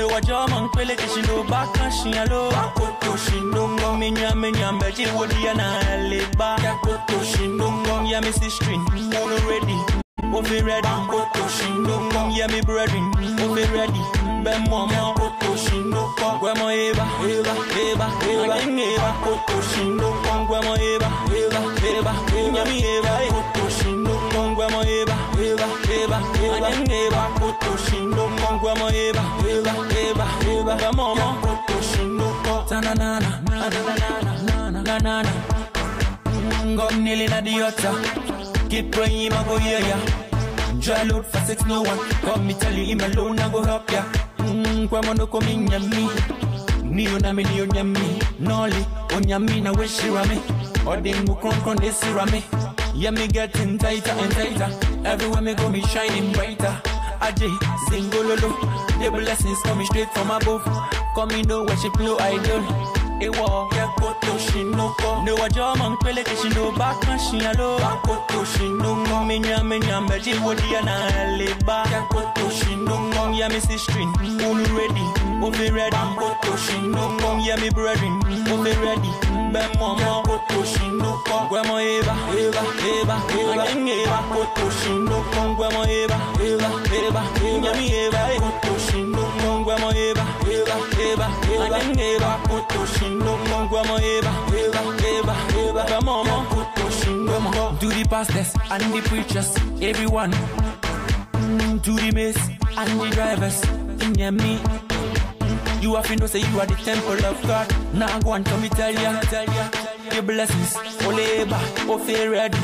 No a German pele she no back and she alone. Akoto she no go menya beji wodi na leba. Akoto she no go ya me string. No ready. Ofe ready. Akoto she no go ya me brethren. Ofe ready. Be mama akoto she no go. Gwemo eba. Akoto she no go. Gwemo eba. Nyami eba. Akoto she no go. Gwemo eba. Akoto she no go. Gwemo eba. Be mama akoto she no go. Tanana. God kneeling at the altar. Keep praying, I go hear ya. Try load for 6 no one. Come me tell you him alone, I go help ya. Kwamo no come in me. Niyo na me Noli, on me na wish you me. Odin mu kron this me. Yeah, me getting tighter and tighter. Everywhere me go, me shining brighter. Aje, singololo. The blessings coming straight from above. Come in no worship no idol. Ewa, akoto she no go. No a German pele she no back and she alone. Akoto she no go. Menya beji wodi na leba. Akoto she no go. Ya me string. Unu ready. Ofe ready. Akoto she no go. Ya me brethren. Ofe ready. Be mama akoto she no go. Gwemo eba. Akoto she no go. Gwemo eba. Nyami eba. Akoto she no go. Gwemo eba. Akoto she no go. Gwemo eba. Mama akoto she no go. Do the pastors and the preachers, everyone. To the mace and the drivers. In your me. You have to know say you are the temple of God. Now go and tell me tell ya. Your blessings, Oleba, Ofe ready.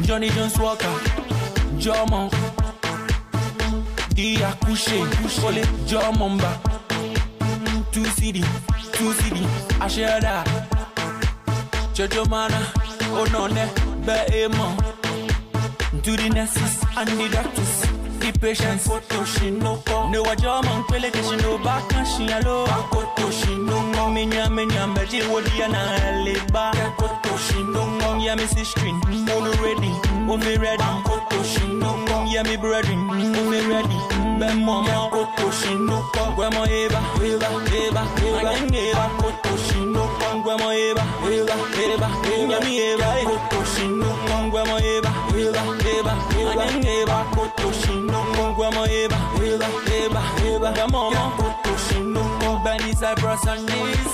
Johnny Jones Walker, Jomo, Dia Kushe, Ole Jomomba, 2 CD, Ashera, Chojomana, Onone, Beemo, to the nurses and the doctors. The patience, akoto she no go. No a German pele she no back and she alone. Akoto she no go. Menya beji wodi na leba. Akoto she no go. Ya me string. Unu ready. Ofe ready. Akoto she no go. Ya me brethren. Ofe ready. Be mama akoto she no go. Gwemo eba. Akoto she no go. Gwemo eba. Nyami eba. Akoto she no go. Gwemo eba. Akoto she no go. Gwemo eba. Mama akoto she no go. Benny Cypress and this.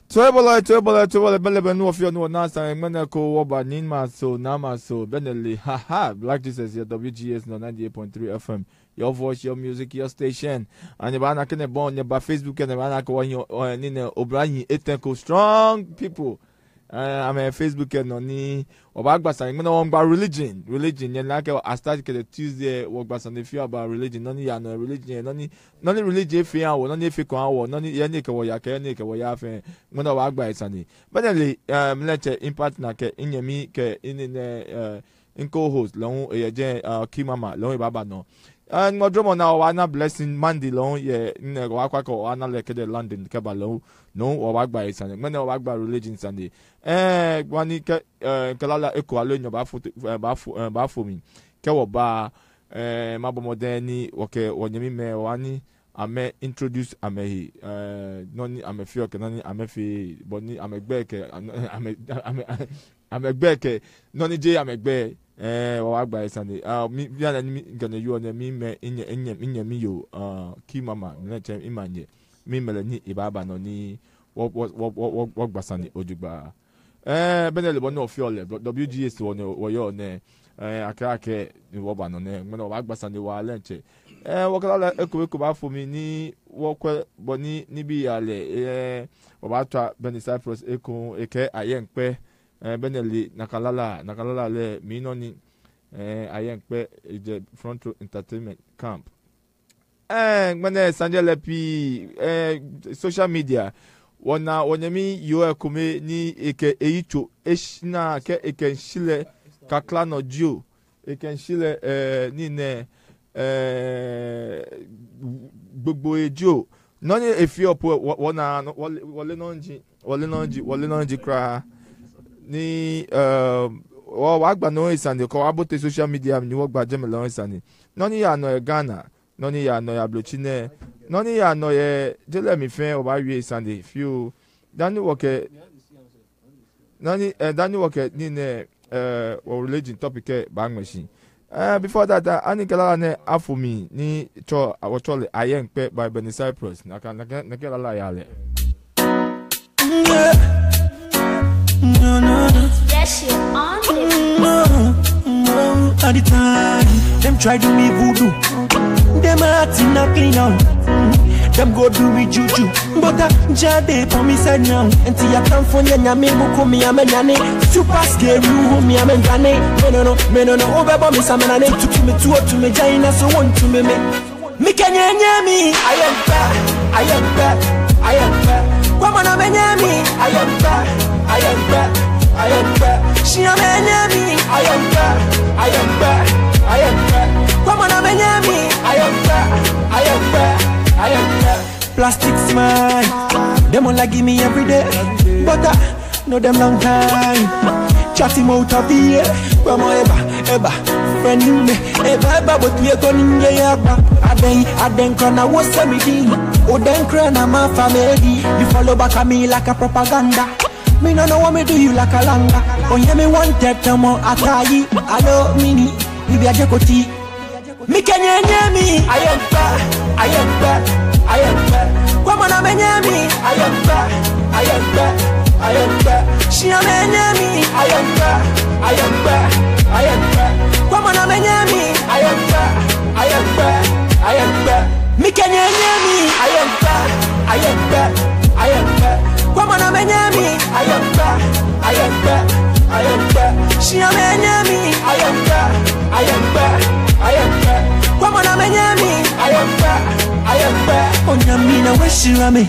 Twebole belebe no ofio no nasa meneko woba ninma so nama so benele haha Black Jesus here WGS no 98.3 FM. Your voice, your music, your station. And you bana kene bon ne ba Facebook and bana ko ni ne obrani etenko strong people. I'm a Facebook and ni obagba say me no about religion yen like I start the Tuesday work back on the fear about religion noni ya no religion noni religion fe an wo noni fe ko an wo noni ye ne ke wo ya ke ne ke wo ya fe me no obagba isani but then let's impact na ke inyemi ke in co-host long ye je kimama long baba no and modromo na wana blessing mandi long ye ne wa kwa ko ana leke de London ke ba long no obagba isani me no obagba religion sunday gwani ke kalala eko alo nyo ba fo mi ke wo ba mabomodeni oke wonyemi me wani ame introduce amehi noni ame fio ke noni ame fi boni amegbe ke amegbe noni je amegbe wo agba isande mi bia ni gana you on mi me inye mi yo ki mama na chem imanye mi mele ni ibaba no ni wo gbasani ojugba benele bono fiole WGS wo yo ne akake ni wo ba no ne me no wa gbasani wa lenche wakala eko ba fo mi ni wo kwe boni ni bi ale wo ba twa Benny Cypress eko eke ayenpe benele nakalala le mi no ni ayenpe je front row entertainment camp mene sanjele pi social media wana wonyemi yo ekome ni eke eicho eshina ke eke shile kakla no jio eke shile ni ne gbogbo ejo noni efi opo wana wole nonji kra ni wa gba no isande ko abote social media ni wo gba jeme lo isande noni ya no Ghana Noni ya no ya blochine. Noni ya no ye. Just let me fin over you Sunday. Few. Dani woke. Nani Dani woke nine religion topic bang machine. Before that, Anikala ne afumi ni cho awachole ayen pe by Benny Cyprus. Nakela la yale. That shit on it. At the time, them try to me voodoo. Them acting not clean out. Them go do me juju. But jade for me said now. Until you come for ya me buku me amenane. Super scary who me amenane. No. Over me some name to me to me jaina so want to me. Me can ya me. I am back. Come on, me. I am back. She am me. I am back. Come on, me. I am back. Plastic smile. Them all like give me every day. But know them long time. Chatting out of the air. Come on, Eba. Friend you me. Eba, but we are going to I then gonna what's me deal. Oh, then crying on my family. You follow back at me like a propaganda. Me no know what me do you like a langa. Oh, yeah, me want that more atayi. Hello, mini. We be a jekoti. Me can you me? I am back. Come on, me. I am back. She am me. I am back. Come on, me. I am back. Me can you me? I am back. Come on, me. I am back. She am me. I am back. Come on, me. I am back. Oh, Yamina, where she rame?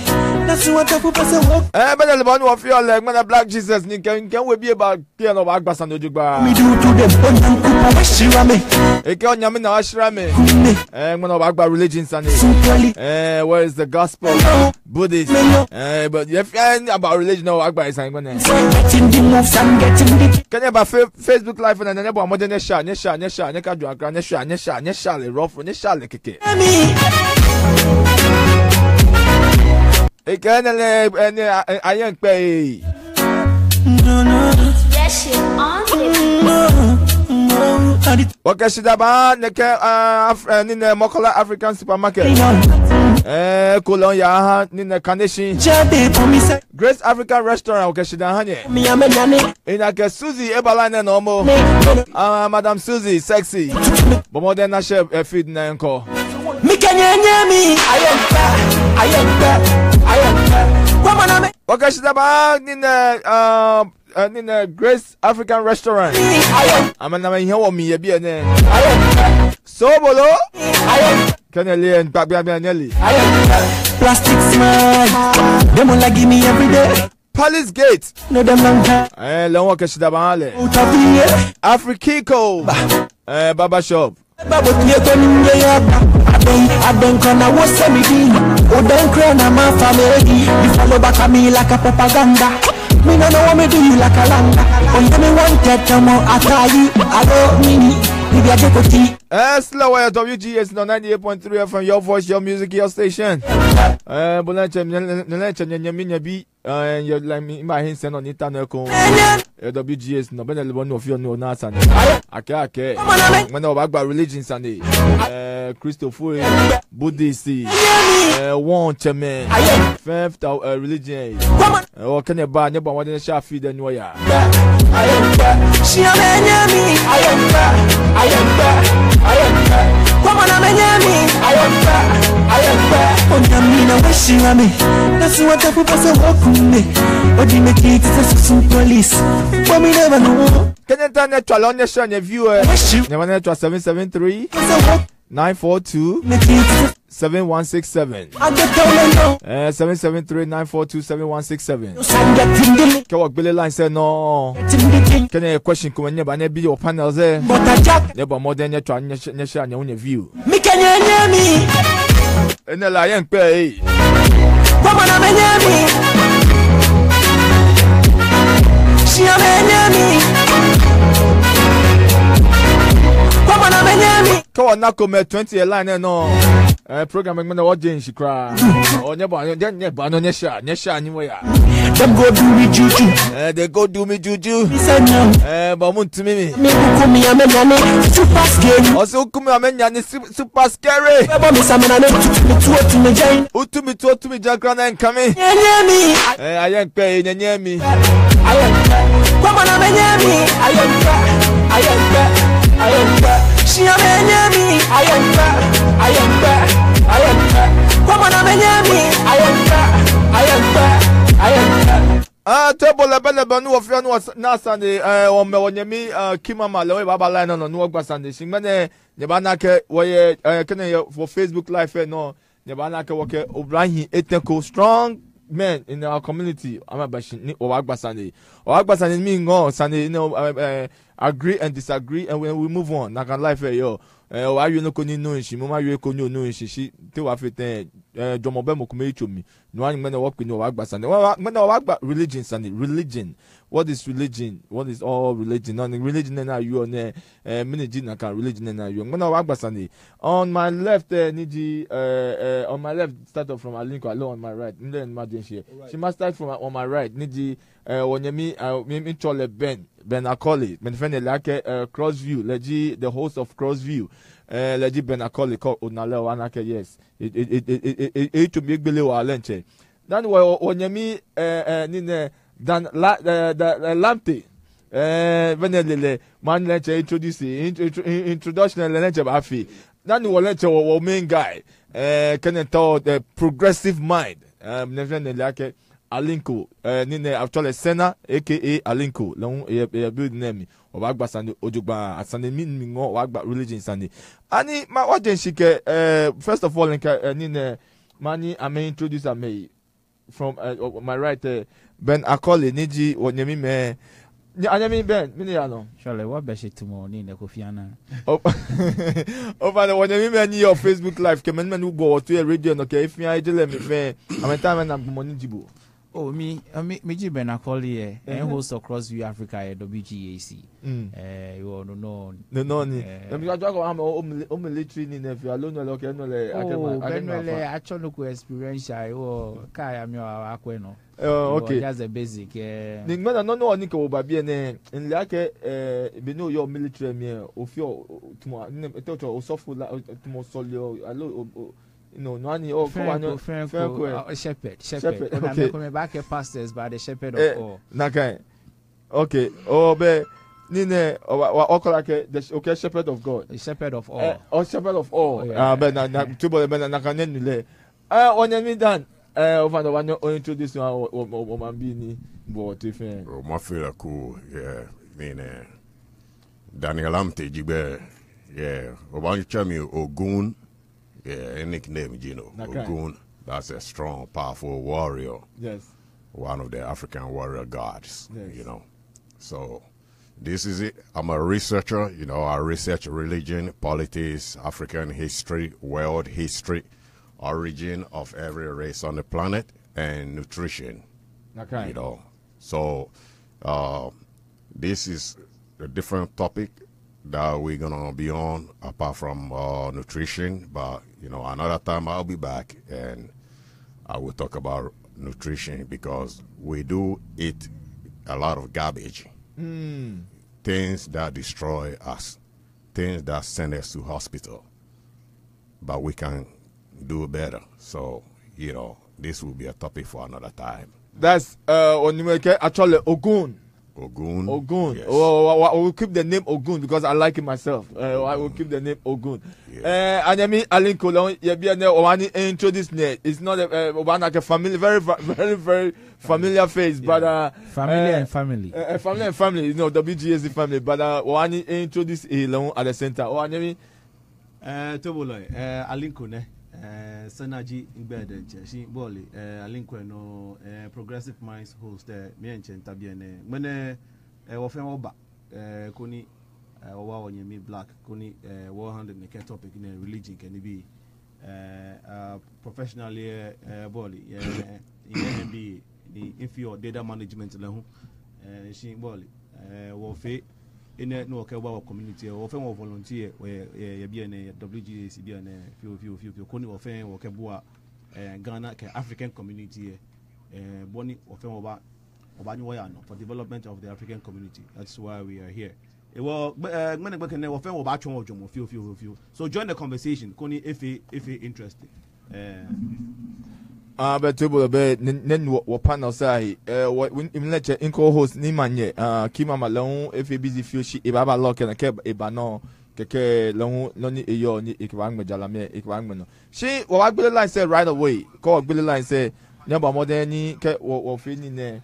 That's what I put us a walk. But the one of your leg, man, Black Jesus, can we be about piano bagbas and Ojugba? Me do to them, where she rame? A can Yamina Ashrame, and one of Agba religions and where is the gospel? Buddhist, but you find about religion or Agba is saying, getting the moves and getting the. Can you have Facebook Live and then about modern Nesha, rough, Nesha, Kiki. Again, I ain't pay. That shit on it. What can she do about the in the Mokola African supermarket? Colonia in the Carnation Grace African restaurant. Okay, she done honey. In a Susie Ebaline normal. Madam Susie, sexy. But more than a chef feed Nanko. Me can you me? I am back. Come on, me. Okay, she's about in the Grace African restaurant. I'm an here me a beer name. So bolo. Can you learn Baby Nelly? Plastic smile. Them all like give me every day. Palace Gate. No them long time. Long walk she's about Afrikiko. Baba Shop. I don't gonna what's me deal. Oh, don't cry on my family. You follow back at me like a propaganda. Me no know what me do you like a langa. Oh, you me want that more atayi. I don't mean it. You be a jekoti. Slow at WGS no 98.3 FM. Your voice, your music, your station. And you like me my hands on Itano. WGS no better one of your no Nasan. Okay. When I about religion Sunday. Christopher Buddhist. One man. Fifth religion. Or can you buy never want to share feed and wire? I am back. She am me. I am back. Come on, me. I am back. Oh, Yamina, where she rame? That's what I put us a walk with me. But the make it is some police. But me never know. Can you turn that to a long nation viewer? Never know to 773 942 7167. 773-942-7167. Can walk Billy Line said no. Can you question come never be your panels there? Never more than your trying your view. Me can you hear me? And the lion pay. Come on, me. She am me. Come on, me. Come on, now come 20 a line and no. program me na oje nshikra onye ba no nyesha anyiwe ya Them go do me juju. they go do me juju Me say no. ba mu ntimi mi Me kukumi amenyane super scary. also kumi amenya ni super scary Eba me samana ne to me jain. utumi to mi jankra na nkame Nyemi. ayenpe nyanyemi Ayempe. Kwama na menyemi. Ayempe. She amenyemi. Ayempe. Kwama na menyemi. Ayempe. table lebele nu ofia nu na sande o me wonyemi kimama le we baba line no nu ogba sande shingmene ne ba na ke we kene for Facebook live no ne ba na ke wo ke Obrahin Eteko strong men in our community amabashi ni o agba sande me ngo sande agree and disagree and when we move on na kan life yo wa yu no koni no nshi mo ma yu koni no nshi shi te wa feten jomo be mo kuma ichomi no an mena work no wa agba sande mena wa agba religion what is all religion no religion na you on manage na kan religion na you mena wa agba sande on my left niji on my left start off from Alinko alone on my right then imagine she must start from on my right niji wonyemi me chole Ben Akoli, Ben Fenelake, Crossview, Leji, the host of Crossview, Leji Ben Akoli, Unale, Wanake, yes. It to be below our lunch. Then, Onyemi, Nine, Dan Lamte, Venelele, Man Leche, introduction, Leche Bafi. Then, Leche, our main guy, can tell the progressive mind, Nevenelake. Alinko nine actually Sena aka Alinko long e build name of Agba Sande Ojugba asande min ngo Agba religion Sande ani ma wajen shike first of all nine mani I may introduce me from my right Ben Akoli niji wonyemi me anyami Ben mini ya no Surely what be shit tomorrow ni ne kofiana over the wonyemi me ni your Facebook live kemen men go to radio no ke ifia ejele me fe amenta na money jibo. Oh, me Ben Akoli and host across View Africa WGAC. You know. No, ni. Let me go am military ni if you alone no okay no le akema. Actually no experiential kai am your akweno. Okay. That's the basic. Ni ngana no ni ko ba bie ne nlake be no your military me ofio tumo to osofo tumo solio alo no ani shepherd okay come back pastors by the shepherd of all nakai okay be nine okolake the okay shepherd of God the shepherd of all shepherd of all but na tubo be na kan nule onyemi dan over the one introduce o man bi ni bo tifen o ma feel cool Daniel Amte jibe o ban chami Ogun. Yeah, a nickname, Ogun. That's a strong, powerful warrior. Yes. One of the African warrior gods, yes. So, this is it. I'm a researcher, I research religion, politics, African history, world history, origin of every race on the planet, and nutrition. Okay. So, this is a different topic that we're gonna be on apart from nutrition, but another time I'll be back and I will talk about nutrition because we do eat a lot of garbage, things that destroy us, things that send us to hospital, but we can do better. So this will be a topic for another time. That's actually Ogun. Yes. I will keep the name Ogun because I like it myself. I will keep the name Ogun. Anyami Alinko long introduce ne. It's not a family, very very very familiar face, but family and family. Family and family, WGSC family, but one introduce long at the center. Oh anyami Tobolo Alinko ne. Sanaji Igbede she Boli Alinko no Progressive Minds host me and Tabiane when ofen oba koni owa onyemi black koni 100 ne topic in religion can be professionally Boli in be the inferior data management lehu she Boli wo fe ene no okay about community or fen wo volunteer we be na WGAC be na fio koni wo fen wo keboa Ghana ke African community boni wo fen wo ba nyo ya no for development of the African community. That's why we are here. Well, when we wo fen wo ba twon odwomo fio. So join the conversation koni if interested. But table be nen wo panel say what in lecture in co-host ni manye Kima Malone if busy feel she e baba lock na ke e ba no keke lohun no ni eyo ni ikwan mejalame ikwan no she wo wa gbele line say right away ko gbele line say nyaba modern ni ke wo fi ni ne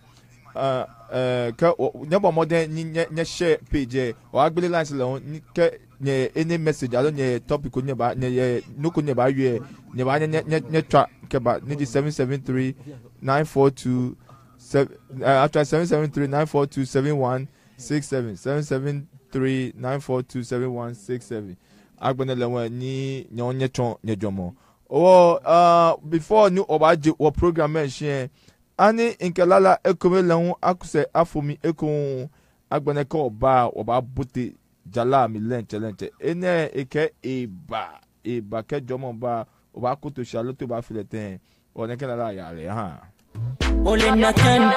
ke nyaba modern ni nya share page wo gbele line say lohun ni ke nye any message alo nye topic ko nye ba nye no ko nye ba wie nye ba nye tra ke ba ni 773 942 after 773 942 7167 773 942 agbene lewa ni nyonye chon nyejomo before new obaje wo program mention ani inkelala ekome lehun akuse afomi ekon agbene ko oba buti jala mi lenche ene eke eba ke jomo ba oba kuto shaloto ba fileten onekela la yale ha Ole nakan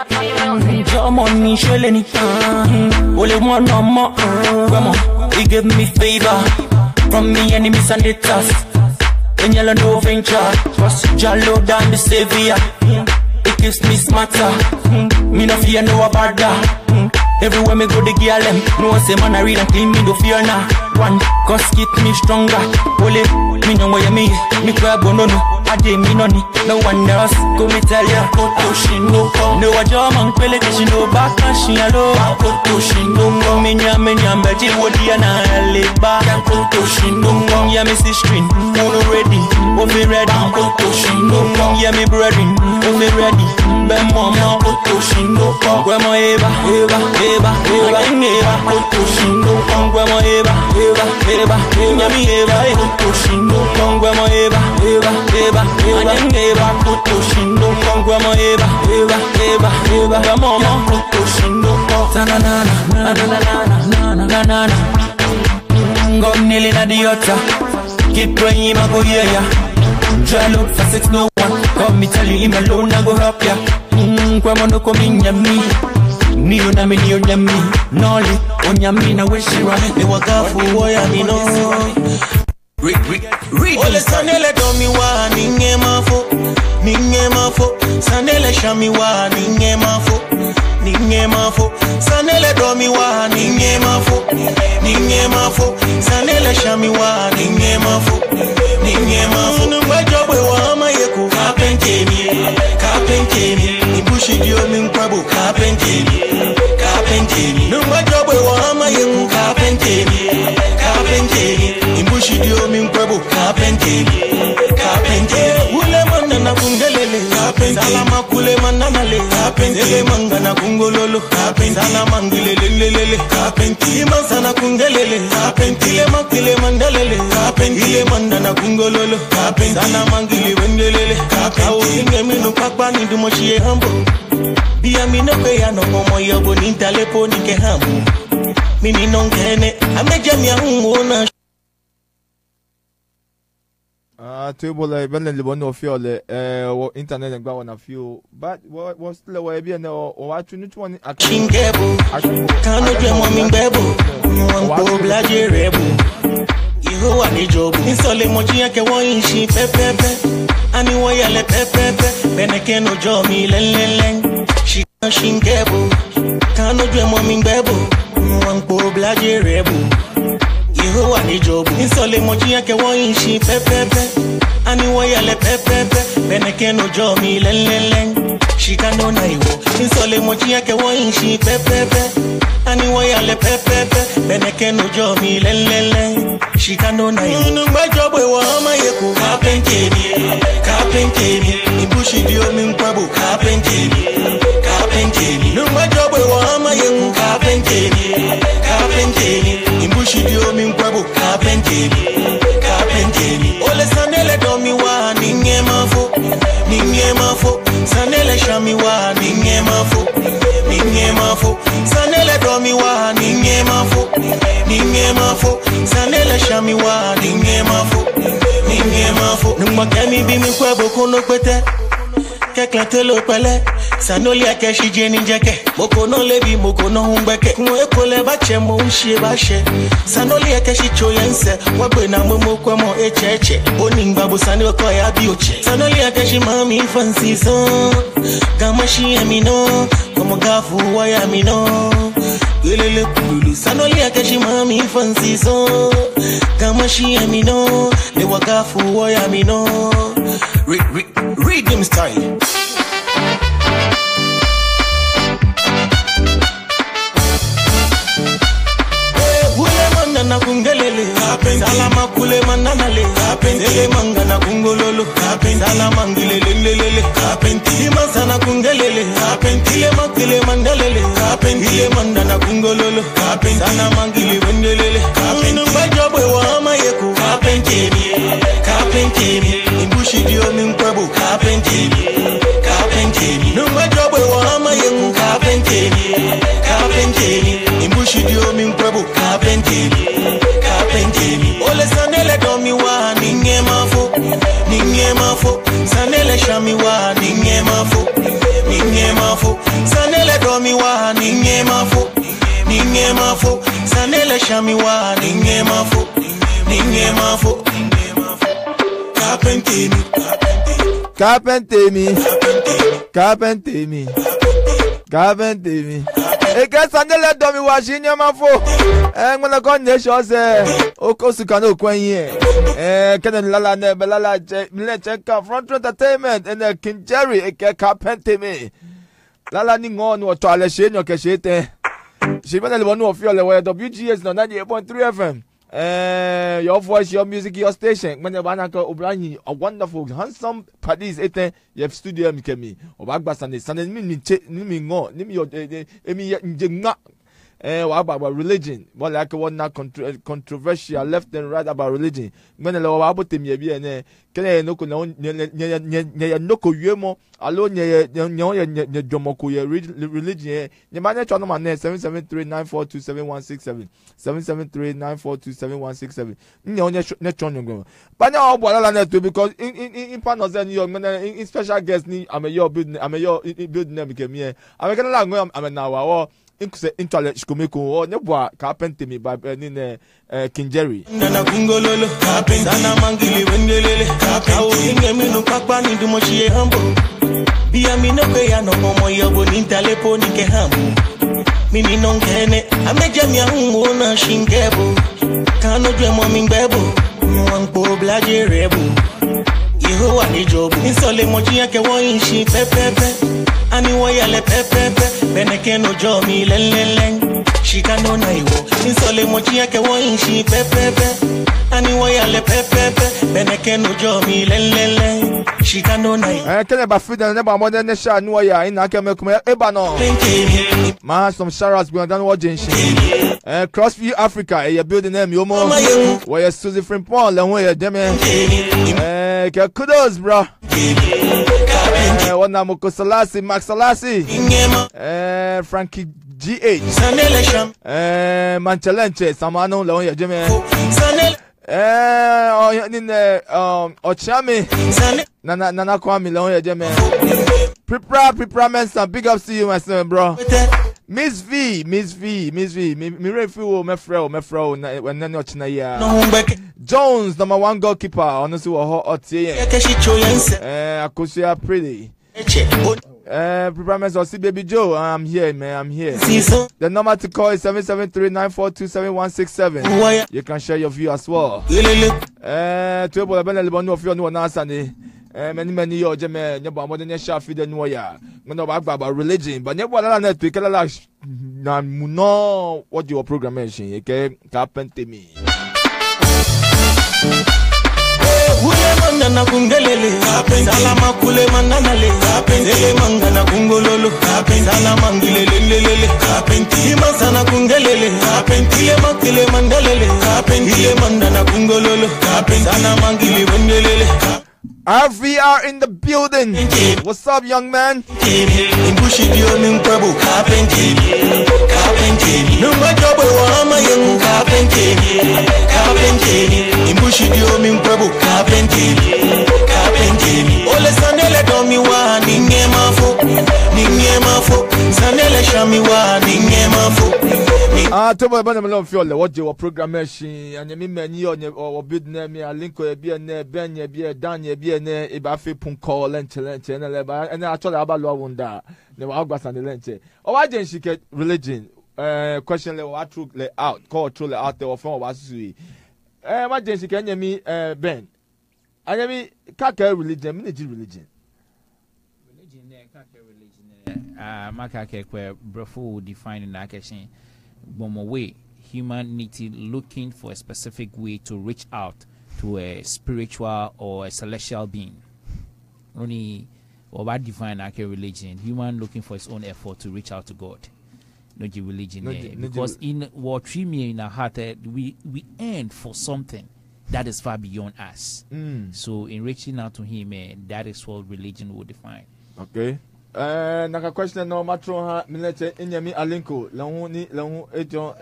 jomo ni shele ni ole one no more he give me favor from me enemies and the task when you no venture trust jalo down the savior it gives me smarter me no fear no about that everywhere me go the girl them no say man I read and clean me no fear nah one cause keep me stronger ole me no way me grab no I did me no one else go me tell ya koto shingo no a jaman kwele kishi no baka shialo koto shingo me nyam beji wodi na leba koto shingo ya me see string no ready o me ready koto shingo ya me breading o me ready be mama koto shingo gwa mo eba koto shingo gwa mo eba nyami eba koto shingo gwa mo eba Eba kuto shindo kongwa mo eba mama kuto shindo na ngomnili na diota keep going ma go yeah try look for 601 come me tell you him alone I go help ya kwa mono ko minyami niyo na me noli onyami na wishira me wakafu woya ni no Ole sanele domi wa ninge mafo sanele shami wa ninge mafo sanele domi wa ninge mafo sanele shami wa ninge mafo nungwajobe wa mayeku kapenteni ibushi dio minkwabo kapenteni nungwajobe wa mayeku kapenteni imbushi dio minkwabo kapenteni ule manana kungelele salama kule manana le kapentele mangana kungololo kapentala mangilele kapentili mansana kungelele kapentile makile mandalele kapentile manana kungololo kapentala mangile wengelele kapentile minu pakbani dumoshie hambo biya mino peya no momo yobo nintalepo nike hambo mini nonkene amejamia ngona table like ben le bono fiole internet and gba na fio but what still we be na o wa tunu tu ni akingebo kanu je mo mi gbebo won blaje rebu iho wa ni job insole mo ji yake won yin shi pepepe ani won yale pepepe beneke no jo mi lelelen shi shingebo kanu je mo mi gbebo won blaje rebu iho wa ni job insole mo ji yake won yin shi pepepe ani won yale pepepe beneke no jo mi lelelen shi kanu na iwo insole mo ji yake won yin shi pepepe ani won yale pepepe beneke no jo mi lelelen shi kanu na iwo nungba job we wa mayeku kapenteni ibushi dio minkwabo kapenteni nungba job we wa mayeku kapenteni imbushi dio minkwabo kapenteni ole sanele domi wa ninge mafo sanele shami wa ninge mafo sanele domi wa ninge Uma kemi bi mi kwebo kono kwete. Keklatelo pele. Sanoli akeshi jeni jeke. Moko no lebi moko no humbeke. Mwe kole bache mo unshie bashe. Sanoli akeshi choyense. Wagwe na momo kwa mo eche. Oni babu sani wako ya bioche. Sanoli akeshi mami fancy son. Gamashi amino. Como gafu wa yamino. Gelele kululu. Sanoli akeshi mami fancy son. Gamashi amino. Le wagafu wa yamino. Rhythm style. Na kungelele salama kule manana le ele manga na kungololo salama ngilelelele ima sana kungelele ile makile mandalele ile manda na kungololo sana mangile wendelele mbajobwe wa mayeko kapenteni imbushi dio minkwebo kapenteni mbajobwe wa mayeko kapenteni imbushi dio minkwebo kapenteni ole sanele domi wa ninge mafo sanele shami wa ninge mafo sanele domi wa ninge mafo sanele shami wa ninge mafo Kapentemi. Eke sanele domi wa shinye mafo. Ngwana kon ne shose. Okosu kano kwenye. Kenen lala ne belala check front entertainment and King Jerry eke Kapentemi. Lala ni ngon wo twale shenyo ke shete. Shibana le bonu ofiole we WGS no 98.3 FM. Your voice, your music, your station. When you banaka Obrani, a wonderful, handsome parties, ete, you have studio mikemi. Obagba Sunday, nimi ngo, nimi yo, emi njenga. About religion, but like one not controversial left and right about religion. When the law about them, ye be ne, can I no noko yemo, alone ye jomoko ye religion, ye manage on my name 773-942-7167, 773-942-7167. No, net on go. But now, because in panels and young men, in special guests, I'm a your building, I'm a your building name became here. I'm going to go, I'm an hour. Intellect Skumeko, Nebwa, Kapentemi by King Jerry. Nana Kungololo, Sana Mangili, Wendelele, Kapentemi, Kapani, Dumoshi, Humble. Biamino Payano, Momo Yobo, Intalepo, Nike Hambo. Mini non kene, Amejamia, Mona Shinkebo, Kano Dreaming Bebo, Mwanko Blaje Rebu. Yehowa ni jobu, Insole Mochia Kewa Inshi Pepepe. Ani wayale pepepe, beneke no jomi leleleng. Shikano na iwo, insole mochi yake woinshi pepepe. Ani wayale pepepe, beneke no jomi leleleng. Shikano na iwo. Kene ba fida ne ba modern ne sha nu ya ina ke me kuma eba no. Ma some sharas bi dan wo jenshi. Crossview Africa e building name yomo. Where Suzy Frimpong le ho ye deme. Ke kudos bro. Wana Moko Salasi, Max Salasi, Frankie GH, Manchelenche, Samano, Leonia Jimmy, Ochami, Nana Kwame, Leonia Jimmy, Prepare Mensa, big ups to you, my son, bro. Miss V, me refu me fro, when none watch na ya. Jones, number 1 goalkeeper, honestly, Akosia pretty. Preparedness or see baby Joe, I'm here, man, I'm here. The number to call is 773-942-7167. You can share your view as well. Table of Benelli of your new Nasani. Many yo jeme nyaba mo de sha fi de no ya no ba gba about religion but nyaba la na to kala la na no what your programmation e ke Kapentemi Ule manda na kungelele salama kule manana le ele manga na kungololo salama ngilelelele ima sana kungelele ile makile mandalele ile manda na kungololo salama ngile wendelele RVR in the building. What's up, young man? Benjemi ole sanele domi wa ninge mafo sanele shami wa ninge mafo tobo ba na me fi ole woje wo programmation anya mi mani o bid na mi alinko e bia na benya bia dan e bia na e ba fe pun call lenche na le ba na actually abalo wunda ne wa agbasa ne lenche o wa je shike religion question le wa true le out call true le out there from wa sui wa je shike anya mi ben anya mi kaka religion mi ne religion Makake kwe brofo define in action way humanity looking for a specific way to reach out to a spiritual or a celestial being. Only or define religion, human looking for its own effort to reach out to God. No religion because in what we in our heart we end for something that is far beyond us. So in reaching out to him, that is what religion will define. Okay. Naka question no matro ha minute inyami alinko lahu ejo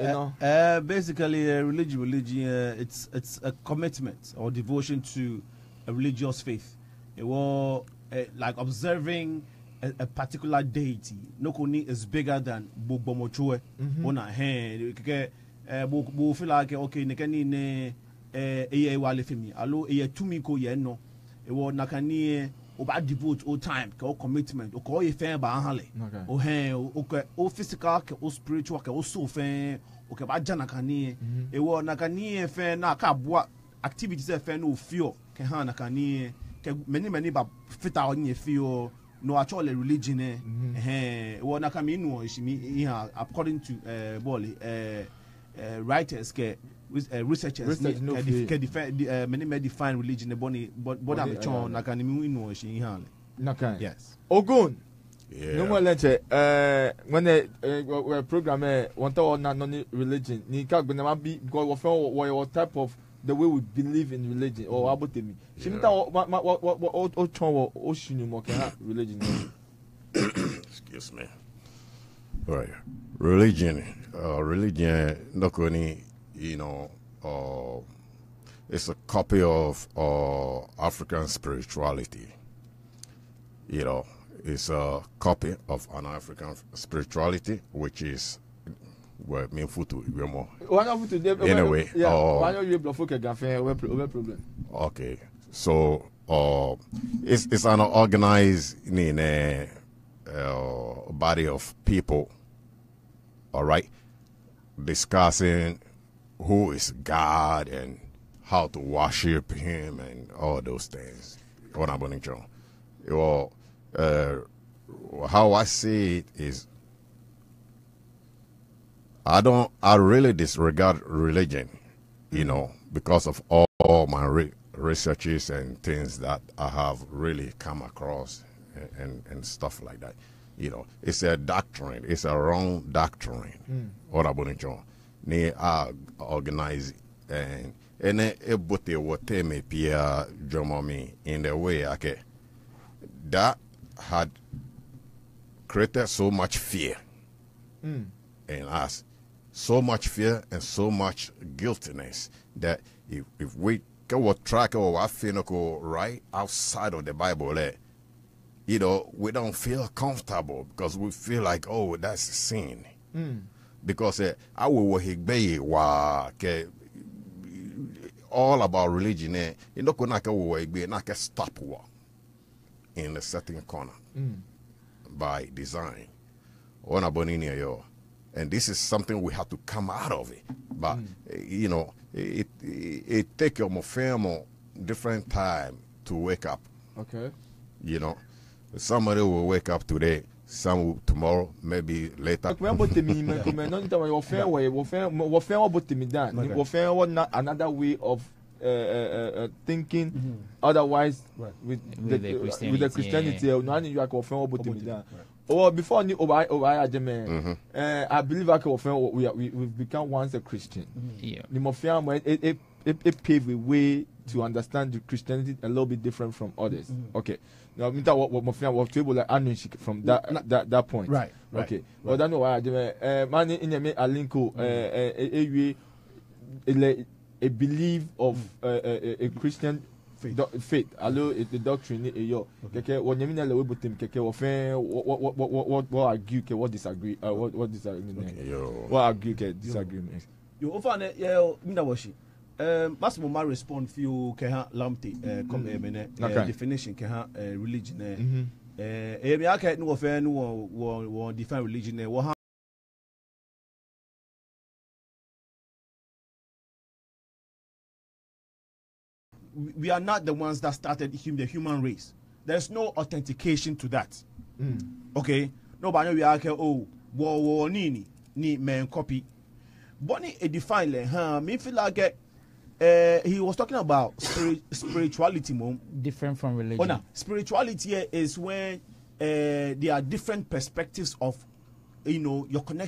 basically religion it's a commitment or devotion to a religious faith. It was like observing a particular deity. No kuni is bigger than bomochwe ona he bo feel like okay nekani ne eye wale femi alo eye tumi ko ye no e wo nakani about devote all time, all commitment, or call you fan by Hale, or hey, okay, all physical, all spiritual, all so fan, okay, by Janakani, a war Nakani, fan, Nakabwa activities, a fan, no fear, Kahanakani, many but fit out in your feel, no actually religion, eh, or Nakamino, is me, according to Bolly, writers, researchers many may define religion but I'm chon nakani shi han nakan yes ogun Yeah. no more lenche when the program want to na no religion ni ka gbe na be because what type of the way we believe in religion or about me shimita o chon o shinu mo kan religion Excuse me. All right. Religion not only, it's a copy of African spirituality. It's a copy of an African spirituality, which is well, me futu more. Anyway, problem. Okay, so it's an organized body of people. All right, discussing who is God and how to worship Him and all those things. What I'm going to show. How I see it is, I really disregard religion, because of all my researches and things that I have really come across and stuff like that. It's a doctrine. It's a wrong doctrine. What I'm going to organize and ebute wote me pia jomomi in the way that had created so much fear in us, so much fear and so much guiltiness that if we go track or I feel right outside of the Bible, we don't feel comfortable because we feel like, oh, that's a sin. Because I will all about religion, you know, not stop war in a certain corner by design. And this is something we have to come out of it. But it take your more different time to wake up. Okay. Somebody will wake up today, some will tomorrow, maybe later. Another way of thinking. Otherwise, with the Christianity, or before I believe we've become once a Christian. It paved the way to understand the Christianity a little bit different from others. Okay. Now, what table like from that point. Right. Okay. Well, that's why I man in a linko a belief of a Christian faith allo the doctrine yo keke wonyemi na lewe botem keke wo fe what argue ke what disagree what disagreement what argue ke disagreement yo ofane minda washi Massimo ma respond few ke ha lamte definition ke ha religion me aka no fe no wo define religion wo ha we are not the ones that started the human race. There's no authentication to that. Okay? No, but we are nini man copy. Bonnie a define me feel like he was talking about spirituality, mom. Different from religion. No. Spirituality is when there are different perspectives of your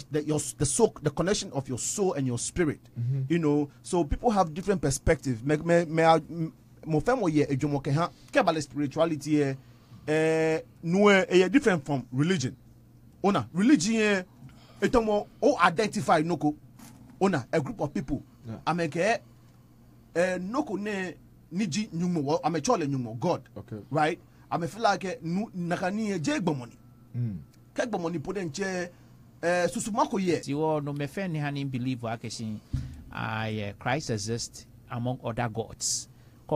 the soul, the connection of your soul and your spirit. So people have different perspectives. Mo famo ye edwomo ke ha ke spirituality different from religion. Religion etomo identify noko. A group of people. Ameke noko ne niji nyumo amechole nyumo God. Okay. Right? Ame feel like nakani jegbomoni. Kegbomoni podenche susumako ye. You no me fe ni hanin believe wa kesin Christ exists among other gods.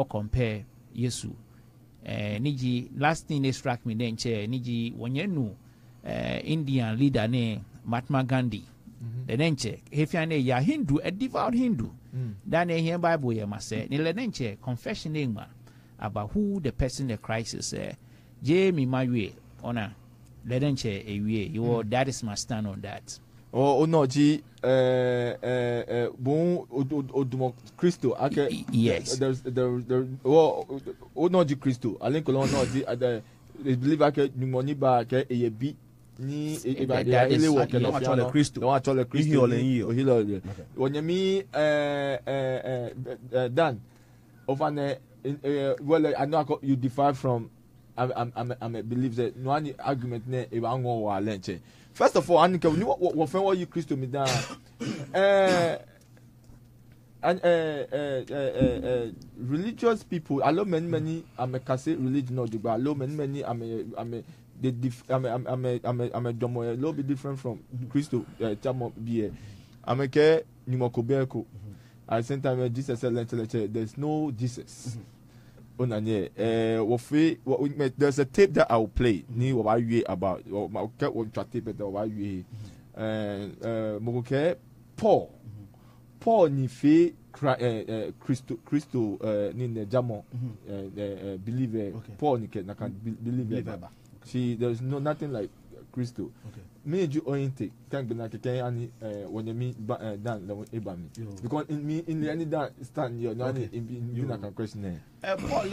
Compare Yesu. Niji last thing they struck me then niji wonyenu Indian leader ne Mahatma Gandhi. The nenche hefiane ya Hindu a devout Hindu. That here Bible ye must say ni lenenche confession name about who the person the Christ is. Jamie Mawe ona lenenche ewie. You that is my stand on that. No, G. Bon, Odumo Christo. Yes. There's no G Christo. I think no G. They believe I can money back a bit. Ni that is no Christo. No actually Christo. When you mean Dan, over well, I know you differ from. I believe that no any argument ne e ba ngo wa lenche. First of all, Anika, what for you Christo me down. Religious people, I love many I'm a casse religion or but I love many I'm a domo a little bit different from Christo Tamo be I'm a care Nimokobeko. At the same time Jesus said there's no Jesus. There's a tape that I'll play. Ni what I about. What tape that I Paul ni fe Christo ni ne jamo believer. Paul ni can believer. See, there's nothing like Christo. Me you orientate can't be like any when you meet Dan Ebami because in the any that stand you're not in can question Paul we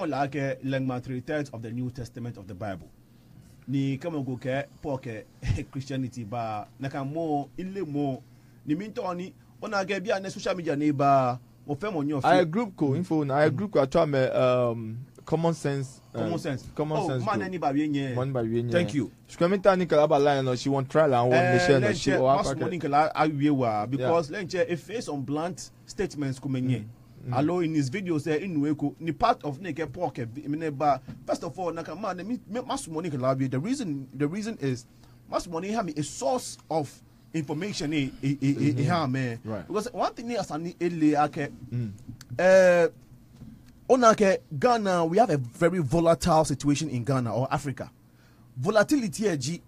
like lengma 3/3 of the New Testament of the Bible ni kama go ke Paul ke Christianity ba na kan mo ile mo ni minto ni ona ga bia na social media na ba mo fe mo nyo I group ko info na I group ko atwa me common sense. Man, anybody, thank you. She line she won't try and because a face on blunt statements coming allo in his videos there in Weko ni part of naked pork first of all nakama the reason is mass money have a source of information right. Because one thing is Ghana, we have a very volatile situation in Ghana or Africa. Volatility,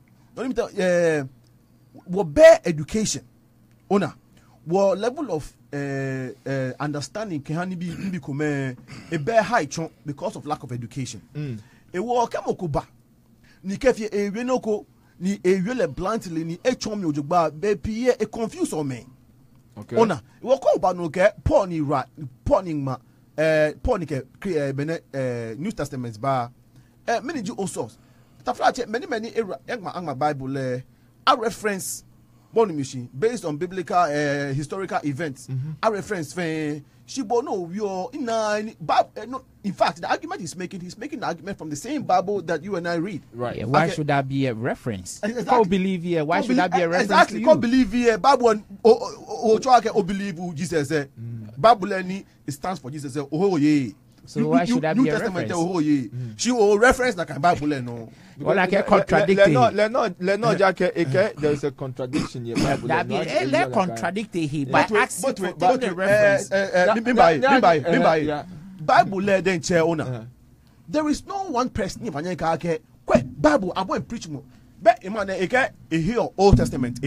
what bear education, what level of understanding can be a bear high because of lack of education. A war kamokuba, ni kefi a renoko, ni a really bluntly, ni a chom yojuba, be a confused or me. Okay. What call banoke, pony rat, pawning ma. Paul New Testament bar many Jew also many Angma Bible a reference born machine based on biblical historical events a reference she no you in fact the argument he's making the argument from the same Bible that you and I read, right? Yeah, why should that be a reference? Can't believe here. Why should that be a reference? Exactly. Can't believe here. Bible or try to believe who Jesus said. Bible it stands for Jesus. Oh yeah. So why should that New be a Testament reference? oh ye. She will reference like Bible no. Well, I can contradict it. There is a contradiction here. Bible, That be let contradict it by asking for But the reference. Bible le den che ona. There is no one person if anya ka ke Bible abo preach mo. But imane eke hear Old Testament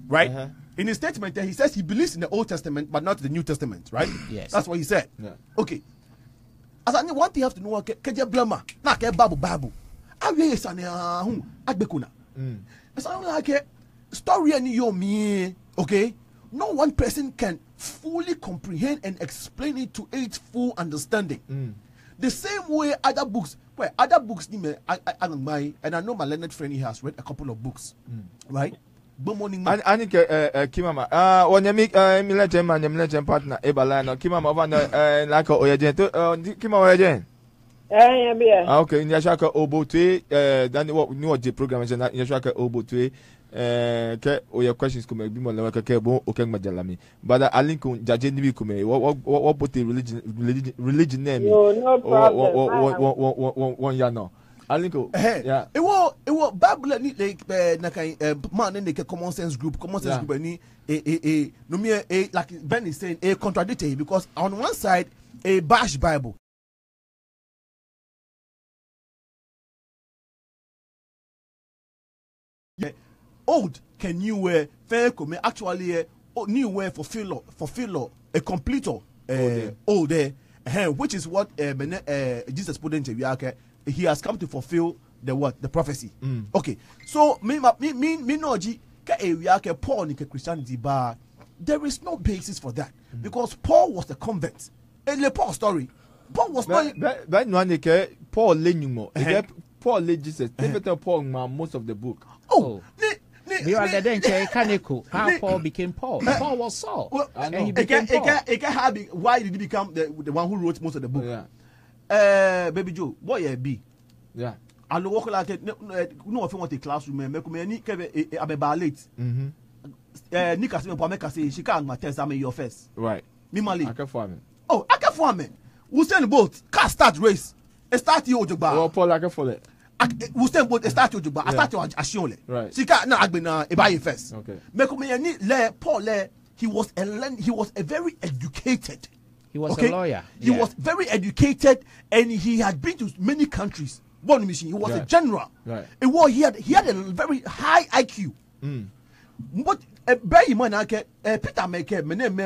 right? In his statement he says he believes in the Old Testament but not the New Testament, right? Yes. That's what he said. Yeah. Okay. As I one thing you have to know ke blama na ke Bible. Awie yes an hu agbekuna. As I like story any yo me, okay? No one person can fully comprehend and explain it to its full understanding. The same way other books, and I know my learned friend, he has read a couple of books, right? Good morning, man. Anike Kimama. Wanyami military man, military partner Ebalano. Kimama over like Oyajen. Kimama Oyajen. Okay, in Yashaka Obotwe, then what new the program is in Yashaka Obotwe. Or your questions come be more like a cable or can majalami. But I link on Jajin Kume. What put the religion name? No problem. One yano. I link yeah. It was Bible like man in the common sense group any no mere like Ben is saying a contradictory because on one side a bash Bible. Old can new way fair come actually new way fulfill a completer old there which is what Jesus put into he has come to fulfill the what the prophecy. Okay, so me no ji ka e Paul ni Christianity ba there is no basis for that because Paul was a convert. And the Paul story Paul was not but no Paul lenyumo Paul le Jesus Paul most of the book. You are the how Paul became Paul. Paul was Saul. And he became Paul. Why did he become the one who wrote most of the book? Yeah. Baby Joe, boy, B. Yeah. I walk like no if you want a classroom, make me abeba late. Nika say me say she can't my test am your first. Right. Me mali. I can farm. Oh, I can farm. We send boat. Car start race. It start you Ojogba. Oh, Paul I can follow. We send boat start Ojogba. I start Ashiole. Right. She can't na agbena e buy first. Okay. Make me ni le Paul le he was a very educated. He was a lawyer. He was very educated and he had been to many countries. One mission. He was a general. Right. He had a very high IQ. But Peter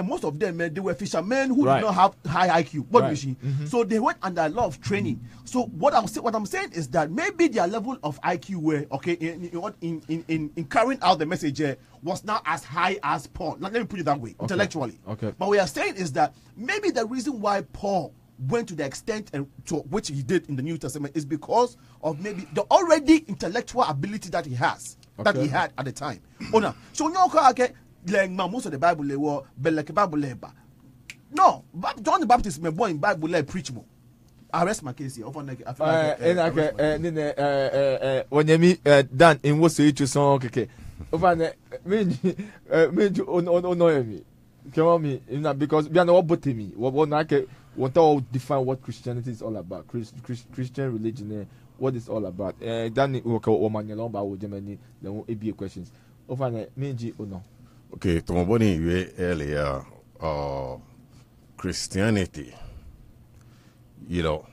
most of them they were fishermen who did not have high IQ. What mission? So they went under a lot of training. So what I'm saying is that maybe their level of IQ were okay in carrying out the message was not as high as Paul. Let me put it that way, intellectually. Okay. But we are saying is that maybe the reason why Paul went to the extent and to which he did in the New Testament is because of maybe the already intellectual ability that he has, that he had at the time. So most of the Bible were like Bible. No, John the Baptist me born in Bible preach more. I rest my case here. When you done in what's the song okay. Over me. Come on me because we are not about me. Want to define what Christianity is all about. Christian religion, what it's all about. Then we will man along by Germany. There won't be questions. Over me, no. Okay, Tomboni, you earlier, Christianity, you know,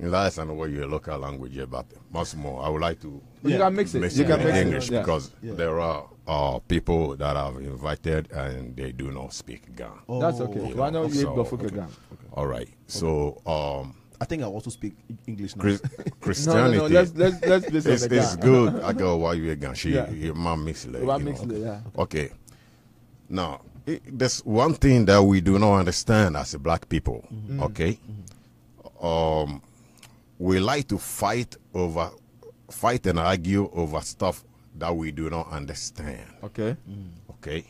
unless I know what your local language is, but much more, I would like to you can mix it. You can mix English because there are people that I've invited and they do not speak Ghana. That's okay. Why not you go for Ghana? All right. So I think I also speak English now. Christianity. No, let's it's good. I go while you again. Your mom mix it. Yeah. Okay. Now, there's one thing that we do not understand as a black people. Okay. We like to fight and argue over stuff that we do not understand. Okay. Okay.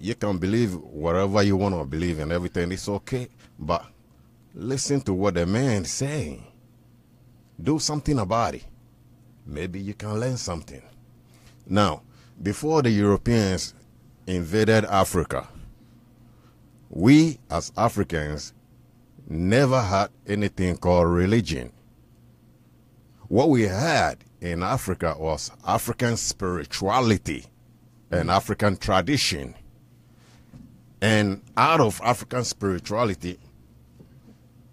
You can believe whatever you want to believe and everything. It's okay, but listen to what the man is saying. Do something about it. Maybe you can learn something. Now, before the Europeans invaded Africa, we as Africans never had anything called religion. What we had in Africa was African spirituality and African tradition. And out of African spirituality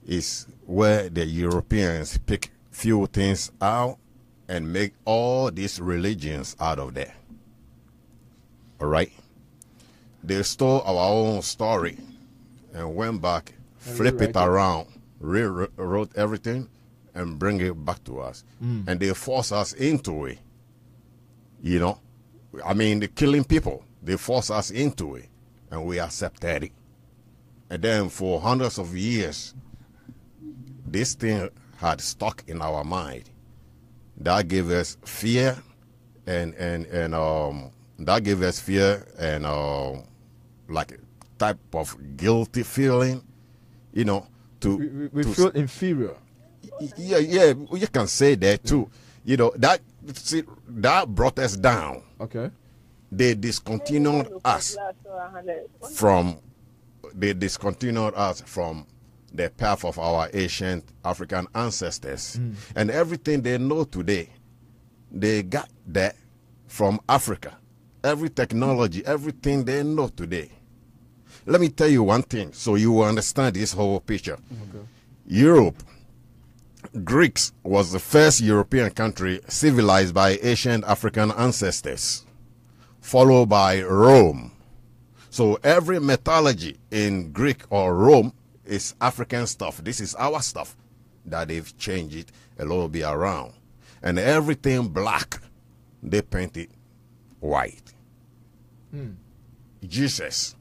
is where the Europeans pick few things out and make all these religions out of there. All right? They stole our own story and went back, flip it around, rewrote everything, and bring it back to us. And they force us into it. You know? I mean, they're killing people. They force us into it, and we accepted it. And then for hundreds of years, this thing had stuck in our mind. That gave us fear, and that gave us fear and like a type of guilty feeling, you know. We feel inferior. Yeah, you can say that too. You know, that brought us down. Okay. They discontinued us from the path of our ancient African ancestors. And everything they know today, they got that from Africa. Every technology, everything they know today. Let me tell you one thing so you will understand this whole picture. Okay. Europe, Greeks was the first European country civilized by ancient African ancestors, followed by Rome. So every mythology in Greek or Rome is African stuff. This is our stuff that they've changed it a little bit around. And everything black, they paint it white. Jesus,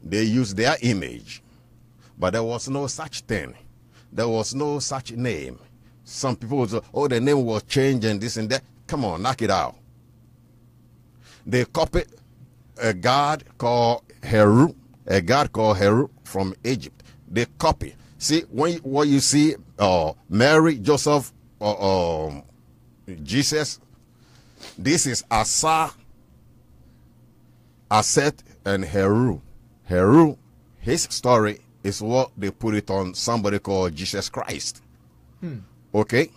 they used their image, but there was no such thing. There was no such name. Some people would say, oh, the name was changed and this and that. Come on, knock it out. They copied a god called Heru, from Egypt. They copy. See, when you see Mary, Joseph, Jesus, this is Asa, Aset, and Heru. Heru, his story is what they put it on somebody called Jesus Christ. Okay?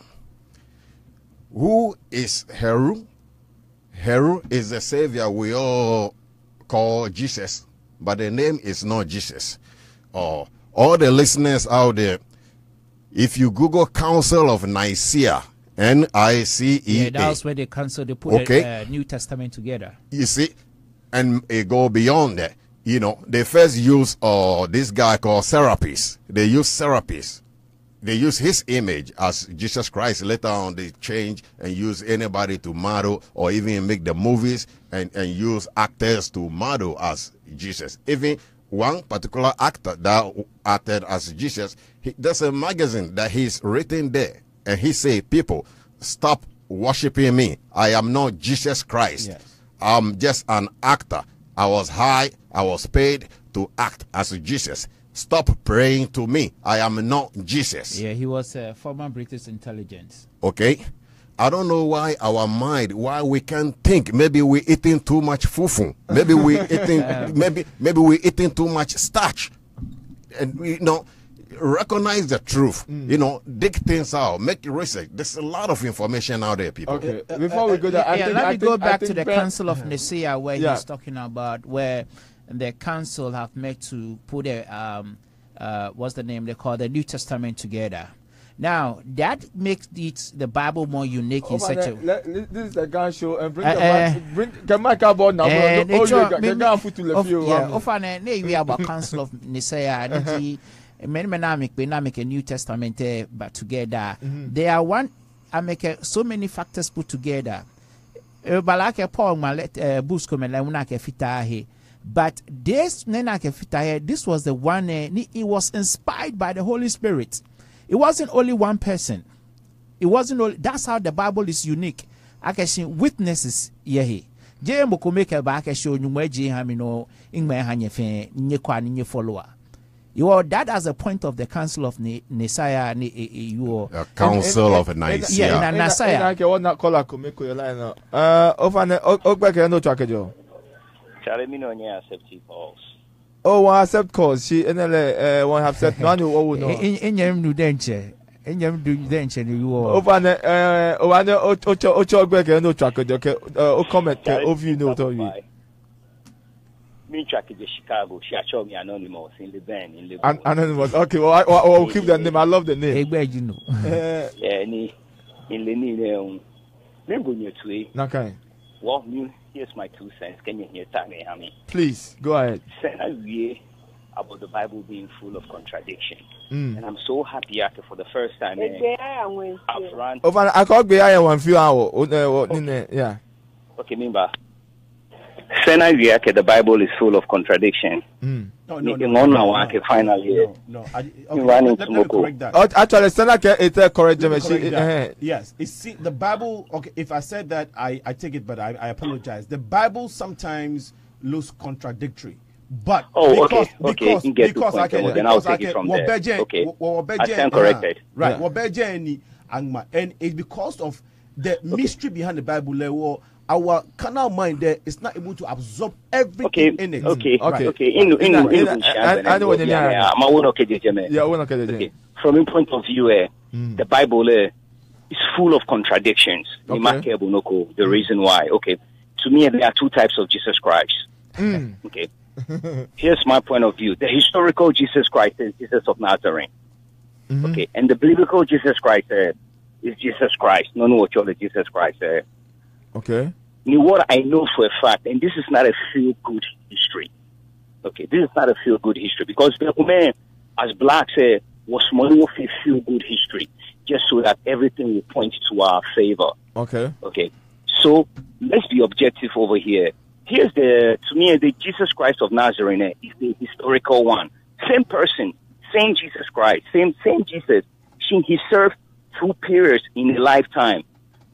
Who is Heru? Heru is the savior we all call Jesus, but the name is not Jesus. All the listeners out there, if you Google Council of Nicaea, Nicea. Yeah, that's where they put the New Testament together. You see, and it go beyond that. You know, they first use this guy called Serapis. They use Serapis. They use his image as Jesus Christ. Later on, they change and use anybody to model or even make the movies and use actors to model as Jesus. Even one particular actor that acted as Jesus, there's a magazine that he's written there. And he say, people, stop worshiping me. I am not Jesus Christ. Yes. I'm just an actor. I was paid to act as Jesus. Stop praying to me. I am not Jesus. Yeah, he was a former British intelligence. Okay. I don't know why why we can't think. Maybe we're eating too much fufu. Maybe we're eating, maybe we're eating too much starch. And recognize the truth. Dig things out, make research. There's a lot of information out there, people. Okay. Before we go there, let me go back to the Council of Nicaea where he's talking about where the council have met to put what's the name they call the New Testament together. Now that makes the Bible more unique in such a. This is the gun show and bring the mic about now. We have a Council of Nicaea. Make a New Testament but together. They are one. I make so many factors put together. But this was the one. It was inspired by the Holy Spirit. It wasn't only one person. It wasn't only. That's how the Bible is unique. I can see witnesses. Yeah, Jembo could make a back show you may Hamino in my hanya follower. You are that as a point of the Council of Nicaea. You are Council of Nicaea. Yeah, Nicaea. I want not call a comico line. Over no track. Charlie, me no safety false. Oh, one accept calls. She and one have said no. Oh no. In your new denture. In your new denture, you are. Over the Ocho Greg no track. O comment. Of you know to you. Me track is Chicago. She showed me anonymous in the band in the. Anonymous. Okay. Well, I'll keep that name. I love the name. You know. Yeah, in the name. Remember you today. Okay. Well, here's my 2 cents. Can you hear me? Please go ahead. Say about the Bible being full of contradiction, and I'm so happy for the first time. I've run. Over, I can't be here 1 few hours. Yeah. Okay, remember. Say the Bible is full of contradiction. No. Finally. No. Let me correct that. Actually, Senaka is correct. Yes. See, the Bible. Okay, if I said that, I take it, but I apologize. The Bible sometimes looks contradictory. But because I can correct it. Right. And it's because of the mystery behind the Bible. Our carnal mind there is not able to absorb everything in it. Okay. I know what you mean. Yeah, from a point of view, the Bible is full of contradictions. The reason why. Okay. To me, there are 2 types of Jesus Christ. Okay. Here's my point of view. The historical Jesus Christ is Jesus of Nazareth. Okay. And the biblical Jesus Christ is Jesus Christ. No, what you're the Jesus Christ. Okay. What I know for a fact, and this is not a feel-good history. Okay, this is not a feel-good history because the man, as blacks, was more of a feel-good history, just so that everything will point to our favor. Okay. Okay. So let's be objective over here. Here's to me, the Jesus Christ of Nazareth is the historical one. Same person, same Jesus Christ, same Jesus. He served 2 periods in a lifetime.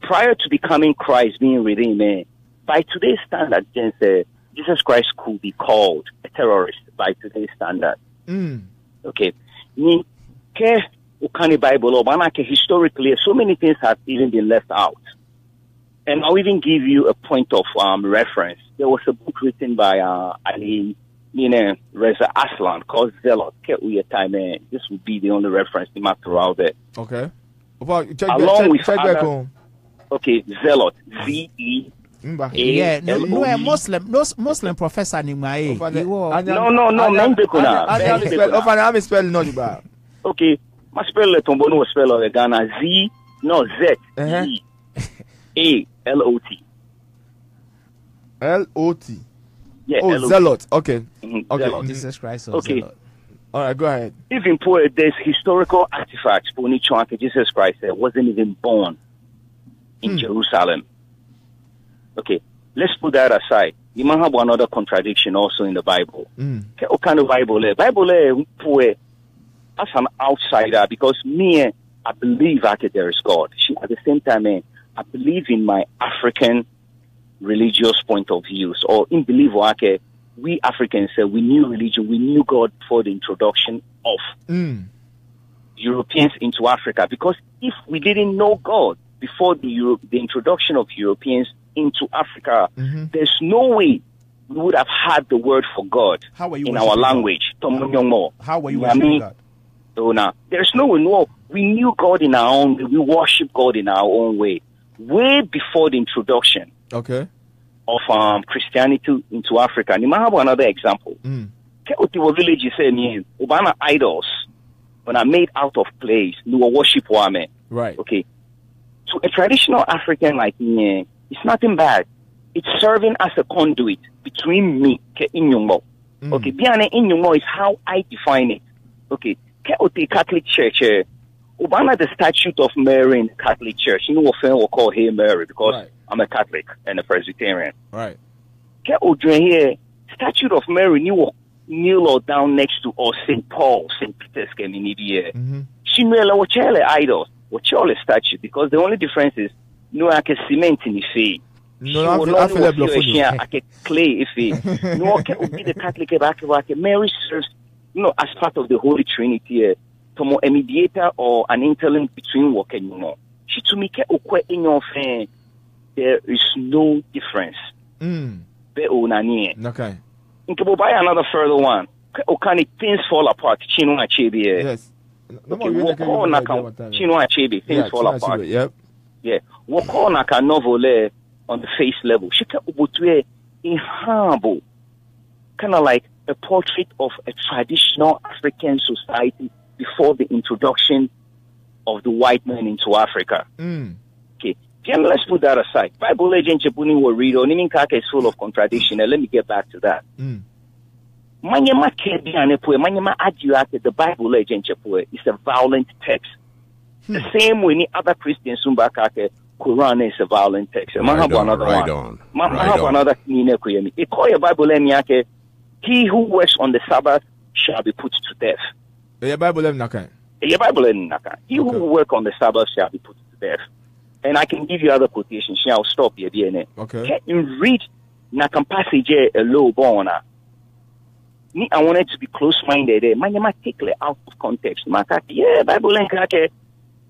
Prior to becoming Christ, being redeemed, by today's standard, Jesus Christ could be called a terrorist by today's standard. Okay. Bible, historically, so many things have even been left out. And I'll even give you a point of reference. There was a book written by Ali Reza Aslan called Zealot. This would be the only reference you might throw out there. Okay. Okay, Zealot. Z-E. Yeah, no, Muslim professor No. Okay, my spell tombono spell of Ghana. Z-A-L-O-T. L-O-T. Yeah. Oh, Zealot. Okay. Okay. Zealot. Jesus Christ. Okay. Zealot. All right, go ahead. Even there's historical artifacts for Jesus Christ wasn't even born in Jerusalem. Okay, let's put that aside. You might have another contradiction also in the Bible. What kind of Bible? Bible as an outsider, because me, I believe there is God. At the same time, I believe in my African religious point of views, or in belief we Africans we knew religion, we knew God before the introduction of Europeans into Africa. Because if we didn't know God before the introduction of Europeans into Africa, there's no way we would have had the word for God in our language. How were you worshiping God? So now, there's no way. No, we knew God in our own way. We worship God in our own way. Way before the introduction of Christianity into Africa. And you might have another example. Villages Ubana idols, when are made out of clay, you will worship Wame. Right. Okay. To a traditional African like me, it's nothing bad. It's serving as a conduit between me and Inyumo. Okay. Biane Inyumo is how I define it. Okay. Catholic Church, Ubana the statute of Mary in the Catholic Church. You know what we'll call her Mary because I'm a Catholic and a Presbyterian. Right. Here, statute of Mary, you kneel or down next to or St. Paul, St. Peter's She knew what idols, what statue, because the only difference is no I can cement in the sea. No, I can clay if no be the Catholic Mary serves as part of the Holy Trinity, to a mediator or an interlink between what can you know. She to me in your fan, there is no difference. Okay. Buy another further one. Okani things fall apart. Chino Achebe. Yes. Okay, Woko Naka Chino Achebe, things fall apart. Yep. Yeah. Woko Naka novel on the face level. Shika Ubutwe in humble. Kind of like a portrait of a traditional African society before the introduction of the white man into Africa. Okay. Then let's put that aside. Bible legend Chepuni will read on Niminka is full of contradiction. And let me get back to that. Manyama Kebianepue, Manyama Adiate, the Bible legend Chepue is a violent text. The same way any other Christian Sumbakake, Quran is a violent text. Right on. Another it call your Bible Lemiake, he who works on the Sabbath shall be put to death. Your Bible Lemnaka. Your Bible Lemnaka. He who work on the Sabbath shall be put to death. And I can give you other quotations. I'll stop here, DNA. Okay. Can you read Nakam passage a low bona? Me, I wanted to be close-minded. Man, you might take it out of context. Yeah, Bible and Kake.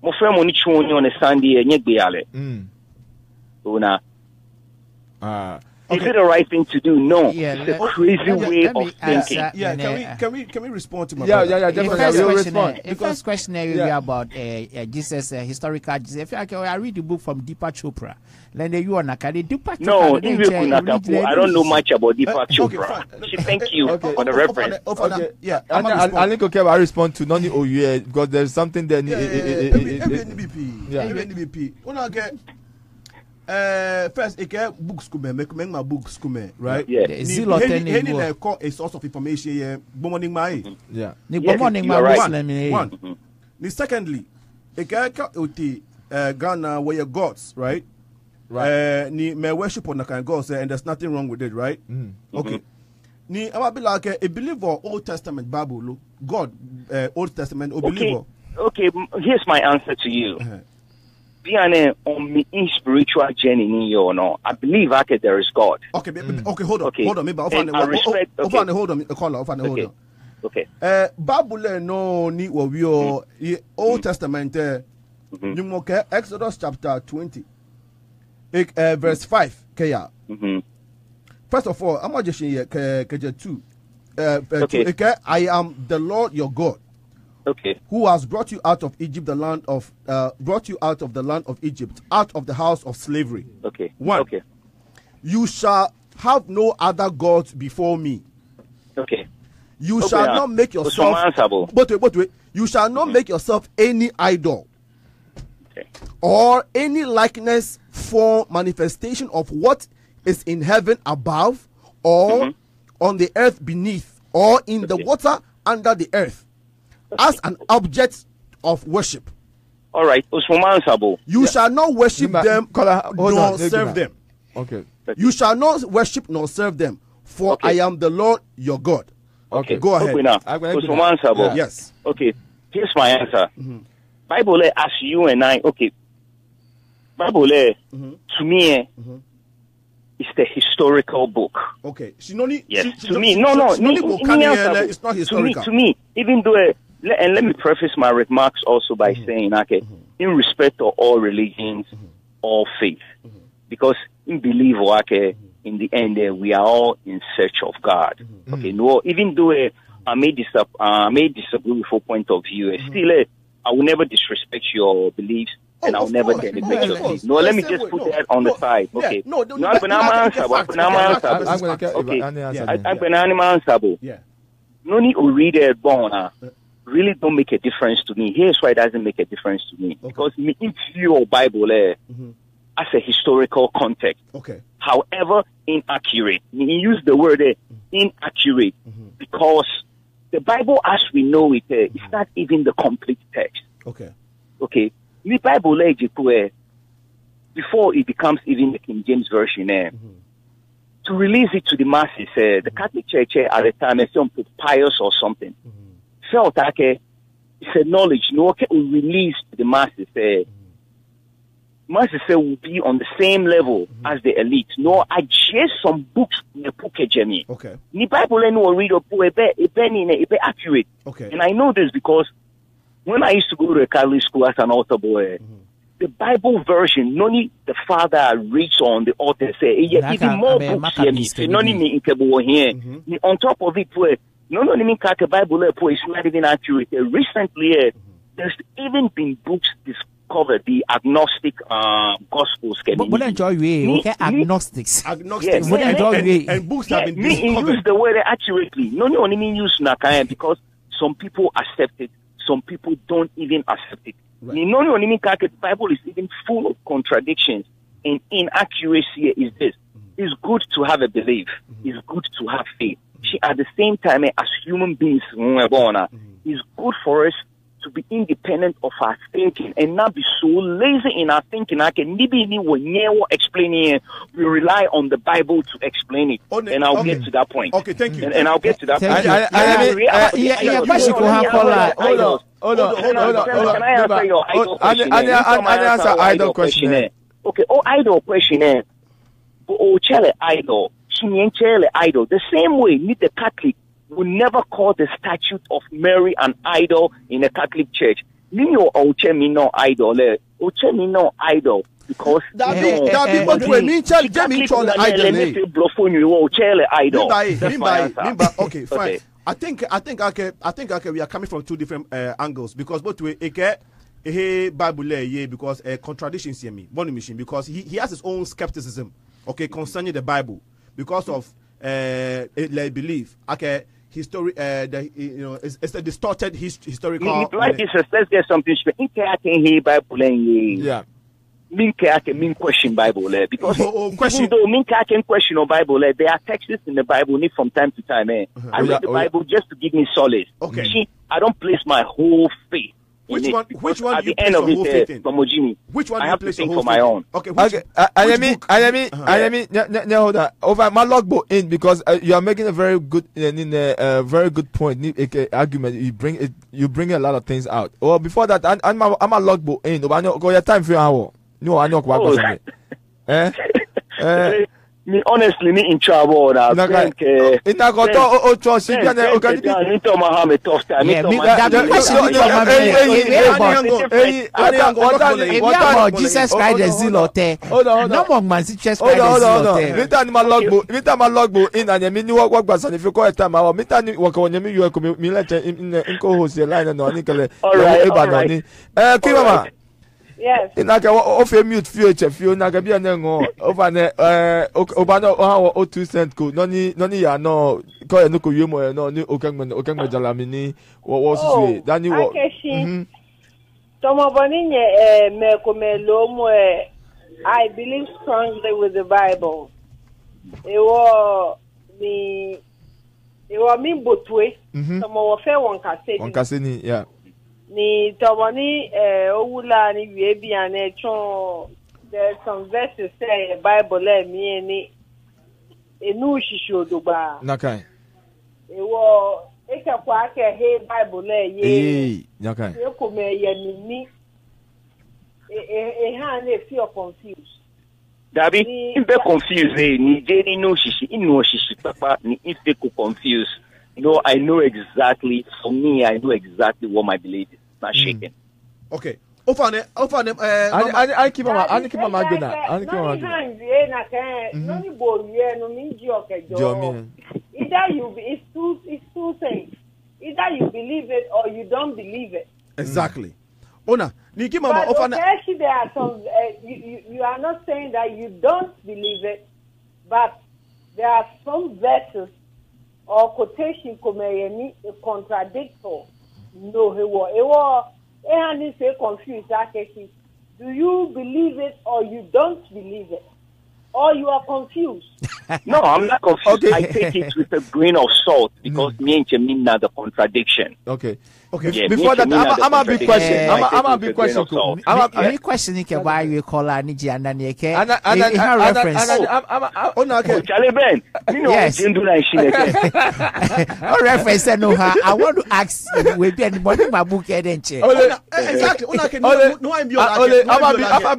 My friend, when you on a Sunday, and you be ale. So now, is it the right thing to do? No. It's a crazy way of thinking. Yeah, can we respond to my The first question will be about Jesus, historical Jesus. If I read the book from Deepak Chopra, then you are Deepak Chopra. I don't know much about Deepak Chopra. Thank you for the reference. Yeah, I think okay, I respond to none of you because there's something there. First, I get books make my books right? Yeah. A source of information here. Yeah. One. Secondly, I get Ghana where your gods, right? Ni me worship on the kind of gods, and there's nothing wrong with it, right? Okay. Ni I be like a believer Old Testament Bible, God, Old Testament, or believer. Okay, here's my answer to you. On me in spiritual journey, no, I believe there is God. Okay, hold on. Maybe hold on. Okay. Bible no ni wo Old Testament. Exodus chapter 20, verse 5. First of all, I'm just here. 2. I am the Lord your God. Okay. Who has brought you out of Egypt, brought you out of the land of Egypt, out of the house of slavery. Okay. 1. Okay. You shall have no other gods before me. Okay. You shall not make yourself. But wait. You shall not make yourself any idol. Okay. Or any likeness for manifestation of what is in heaven above, or on the earth beneath, or in the water under the earth. As an object of worship. All right. You shall not worship them nor serve them. Okay. You shall not worship nor serve them, for I am the Lord your God. Okay. Go ahead. Yes. Okay. Here's my answer. Bible as you and I. Okay. Bible to me is the historical book. Okay. Yes. To me, no. It's not historical. To me, even though. And let me preface my remarks also by saying, okay, in respect to all religions, all faith, because in belief, okay, in the end, we are all in search of God. Okay, no, even though I may disagree with your point of view, still, I will never disrespect your beliefs. And I'll never denigrate your beliefs. No, let me just put that on the side. Okay. I'm going to answer. Yeah. No need to read it, Bona. Really don't make a difference to me. Here's why it doesn't make a difference to me. Because me interview your Bible as a historical context. Okay. However, inaccurate. Me use the word inaccurate because the Bible as we know it is not even the complete text. Okay. Okay. Me Bible before it becomes even the King James Version to release it to the masses, the Catholic Church at the time, some pious or something, felt like it's a knowledge, release to the masses. Masses will be on the same level as the elite. No, I just some books in the book. Okay. The Bible no read a accurate. Okay. And I know this because when I used to go to a Catholic school as an altar boy, the Bible version, noni the father reads on the altar say, even more books here. Noni me here. On top of it, No, ni kake Bible is not even accurate. Recently, there's even been books discovered, the agnostic gospels. But enjoy you, okay? Agnostics. Agnostics. Yes. And books have been Me discovered. use the word accurately. No, only mean use nakaya because some people accept it, some people don't even accept it. Right. No, only mean kake Bible is even full of contradictions and inaccuracy. Is this? It's good to have a belief. It's good to have faith. At the same time, as human beings, it's good for us to be independent of our thinking and not be so lazy in our thinking. I can maybe explaining. We rely on the Bible to explain it, and I'll get to that point. Okay, thank you. And I'll get to that point. Hold on. Can I answer your idol question? Answer idol question. Okay, idol question. Chele idol. Idol. The same way, the Catholic will never call the statue of Mary an idol in a Catholic church. No idol. No idol because okay, fine. I think we are coming from two different angles because both way Bible because contradictions here me because he has his own skepticism, okay, concerning the Bible because of belief, okay. History, it's a distorted historical. Like this, let's get something straight. Yeah. Mean question Bible because question. Even though can question on Bible, there are texts in the Bible need from time to time. I read the Bible just to give me solace. Okay. See, I don't place my whole faith. Which one do you place your whole faith in? Which one I do you have place to think your for my own. Okay. Hold on. Over my logbook in because you are making a very good point. Argument. You bring a lot of things out. Well, before that, I'm a logbook in. I know go your time for hour. No, I know what Me honestly, me in trouble. I think. Jesus Christ the zealote. Hold on. No more man Jesus Christ the zealote. Mita my logbook in and me work was if you call it time. Our mita work on you come me let in co-host the line and no nickel. All right. Kimama. Yes. Ofe mute future na gabi anengo over ne obano o 2 cent ko noni ya no ko enu ko yemo no ni okangme jalamini wo sisi dani wo Tomo boninye me komelo mo I believe strongly with the Bible. Ewo mi botwe tomo wo fe won kase ni yeah. Ni tawani owula ni wiebi ane chon there's some verses say Bible me ni enu shisho doba nakai ewo eka kwa ke he Bible ye nakai e ko me ye ni ha na feel confused Dabi be confused ni je no shishi papa ni ife ko confused. No, I know exactly. For me, I know exactly what my belief is. Not shaking. Okay. I keep on either it's two things. Either you believe it or you don't believe it. Exactly. Ona, Niki Mama, there are some. You are not saying that you don't believe it, but there are some verses or quotation come contradictory. No, he was say confused. Do you believe it or you don't believe it? Or you are confused? No, I'm not confused. Okay. I take it with a grain of salt because me and Jamina the contradiction. Okay. Yeah, before that, I'm a big question. I'm a big question. I'm questioning why you call Aniji and Nanieke. Reference. Charlie Ben, you know reference. No, I want to ask with anybody my book. Exactly.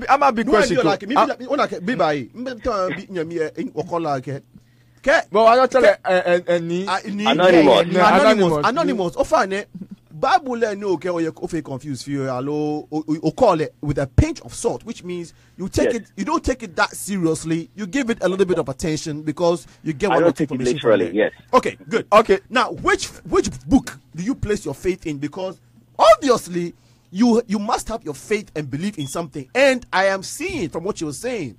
I'm a big question. Well, I don't tell Anonymous. Oh, fine. Bible no okay or you confused for you call it with a pinch of salt, which means you take it, you don't take it that seriously. You give it a little bit of attention because you get I one don't of the take it information literally, from there. yes. Okay, good. Okay. Now, which book do you place your faith in? Because obviously you must have your faith and believe in something. And I am seeing from what you were saying,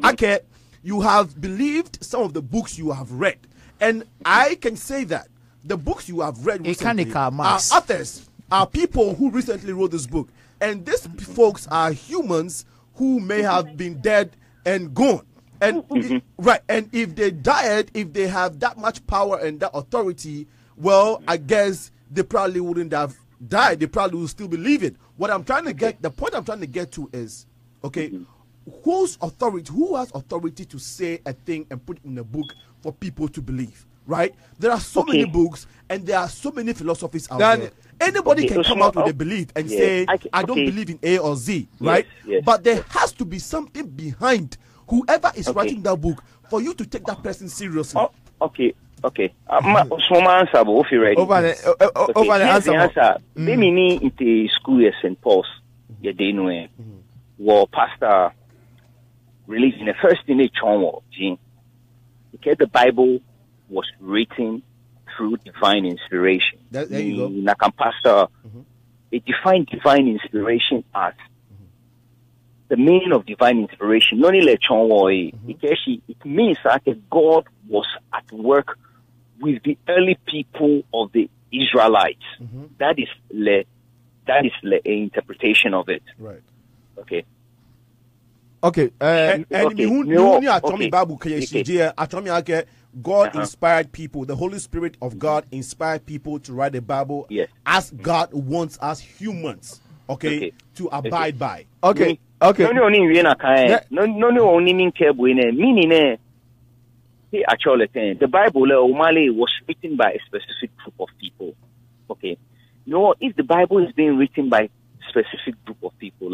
okay, you have believed some of the books you have read. And I can say that the books you have read recently are authors, are people who recently wrote this book. And these folks are humans who may have been dead and gone. And right, and if they died, if they have that much power and that authority, well, I guess they probably wouldn't have died. They probably will still be living. What I'm trying to get, the point I'm trying to get to is, okay, who has authority to say a thing and put it in a book for people to believe? Right? There are so many books and there are so many philosophies out there. Anybody can come out with a belief and say, I don't believe in A or Z, right? Yes. But there has to be something behind whoever is writing that book for you to take that person seriously. Okay. Small answer, but if you're ready. Over the answer. Maybe me into school at St. Paul's, you didn't know, were pastor releasing the first thing they chose, because the Bible was written through divine inspiration. There you go. Nakam pastor, it defined divine inspiration as the meaning of divine inspiration. Not only it means that God was at work with the early people of the Israelites. That is the interpretation of it. Right. Okay. Okay. God inspired people. The Holy Spirit of God inspired people to write the Bible as God wants us humans, to abide by. Okay. Actually, the Bible was written by a specific group of people. Okay. If the Bible is being written by a specific group of people,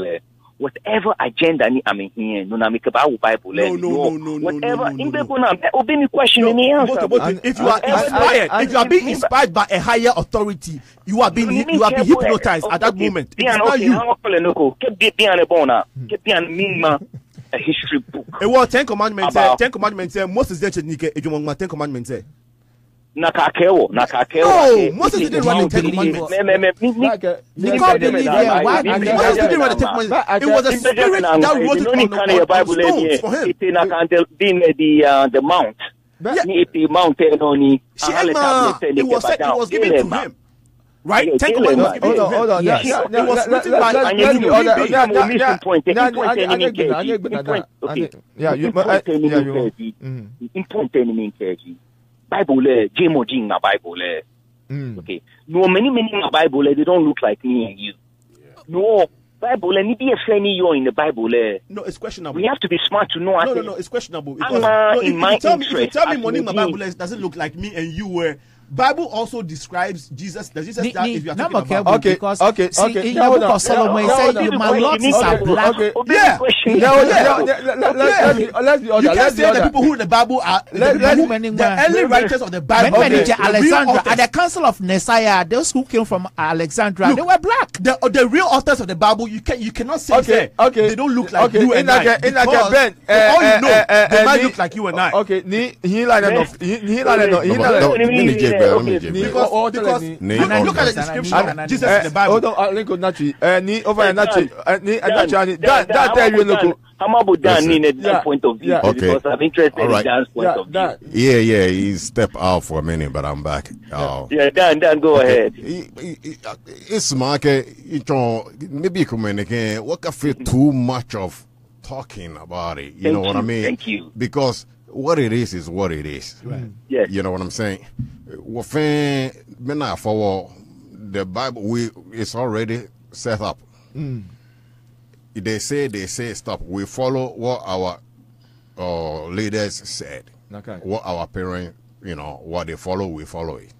whatever agenda I mean here, no make about Bible. Whatever in the obey me question any answer. If you are inspired, if you are being inspired by a higher authority, you are being hypnotized at that moment. It's not you. A history book. It was 10 Commandments. 10 Commandments. Moses did 10 Commandments. Nakakeo. No, Moses didn't write the 10 Commandments. It was a spirit that wrote it on stones for him. The mount. It was given to him. Right? 10 Commandments. Hold on. Yes. It was written by Bible, Bible. Okay. No, many Bible, they don't look like me and you. No, Bible, and be a friend you in the Bible. No, it's questionable. We have to be smart to know. No, it's questionable. Because if you tell me money in my Bible doesn't look like me and you were. Bible also describes Jesus. Does Jesus that if you are talking about okay. In the book of Solomon, it says my locks are black. Let's be honest. You can't say the people who in the Bible are the early writers of the Bible. Alexandra at the Council of Nicaea, those who came from Alexandria, they were black. The real authors of the Bible, you cannot say they don't look like you and I. Ben, all you know, they might look like you and I. Okay, Because look at the description of Jesus in the Bible. Hold on, Lincoln Natri. I'm about Dan in a point of view because I'm interested in Dan's point of view. Yeah, he stepped out for a minute, but I'm back. Dan, go ahead. It's market, maybe communicate. What can feel too much of talking about it? You know what I mean? Thank you. Because what it is what it is. Right. Yes. You know what I'm saying? For the Bible, it's already set up. They say stop. We follow what our leaders said. Okay. What our parents, what they follow, we follow it.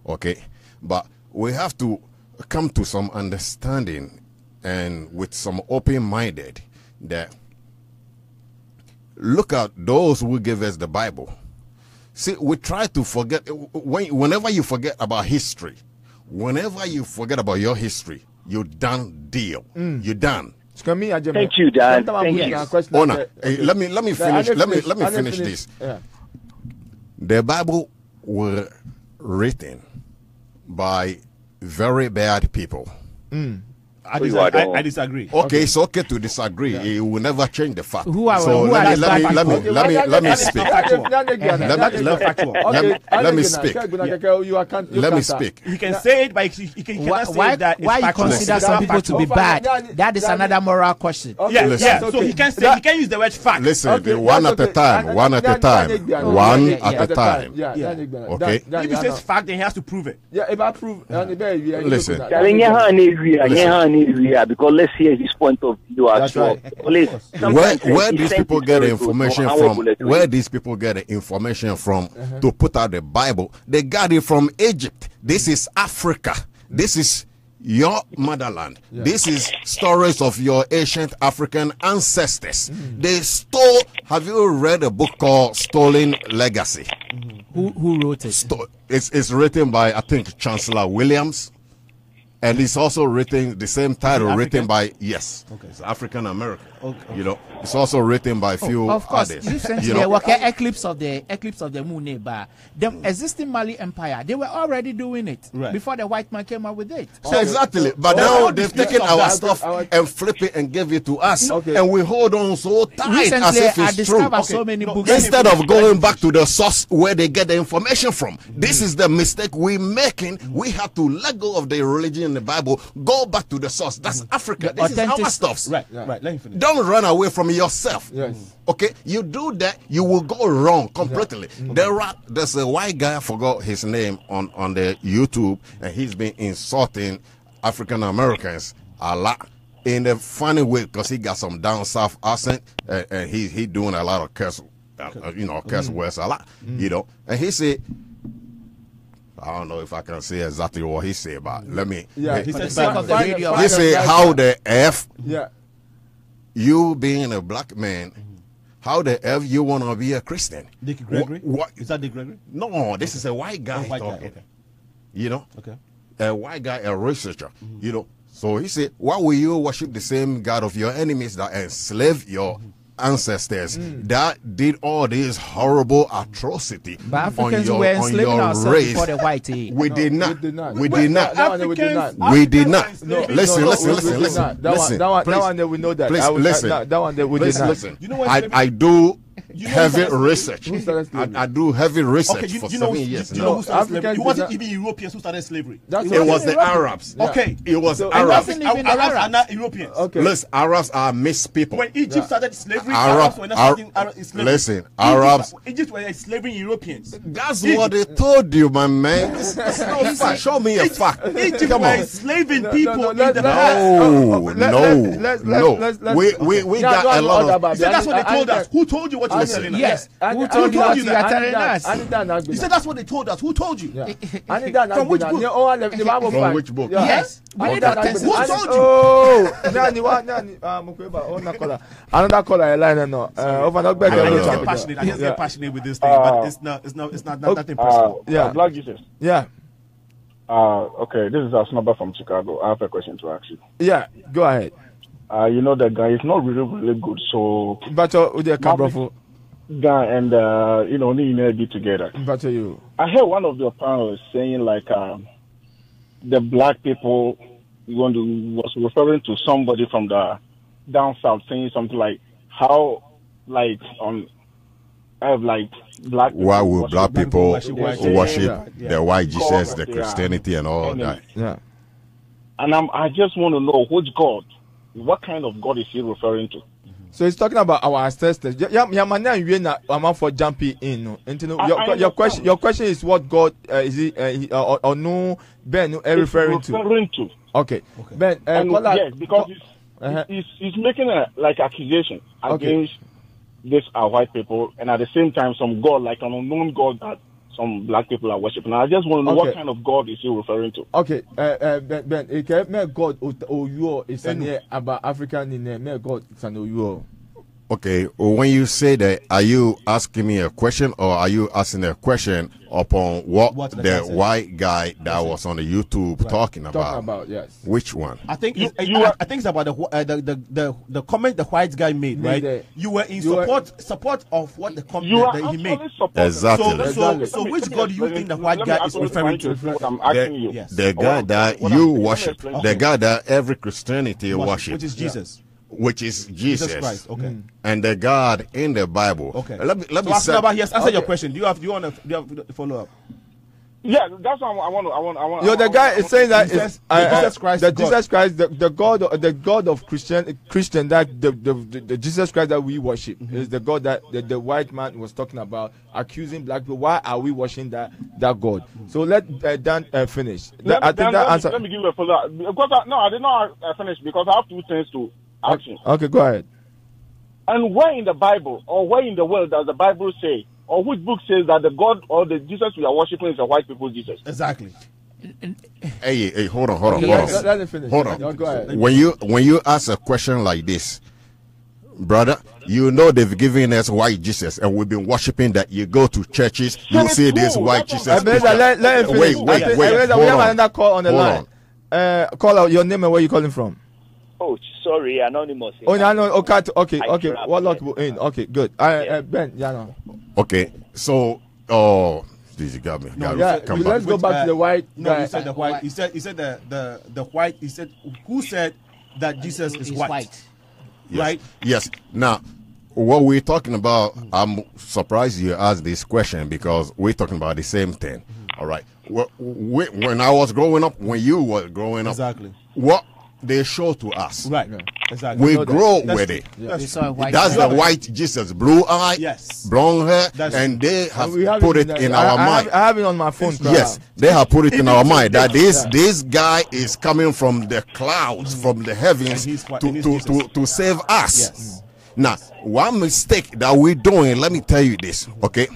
Okay? But we have to come to some understanding and with some open-minded that look at those who give us the Bible. See, we try to forget. Whenever you forget about history, whenever you forget about your history, you done deal. You done. Thank you, Dan. Thank you. Honor, let me finish. Let me finish this. Yeah. The Bible were written by very bad people. I disagree. Okay, it's okay to disagree. It will never change the fact. Who are so who are let me the speak. Let me speak. Let me speak. He can say it, but he cannot say that. Why you consider some people to be bad? That is another moral question. Yeah. So he can say, he can use the word fact. Listen, one at a time. One at a time. One at a time. Okay. If he says fact, then he has to prove it. Yeah, if I prove, listen. Because let's hear his point of view as well. Where these people get the information from? Where these people get the information from to put out the Bible? They got it from Egypt. This is Africa. This is your motherland. This is stories of your ancient African ancestors. They stole. Have you read a book called Stolen Legacy? Who wrote it? It's written by, I think, Chancellor Williams. And it's also written, the same title written by, it's African American. Okay. You know, it's also written by a few of course, others. You know, eclipse of the moon, but the existing Mali Empire, they were already doing it before the white man came up with it. So exactly, but now they've taken our stuff and flip it and give it to us, and we hold on so tight as if it's true. So many books. Instead of going back to the source where they get the information from, this is the mistake we're making. We have to let go of the religion in the Bible, go back to the source. That's Africa. This is our stuff. Right. Let me finish. Don't run away from yourself. Yes. Okay, you do that, you will go wrong completely. There's a white guy, I forgot his name, on the YouTube, and he's been insulting African Americans a lot in a funny way because he got some down south accent, and he doing a lot of curse words a lot, you know. And he said, I don't know if I can say exactly what he said, but let me. Yeah, he said, how the F. Yeah. You being a black man, how the F you want to be a Christian? Dick Gregory? What? Is that Dick Gregory? No, this is a white guy talking. Okay. You know? Okay. A white guy, a researcher, you know. So he said, why will you worship the same God of your enemies that enslaved your ancestors that did all this horrible atrocity on your race? Before the white We did not. We did not. Listen. That one we know that. Please listen. That one we did not. Listen. I do heavy research. I do heavy research for 7 years now. You know who started slavery? It wasn't even Europeans who started slavery. It was the Arabs. Okay. It was Arabs. Arabs are not Europeans. Okay. Listen, Arabs are mixed people. When Egypt started slavery, Arabs were not starting slavery. Listen, Arabs. Egypt were enslaving Europeans. That's what they told you, my man. This is no fact. Show me a fact. Egypt were enslaving people in the past. No. We got a lot of. You said that's what they told us. Who told you what you were telling us? Yes. Who told you what you are telling us? You said that's what they told us. Who told you? From which book? From which book? Yes. Who told you? Oh, another caller line no. I just get passionate with this thing, but it's not nothing personal. Black Jesus. Yeah. Okay, this is Asnaba from Chicago. I have a question to ask you. Yeah, go ahead. You know that guy is not really good, so. But with the camera. Guy and be together. But you. I heard one of your panelists saying like the black people was referring to somebody from the down south saying something like how like I have like black people. Why will black people worship the white Jesus, the Christianity and all that? Yeah. And I just want to know which God, what kind of God is he referring to? So he's talking about our ancestors. I'm for jumping in. Your question is what God is he or no Ben referring to? Okay. Ben, yes, because he's making a like accusation against these are white people, and at the same time some God like an unknown God that some black people are worshiping. I just want to know what kind of God is he referring to? Okay, Ben, may God or you is about African in may God is an you. Okay, when you say that, are you asking me a question or are you asking a question upon what What the the guy said. white guy that was on the YouTube talking about? Talking about, yes. Which one? I think You- it's, you I think it's about the comment the white guy made, right? it. You were in You were- support of what the You comment are that he made. actually supporting. Exactly. So which God do you think the white guy is referring to? What I'm asking you. Yes. The guy that what you I'm worship, explaining. the guy that every Christianity worship, Which is Jesus. which is Jesus, Jesus Christ. Okay. and the God in the Bible. Okay. Let me So say. Asinaba, he has answered your Okay. question. Do you have to follow up? Yeah, that's what I want. Yo, the guy is saying that Jesus- it's, Jesus Christ the is God. Jesus Christ, the God of Christian that the Jesus Christ that we worship is the God that the white man was talking about, accusing black people. Why are we worshiping that God? So let Dan finish. I think that answer. Let me give you a follow-up. Because I did not finish because I have two things to ask you. Okay, go ahead. And where in the Bible or where in the world does the Bible say, or which book says that the God or the Jesus we are worshiping is a white people's Jesus? Exactly. Hey, hold on. Okay, let him finish. Hold on. No, go ahead. When you ask a question like this, brother, you know they've given us white Jesus and we've been worshiping that. You go to churches, you That is see this true. white That's Jesus. what I'm picture. Let him finish. Wait. Ebenezer, we have another call on the Hold line. Call out your name and where you calling from. Oh, sorry, anonymous. Oh, no, okay. I traveled. What lock in? Okay, good. Ben, yeah, no. Okay, so this you got me. Yeah, Come let's back. go back to the white No, guy. he said the white. He said the white. He said who said that Jesus is white? Yes. Right. Yes. Now, what we're talking about, I'm surprised you asked this question because we're talking about the same thing. All right. When I was growing up, when you were growing up, Exactly. what they show to us, Right. Exactly. we know that. grow That's with true. it. That's We true. saw a white That's guy. the white Jesus, blue eye, Yes. blonde hair, That's and they have We have put it in our mind. I have it on my phone. Yes, they have put it in our mind that Yeah. this guy is coming from the clouds, from the heavens And he's white- to, and he's to, Jesus. to save us. Yes. Now, one mistake that we're doing, let me tell you this, okay?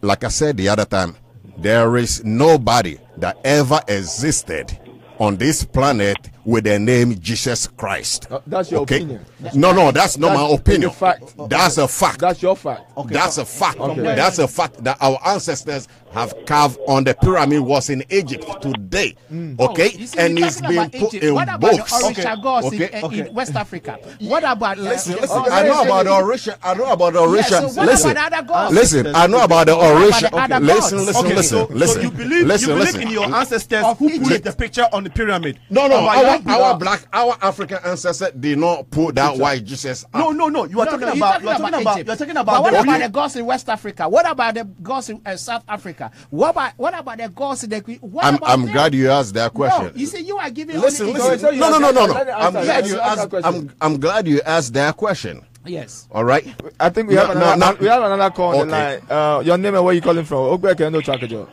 Like I said the other time, there is nobody that ever existed on this planet with the name Jesus Christ. That's your okay? opinion. No, that's not my That's opinion. the fact. That's a fact. That's your fact. That's a fact. Okay. That's a fact that our ancestors have carved on the pyramid was in Egypt today. Okay? You see, and we're it's talking been about put Egypt. in What about books. the Orisha gods Okay. in West Africa? What about Listen, oh, I know yes, about the yes. Orisha. I know about the Orisha. so what listen, about the other gods? listen. I know about the What about Orisha. the other Listen, gods? listen, Okay, listen, so listen. you believe listen. in your ancestors Of who put Egypt. the picture on the pyramid? No, About our African ancestors did not put that white Jesus up. No. You are No, talking no, about. you're talking about Egypt. You're talking But about. what the about the gods in West Africa? What about the gods in South Africa? What about the gods in the? What about I'm them? glad you asked that question. No, you see, you are giving Listen, only listen. So you No. let it I'm answer. glad Yes, you answer asked. question. I'm glad you asked that question. Yes. All right. I think we No, have no, another. no. We have another call on the Okay. line. Your name and where you calling from? Ogbeke no Chakajo.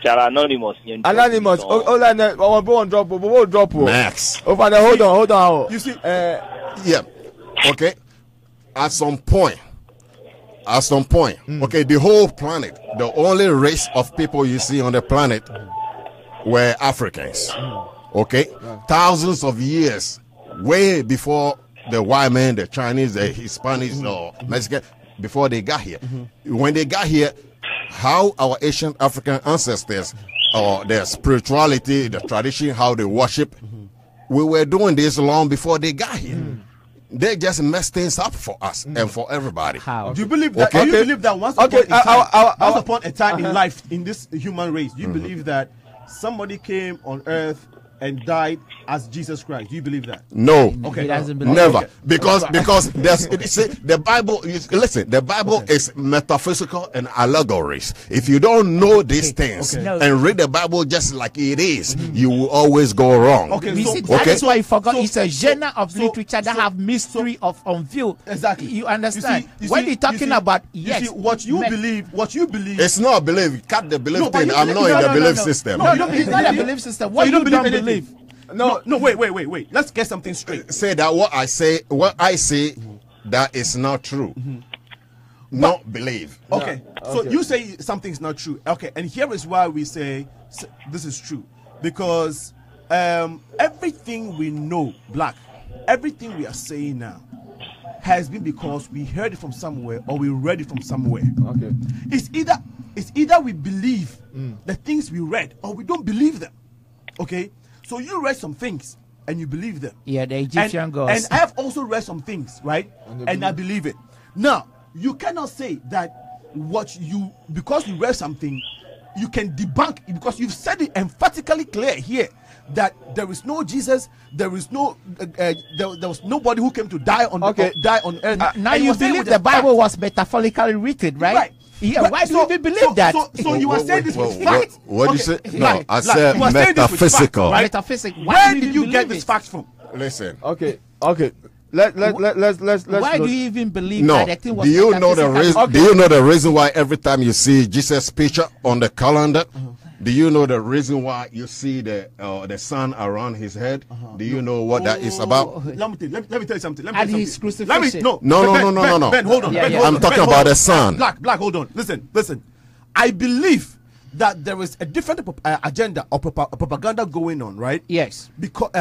Shall anonymous. Anonymous. Line. Drop. Max. Over there. Hold on. You see, Yeah. Okay. At some point. Okay, the whole planet, the only race of people you see on the planet were Africans. Okay? Thousands of years, way before the white man, the Chinese, the Hispanics, or Mexican, before they got here. When they got here, how our ancient African ancestors, or their spirituality, the tradition, how they worship, we were doing this long before they got here. They just messed things up for us and for everybody. How? do you believe that? Okay. Do you believe that once Okay, upon a time in life in this human race, do you believe that somebody came on earth and died as Jesus Christ? Do you believe that? No. Okay. He doesn't believe. Never, Okay. because there's see, the Bible. Listen, the Bible is metaphysical and allegories. If you don't know these things Okay. and read the Bible just like it is, you will always go wrong. Okay. You so- see, that okay. is why you forgot. So- It's a genre of so- literature that so- have mystery of unveiled. Exactly. You understand? You see- when you're talking about yes, you see, what you believe. It's not belief. Cut the belief No, but thing. you I'm believe- not in no, the no, belief no. system. no, it's not a belief system. What you you don't don't believe believe? anything. No. Wait. Let's get something straight. Say that what I say, that is not true. Not believe. Okay. So you say something's not true. Okay. And here is why we say this is true. Because everything we know, Black, everything we are saying now has been because we heard it from somewhere or we read it from somewhere. Okay. It's either we believe the things we read or we don't believe them. Okay? So you read some things and you believe them. Yeah, the Egyptian gods. And I have also read some things, right? And I believe it. Now, you cannot say that because you read something, you can debunk it because you've said it emphatically clear here that there is no Jesus, there is no, there was nobody who came to die on die on earth. Now you believe the Bible was metaphorically written, right? Right. Yeah, why do you even believe that? So you are saying this with facts. What did you say? No, I you said are saying this with facts, metaphysical. right? Metaphysical. Where did you get this facts from? Listen. Okay. Let's Why do you even believe No. that the thing was Do you know the metaphysical? reason? Do you know the reason why every time you see Jesus' picture on the calendar? Do you know the reason why you see the sun around his head? Do you know what that is about? Let me tell you something. And his crucifixion. No. Ben, hold on. Yeah, Ben, yeah. hold I'm on. talking Ben, about hold the on. sun. Black, hold on. Listen. I believe that there is a different agenda or propaganda going on, right? Yes. Because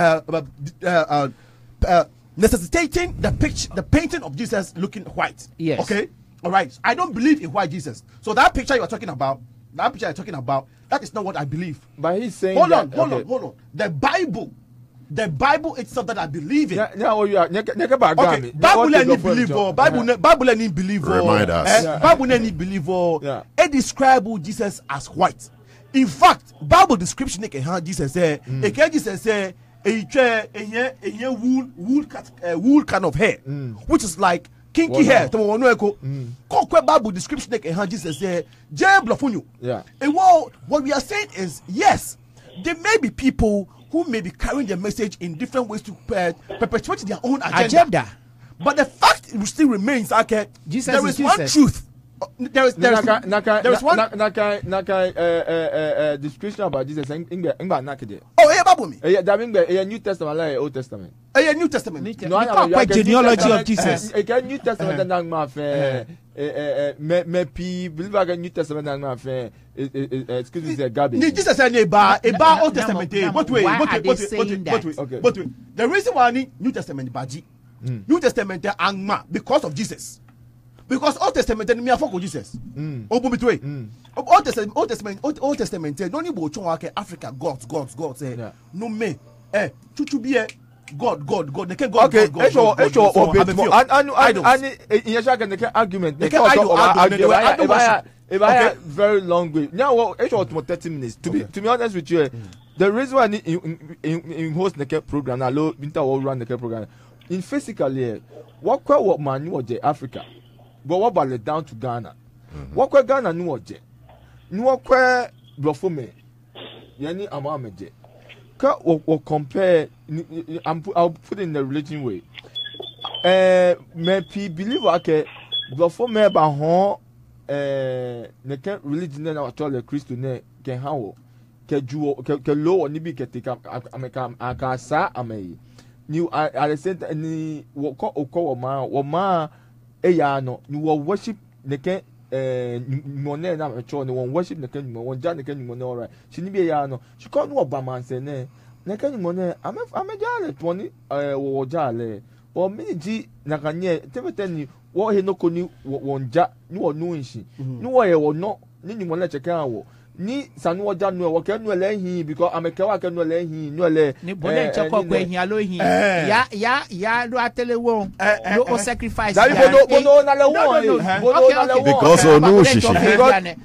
necessitating the painting of Jesus looking white. Yes. Okay. All right. I don't believe in white Jesus. So that picture you're talking about, that is not what I believe. But he's saying Hold that, on. The Bible itself that I believe in. Now you are. Okay, Bible any believer, Bible any believer. Remind us. Bible any believer. Yeah. It describe Jesus as white. In fact, Bible description it can Jesus say, it can Jesus say, a wool kind of hair, which is like kinky hair. Bible description it can Jesus say, Yeah. And what we are saying is, yes, there may be people who may be carrying their message in different ways to perpetuate their own agenda. But the fact still remains, okay, Jesus there is one truth. There is one. Description about Jesus. Oh, yeah, Bible me. That New Testament, like Old Testament. Yeah, New Testament. Genealogy of Jesus. New Testament and my fair. Me believe I New Testament and my fair. Excuse me, say garbage. Jesus said about Old Testament. But wait. The reason why I need New Testament, Baji, New Testament, angma because of Jesus. Because Old Testament me afọ ko Jesus. Obu betway. Old Testament no ni bo chon ake Africa gods no me chuchu bi God they can God. Okay, God. Argument. If I had very long way. Now, what? 30 minutes. To be honest with you, the reason why I need in host the program, I love winter all run the program. In physically, what man you was Africa, but what about it down to Ghana? What Ghana knew what je? Knew what Blofome? Yani Amameje. Or compare. I'll put it in the religion way. Me believe okay. Blofome ba hon. Ne can religion na watole Christo ne can how ke juo ke low ni bi ke tika aka sa amei ni I said ni wo ko wo ma eya no ni wo worship ne can money na me cho ni wo worship ne can mo ja ne can mo no right she ni bi eya no she call no oba man say ne can mo ne ame jale toni wo jale o mi ji na kanye tebeteni wo he no ko ni wonja ni wo nu nshi ni wo ye wo no ni ni mo na cheke awo ni sanu wo ja nu e wo ke nu ele hin because ameke wa ke nu ele hin nu ele ni bole cheko ko hin alo hin ya do atele won no sacrifice bono na le won because o nu shishi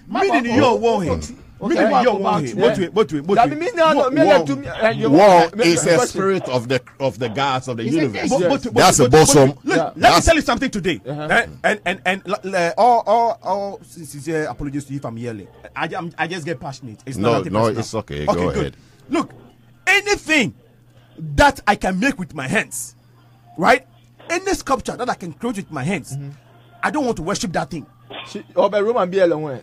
meaning you won hin war is a spirit of the gods of the universe. That's a bosom. Let me tell you something today. And all sincere apologies to you if I'm yelling. I just get passionate. It's not it's okay. Go ahead. Good. Look, anything that I can make with my hands, right? Any sculpture that I can create with my hands, I don't want to worship that thing. Roman be alone.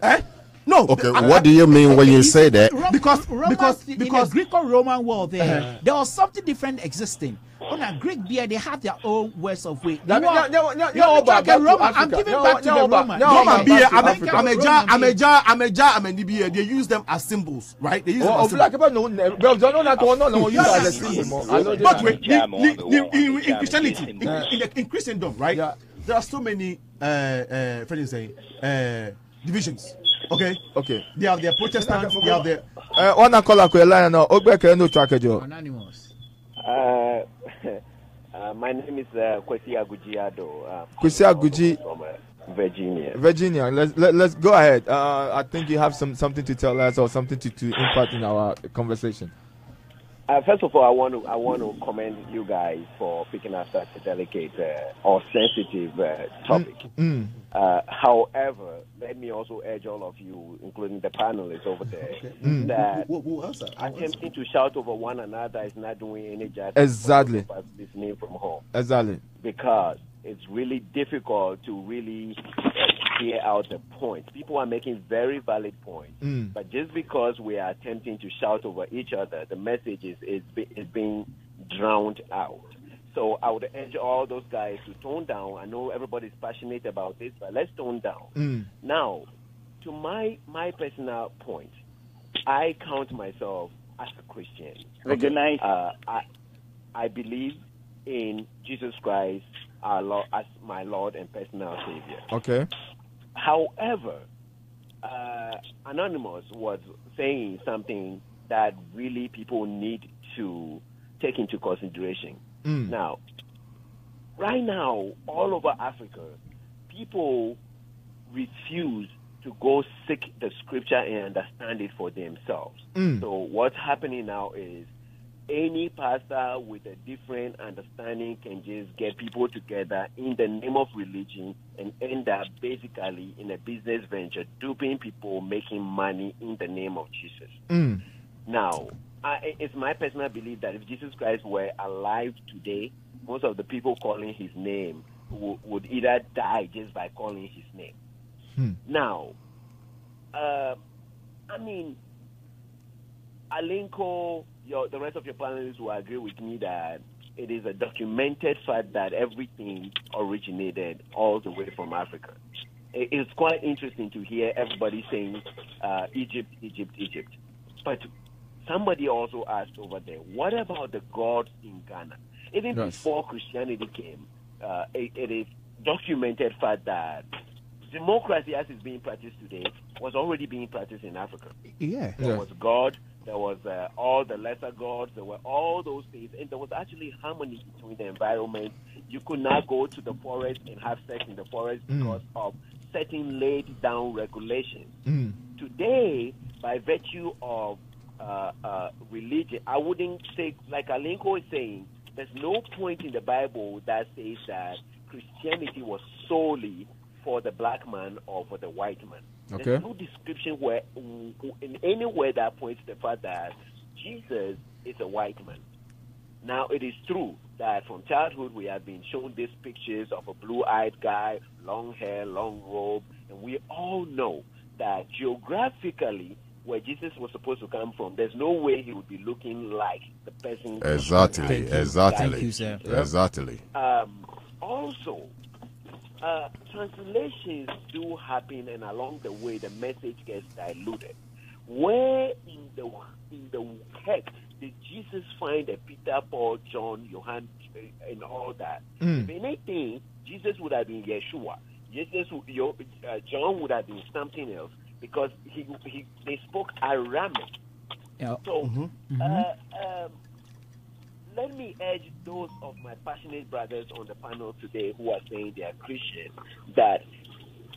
No. Okay, what do you mean when you say that? Because in the Greco-Roman world, there was something different existing. On a Greek beer, they have their own words of way. I'm giving back to the Roman. Roman beer, I'm a beer. They use them as symbols, right? They use them as symbols. But wait, in Christianity, in Christendom, right? Yeah. There are so many divisions. Okay. They have their Protestants. They have their one call a line now. No track Anonymous. My name is Kwesi Agujiado. Kwesi Aguji from Virginia. Virginia. Let's go ahead. I think you have something to tell us or something to impact in our conversation. First of all, I want to commend you guys for picking up such a delicate or sensitive topic. However, let me me urge all of you, including the panelists over there, that attempting to shout over one another is not doing any justice. Exactly. For listening from home. Exactly. Because it's really difficult to really clear out the points. People are making very valid points, but just because we are attempting to shout over each other, the message is being drowned out. So I would urge all those guys to tone down. I know everybody's passionate about this, but let's tone down. Now, to my personal point, I count myself as a Christian. Recognize. I believe in Jesus Christ, our Lord, as my Lord and personal Savior. Okay. However, Anonymous was saying something that really people need to take into consideration. Now, right now, all over Africa, people refuse to go seek the scripture and understand it for themselves. So what's happening now is any pastor with a different understanding can just get people together in the name of religion and end up basically in a business venture, duping people, making money in the name of Jesus. Now, it's my personal belief that if Jesus Christ were alive today, most of the people calling his name would either die just by calling his name. Now, Alinko, the rest of your panelists will agree with me that it is a documented fact that everything originated all the way from Africa. It's quite interesting to hear everybody saying Egypt, Egypt, Egypt. But somebody also asked over there, what about the gods in Ghana? Even before Christianity came, it is documented fact that democracy as it's being practiced today was already being practiced in Africa. There was God, there was all the lesser gods, there were all those things, and there was actually harmony between the environment. You could not go to the forest and have sex in the forest because of certain laid down regulations. Today, by virtue of religion, I wouldn't say, like Alinko is saying, there's no point in the Bible that says that Christianity was solely for the black man or for the white man. There's no description where in anywhere that points to the fact that Jesus is a white man. Now, it is true that from childhood we have been shown these pictures of a blue-eyed guy, long hair, long robe, and we all know that geographically where Jesus was supposed to come from, there's no way he would be looking like the person. Exactly. Thank you, sir. Exactly. Also, translations do happen, and along the way, the message gets diluted. Where in the text did Jesus find a Peter, Paul, John, Johann, and all that? If anything, Jesus would have been Yeshua. John would have been something else because they spoke Aramaic. So let me urge those of my passionate brothers on the panel today who are saying they are Christian that,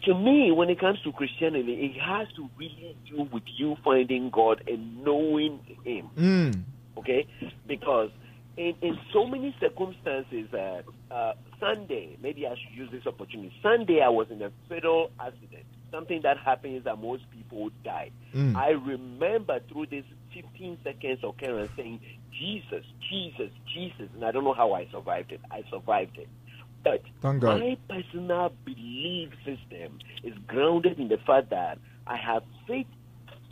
to me, when it comes to Christianity, it has to really do with you finding God and knowing Him. Okay? Because in so many circumstances, Sunday, maybe I should use this opportunity. Sunday, I was in a fatal accident, something that happens that most people die. I remember through this 15 seconds occurrence saying, Jesus, Jesus, Jesus, and I don't know how I survived it. I survived it. But Thank God. my personal belief system is grounded in the fact that I have faith,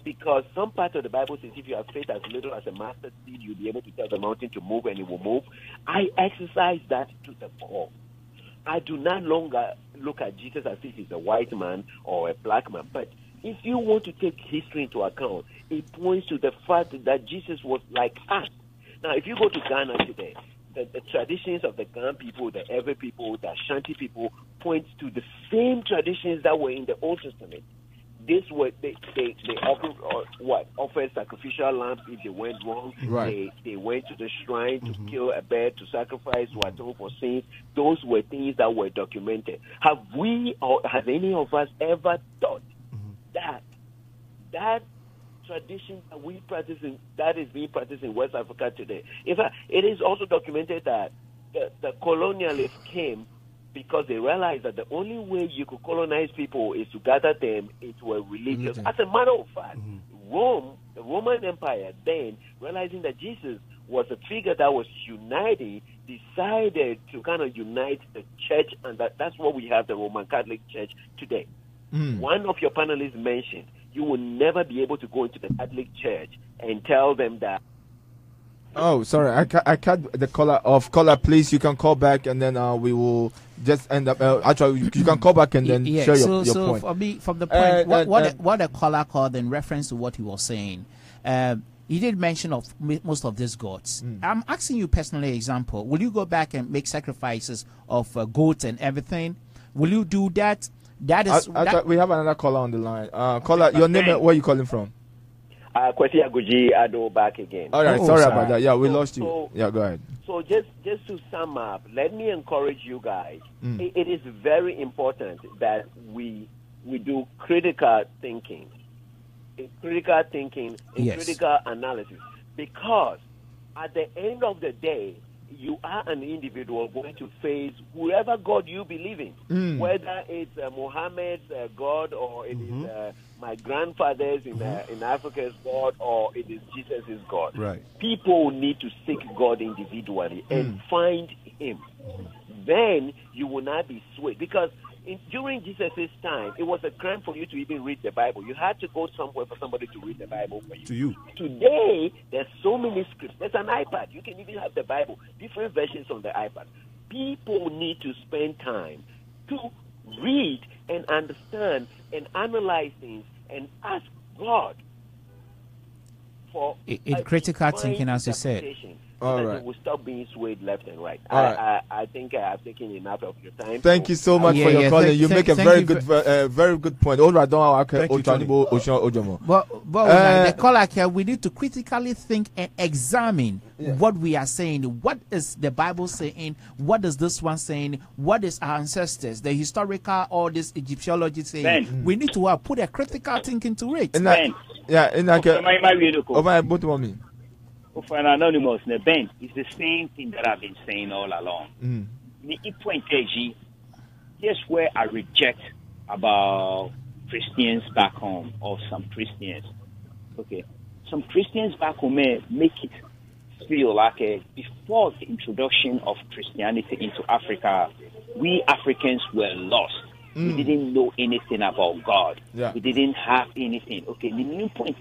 because some part of the Bible says if you have faith as little as a mustard seed, you'll be able to tell the mountain to move and it will move. I exercise that to the core. I do not longer look at Jesus as if he's a white man or a black man. But if you want to take history into account, it points to the fact that Jesus was like us. Now, if you go to Ghana today, the traditions of the Gan people, the Ewe people, the Ashanti people point to the same traditions that were in the Old Testament. This were they offered sacrificial lambs if they went wrong. Right. They went to the shrine to kill a bird to sacrifice to atone for sins. Those were things that were documented. Have we or has any of us ever thought that tradition that we practice that is being practiced in West Africa today? In fact, it is also documented that the colonialists came because they realized that the only way you could colonize people is to gather them into a religious. As a matter of fact, Rome, the Roman Empire, then realizing that Jesus was a figure that was uniting, decided to kind of unite the church, and that's what we have the Roman Catholic Church today. One of your panelists mentioned you will never be able to go into the Catholic Church and tell them that. Oh, sorry, I cut the caller off. Caller, please, you can call back, and then we will just end up. Actually, you can call back and then share your point. For me, from the point, what the caller called in reference to what he was saying, he did mention of most of these gods. I'm asking you personally, example, will you go back and make sacrifices of goats and everything? Will you do that? That is. We have another caller on the line. Caller, your name and where you calling from? Kwesi Aguji Ado back again. All right, sorry about that. Yeah, we lost you. Go ahead. So just to sum up, let me encourage you guys. It is very important that we do critical thinking, critical analysis, because at the end of the day, you are an individual going to face whoever God you believe in, whether it's Muhammad's God or it is my grandfather's in Africa's God or it is Jesus' God. Right. People need to seek God individually and find Him. Then you will not be swayed, because during Jesus' time, it was a crime for you to even read the Bible. You had to go somewhere for somebody to read the Bible for you. To you. Today, there's so many scripts. There's an iPad. You can even have the Bible, different versions on the iPad. People need to spend time to read and understand and analyze things and ask God for critical thinking, as you said. All right. We'll stop being swayed left and right. I think I have taken enough of your time. Thank you so much for your calling. You make a very good point. All right, don't But the caller here, we need to critically think and examine what we are saying. What is the Bible saying? What is this one saying? What is our ancestors, the historical or this Egyptology saying? Ben. We need to put a critical thinking to it. For an anonymous, Ben, it's the same thing that I've been saying all along. Here's where I reject about Christians back home, or some Christians. Okay, some Christians back home make it feel like before the introduction of Christianity into Africa, we Africans were lost. We didn't know anything about God. We didn't have anything. Okay, the new point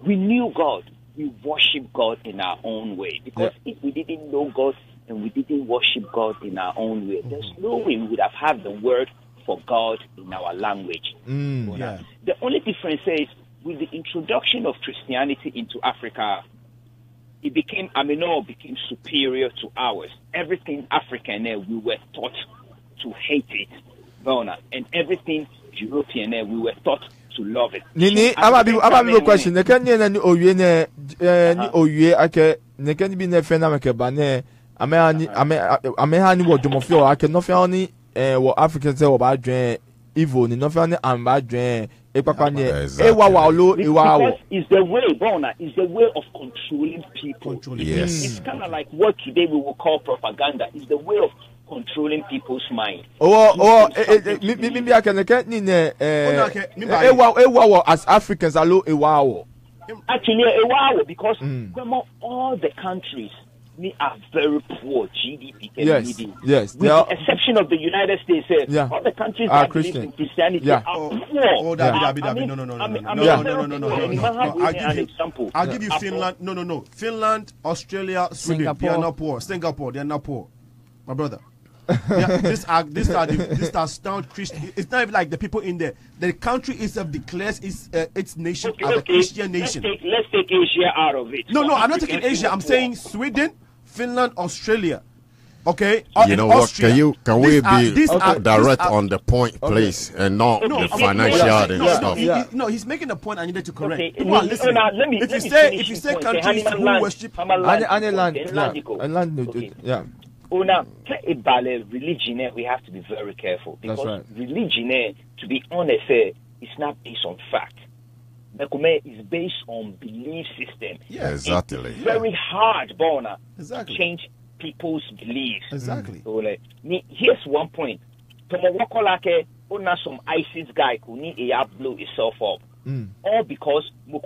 we knew God. We worship God in our own way. Because if we didn't know God and we didn't worship God in our own way, there's no way we would have had the word for God in our language. The only difference is with the introduction of Christianity into Africa, it became superior to ours. Everything African, we were taught to hate it. And everything European, we were taught to love it. Nini, I'm question. The Kenyan and Oye, ake, ne can be ne fenamake bane. Amehani wo jomofio, I can not only what Africans say about evil, no family and bad drain. Because it's the way, Bona, is the way of controlling people. It's kind of like what today we will call propaganda. It's the way of controlling people's mind. Maybe I can get in as Africans alone. Actually, because all the countries we are very poor GDP. Yes, yes. With the exception of the United States, other countries that believe in Christianity are poor. I'll give you Finland. No. Finland, Australia, Sweden. They are not poor. Singapore, they are not poor. My brother. These are staunch Christian. It's not even like the people in there. The country itself declares its nation as a Christian nation. Let's take Asia out of it. No, I'm not taking Asia. I'm saying Sweden, Finland, Australia. Okay. You know Austria. what? Can we be direct on the point, please, and not the financial and stuff? No, he's making a point I needed to correct. Okay. People are listening. If you say countries who worship, Now, religion, we have to be very careful because religion, to be honest, is not based on fact. Is based on belief system. Yeah, exactly. It's very hard, Bona, to change people's beliefs. Exactly. So, here's one point. Some ISIS guy could need a blow itself up. All because a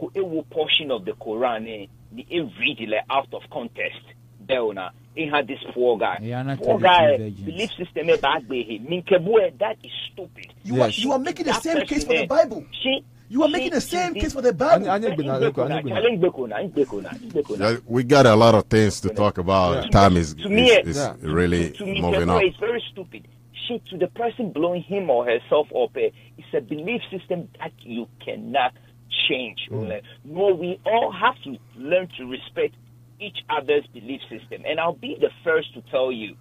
portion of the Quran read out of context. He had this poor guy. Belief system that is stupid. You are making the same case for the Bible. You are making the same case for the Bible. We got a lot of things to talk about. Time is really moving up. It's very stupid. To the person blowing him or herself up, it's a belief system that you cannot change. No, we all have to learn to respect each other's belief system. And I'll be the first to tell you,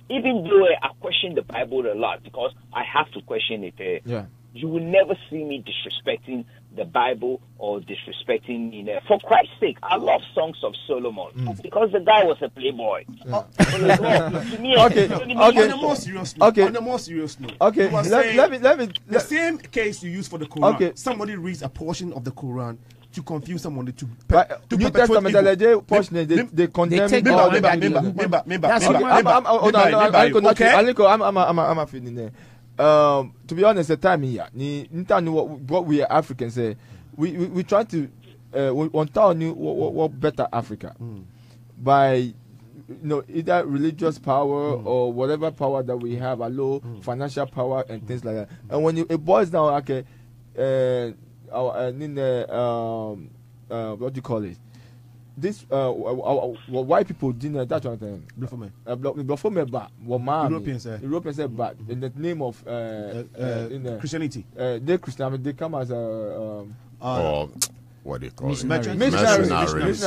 even though I question the Bible a lot, because I have to question it, you will never see me disrespecting the Bible or disrespecting, for Christ's sake, I love Songs of Solomon because the guy was a playboy. On a more serious note. Okay, let me. The same case you use for the Quran. Somebody reads a portion of the Quran to confuse someone to New Testament portion they condemn. I'm a feeling there. To be honest, the time here, what we Africans say, we try to want to know what better Africa by either religious power or whatever power that we have, financial power and things like that. And when it boils down, what do you call it? This white people didn't that one time. Before me, Europeans said bad in the name of Christianity. They Christian, they come as what do you call it? Missionaries.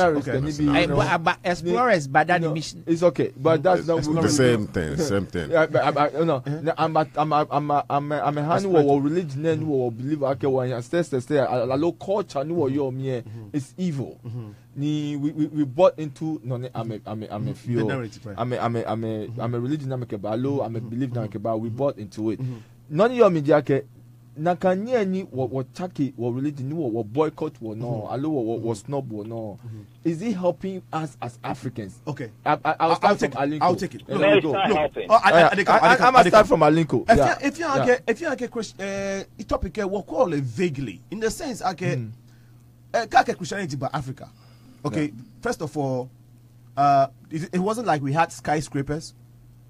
But explorers, but that mission. It's okay, but that's not the same thing. I'm a hand or religion or believe okay ancestors say a low culture it's evil. We bought into I'm a religion I'm a belief we bought into it. None of your media nakanye ni chaki religion or boycott or no or snob or no. Is it helping us as Africans? Okay, I'll take it. No, it's not helping. I'm a start from Alinko. If you get question topic we call it vaguely in the sense Christianity by Africa. Okay, first of all, it wasn't like we had skyscrapers.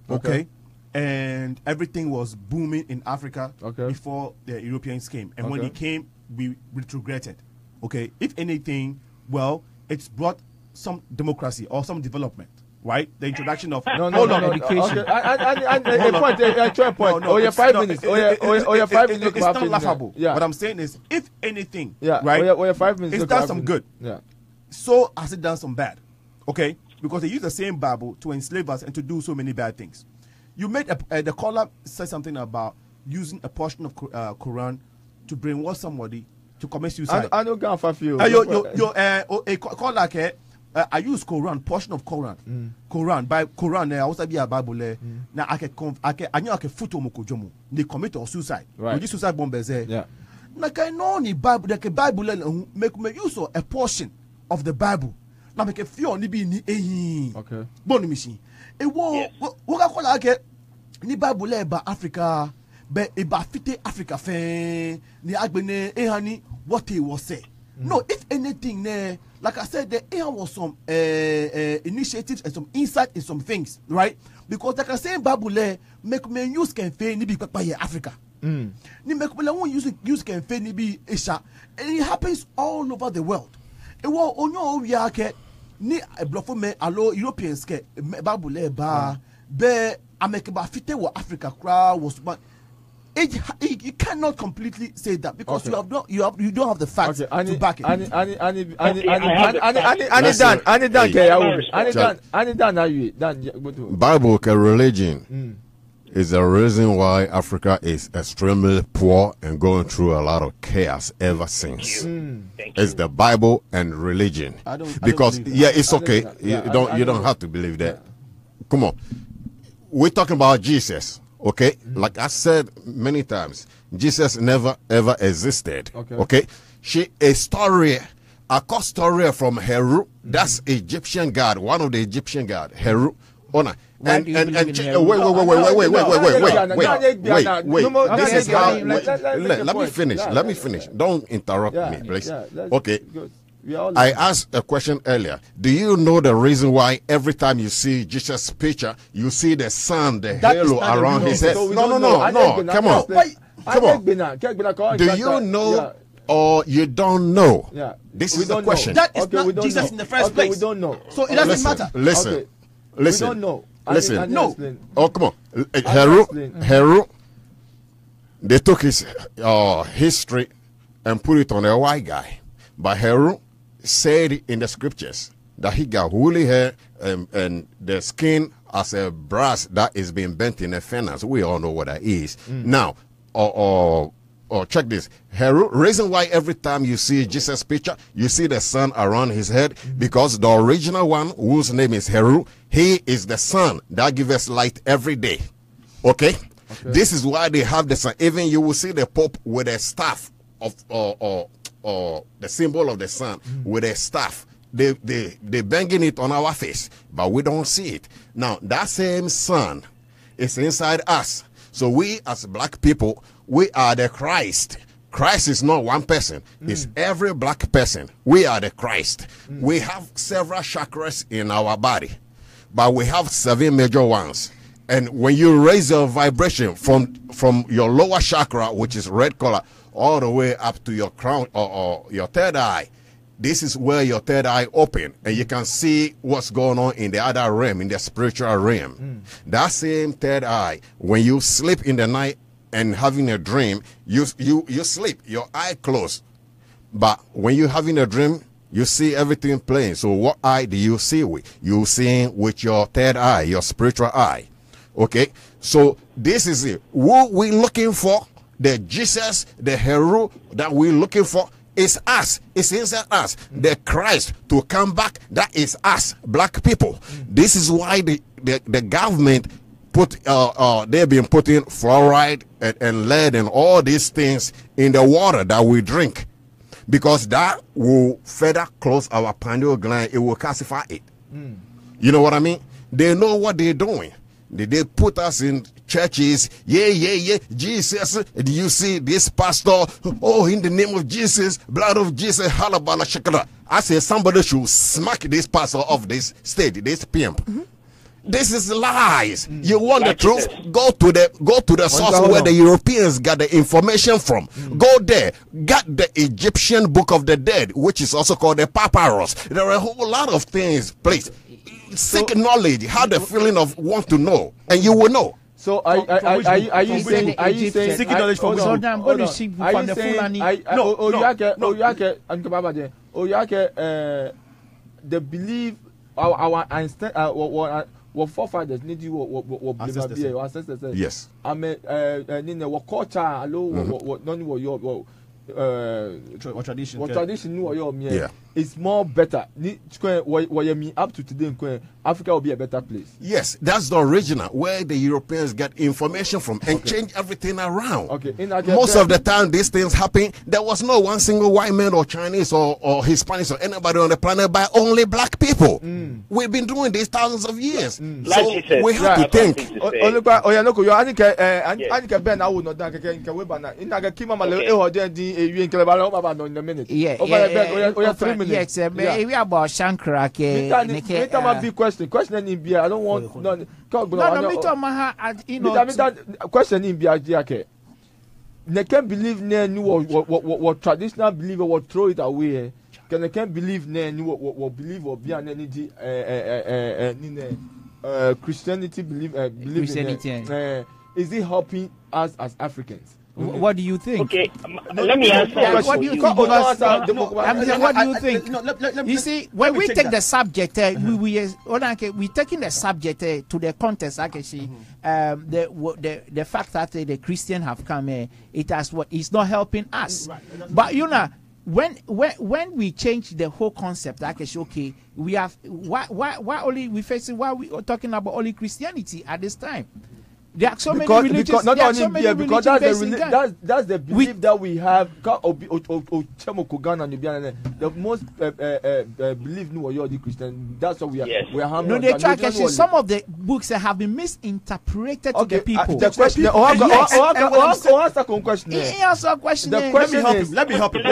Okay. And everything was booming in Africa before the Europeans came. And when they came, we retrograded. Okay, if anything, well, it's brought some democracy or some development, right? The introduction of education. Okay. 5 minutes. It's not laughable. Yeah. What I'm saying is, if anything, right? 5 minutes. It's done some good. Yeah. So has it done some bad? Okay, because they use the same Bible to enslave us and to do so many bad things. You made the caller said something about using a portion of Quran to brainwash somebody to commit suicide. I don't go for you. I use Quran, portion of Quran. Quran by Quran. I also be a Bible. Now I can photo mukujomu. They commit suicide. Right. With suicide bombers. Yeah. Now I know the Bible. The Bible make use of a portion of the Bible. Now make a few only be ni okay. Bon machine. Ni Bible ba Africa be e ba fite Africa fe ni agbene ehani what he was say No, if anything, like I said, there was some initiatives and some insight in some things, right? Because like I say in Bible, make me use can fail ni be Africa. Ni make me use can fail ni be Asia, and it happens all over the world. It was onyo we are ni blofo me allo Europeans ke Bible be America fite wa Africa crowd was but you cannot completely say that because you don't have the facts to back it. Bible religion is the reason why Africa is extremely poor and going through a lot of chaos ever since. It's the Bible and religion. Because it's okay. You don't have to believe that. Come on. We're talking about Jesus. Okay, like I said many times, Jesus never ever existed. Okay, a story from Heru. That's Egyptian god, one of the Egyptian god, Heru. Honor. And wait. This is how. Let me finish. Don't interrupt me, please. Okay. I asked a question earlier. Do you know the reason why every time you see Jesus' picture, you see the sun, the halo around his head? No. Come on. Do you know or you don't know? This is the question. That is not Jesus in the first place. We don't know. So it doesn't matter. Listen. We don't know. Listen. No. Oh, come on. Heru. They took his history and put it on a white guy. But Heru said in the scriptures that he got woolly hair and the skin as a brass that is being bent in a furnace. We all know what that is. Now, check this. Heru, reason why every time you see Jesus' picture, you see the sun around his head, because the original one, whose name is Heru, he is the sun that gives us light every day. Okay? This is why they have the sun. Even you will see the Pope with a staff of or the symbol of the sun with a staff. They banging it on our face, but we don't see it. Now that same sun is inside us. So we as black people, we are the Christ. Christ is not one person. It's every black person. We are the Christ. We have several chakras in our body, but we have 7 major ones. And when you raise your vibration from your lower chakra, which is red color, all the way up to your crown or your third eye, this is where your third eye open, and you can see what's going on in the other realm, in the spiritual realm. That same third eye, when you sleep in the night and having a dream, you sleep, your eye closed. But when you're having a dream, you see everything plain. So what eye do you see with? You see with your third eye, your spiritual eye. Okay? So this is it. What we're looking for, the Jesus, the Heru that we're looking for, is us. It's inside us. The Christ to come back, that is us, black people. This is why the government put they've been putting fluoride and lead and all these things in the water that we drink, because that will further close our pineal gland. It will calcify it. You know what I mean? They know what they're doing. They put us in churches. Yeah. Jesus. Do you see this pastor? Oh, in the name of Jesus, blood of Jesus, halabala shakala. I say somebody should smack this pastor off this stage, this pimp. This is lies. You want the truth? Go to the source where the Europeans got the information from. Go there. Got the Egyptian Book of the Dead, which is also called the Papyrus. There are a whole lot of things, please. Seek knowledge, have the feeling of want to know, and you will know. So are you saying seeking knowledge from so I'm going to seek from the Fulani? The belief our forefathers need you ancestors. Yes. I mean, what culture, what tradition, yeah. It's more better. Up to today, Africa will be a better place. Yes, that's the original where the Europeans get information from and change everything around. Most of the time these things happen, there was no one single white man or Chinese or Hispanics or anybody on the planet, but only black people. We've been doing this thousands of years. So we have to think. you in Calabala Baba in a minute. Yeah, We have 3 minutes. Yes, we about Shankra. Make a big question. Question in Bia. I don't want no. Me to Maha. You know. Question in Bia. Okay. They can't believe ne what traditional believer will throw it away. Can they can't believe ne what believe or be an energy Christianity believe Christianity. Is it helping us as Africans? What do you think? Okay, let me answer. What do you think? What do you think? You see, when we take the subject, we taking the subject to the context. Actually, the fact that the Christian have come, it has what it's not helping us. But you know, when we change the whole concept, actually, okay, we have why only we facing why we are talking about only Christianity at this time. There are so many religions. Not only here, because that's the belief that we have. The most belief no you are the Christian. That's what we are. Yes. We are no, they try actually. Some of the books have been misinterpreted to the people. The question. Answer question. He answer a question. The question. Let me help him.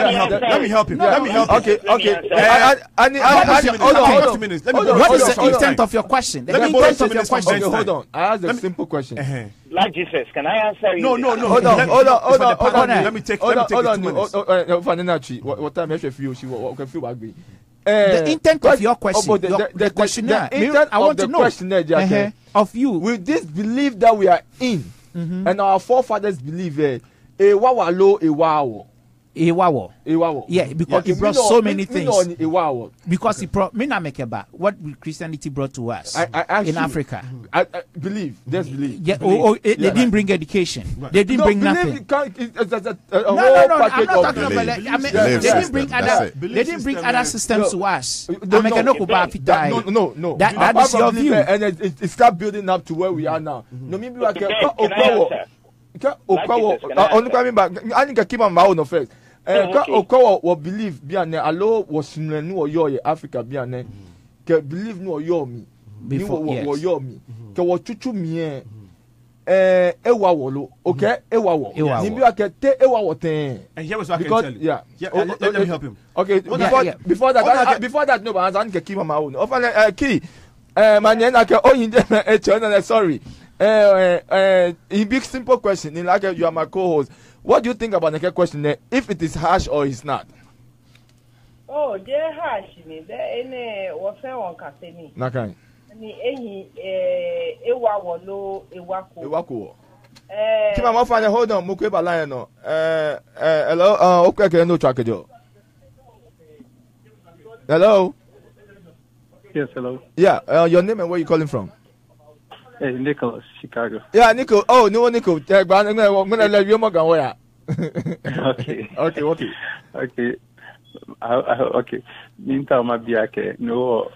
Okay. What is the intent of your question? The intent of your question. Hold on. I asked a simple question. Like Jesus, can I answer you? No. Hold on. Let me take 2 minutes. What time you feel? What can feel agree? The intent of your question, the questionnaire. I want to know questionnaire of you. With this belief that we are in, and our forefathers believe, Iwawo. Yeah, because it brought so many things. Because it brought what Christianity brought to us in Africa. I believe. Just believe. Yeah. They didn't bring education. Right. They didn't bring nothing. No. I'm not talking about that. I mean, they didn't bring other. They didn't bring other systems to us. No. That is your view. And it start building up to where we are now. No, maybe like only coming back. I think I keep on my own first. Okawa will believe biane alo was nu oyo Africa biane ke believe nu oyo mi before oyo mi ke wo tutu mi ewa wolo okay ewa wo ni bi ake te ewa wo ten. And here was what I can tell you. Let me help him. Okay, before that no but I can keep on my own. Key manyena ke oyin sorry. A big simple question. In like you are my co-host. What do you think about the question? If it is harsh or it's not? Oh, they're harsh. They're in a warfare on Cassini. Nakai. Ewa wolo Ewako. Kima mo find hold on. Mukwe balaya no. Hello. Okay. No track jo. Hello. Yes. Hello. Yeah. Your name and where you calling from? Hey, Nicholas, Chicago. Yeah, Nico. Oh, no, Nico. I'm gonna let you more go. Okay. Okay. Okay. Meantime, my biake no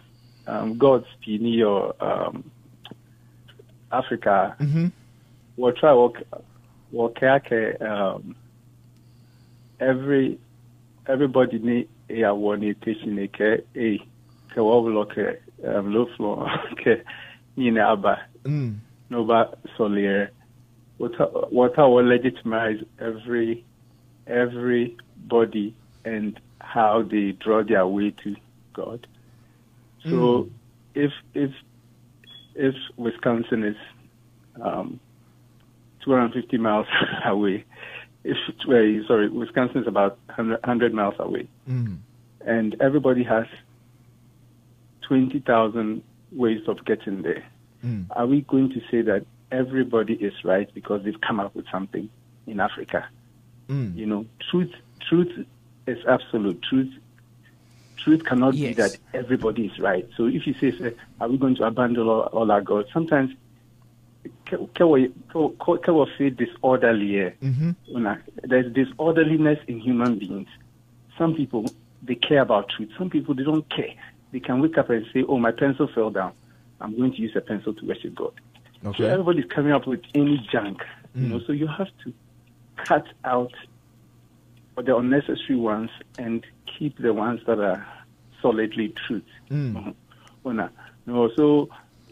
God's in your Africa. We'll try work everybody need a one teaching a low floor. Okay. Aba no ba solier what I will legitimize everybody and how they draw their way to God. So if Wisconsin is 250 miles away, Wisconsin is about 100 miles away, and everybody has 20,000 ways of getting there. Are we going to say that everybody is right because they've come up with something in Africa? You know, truth is absolute. Truth cannot be that everybody is right. So if you say, are we going to abandon all our gods? Sometimes can we say disorderly? There's disorderliness in human beings. Some people, they care about truth. Some people, they don't care. They can wake up and say, oh, my pencil fell down. I'm going to use a pencil to worship God. Okay. So everybody's coming up with any junk. You know, so you have to cut out the unnecessary ones and keep the ones that are solidly truth. So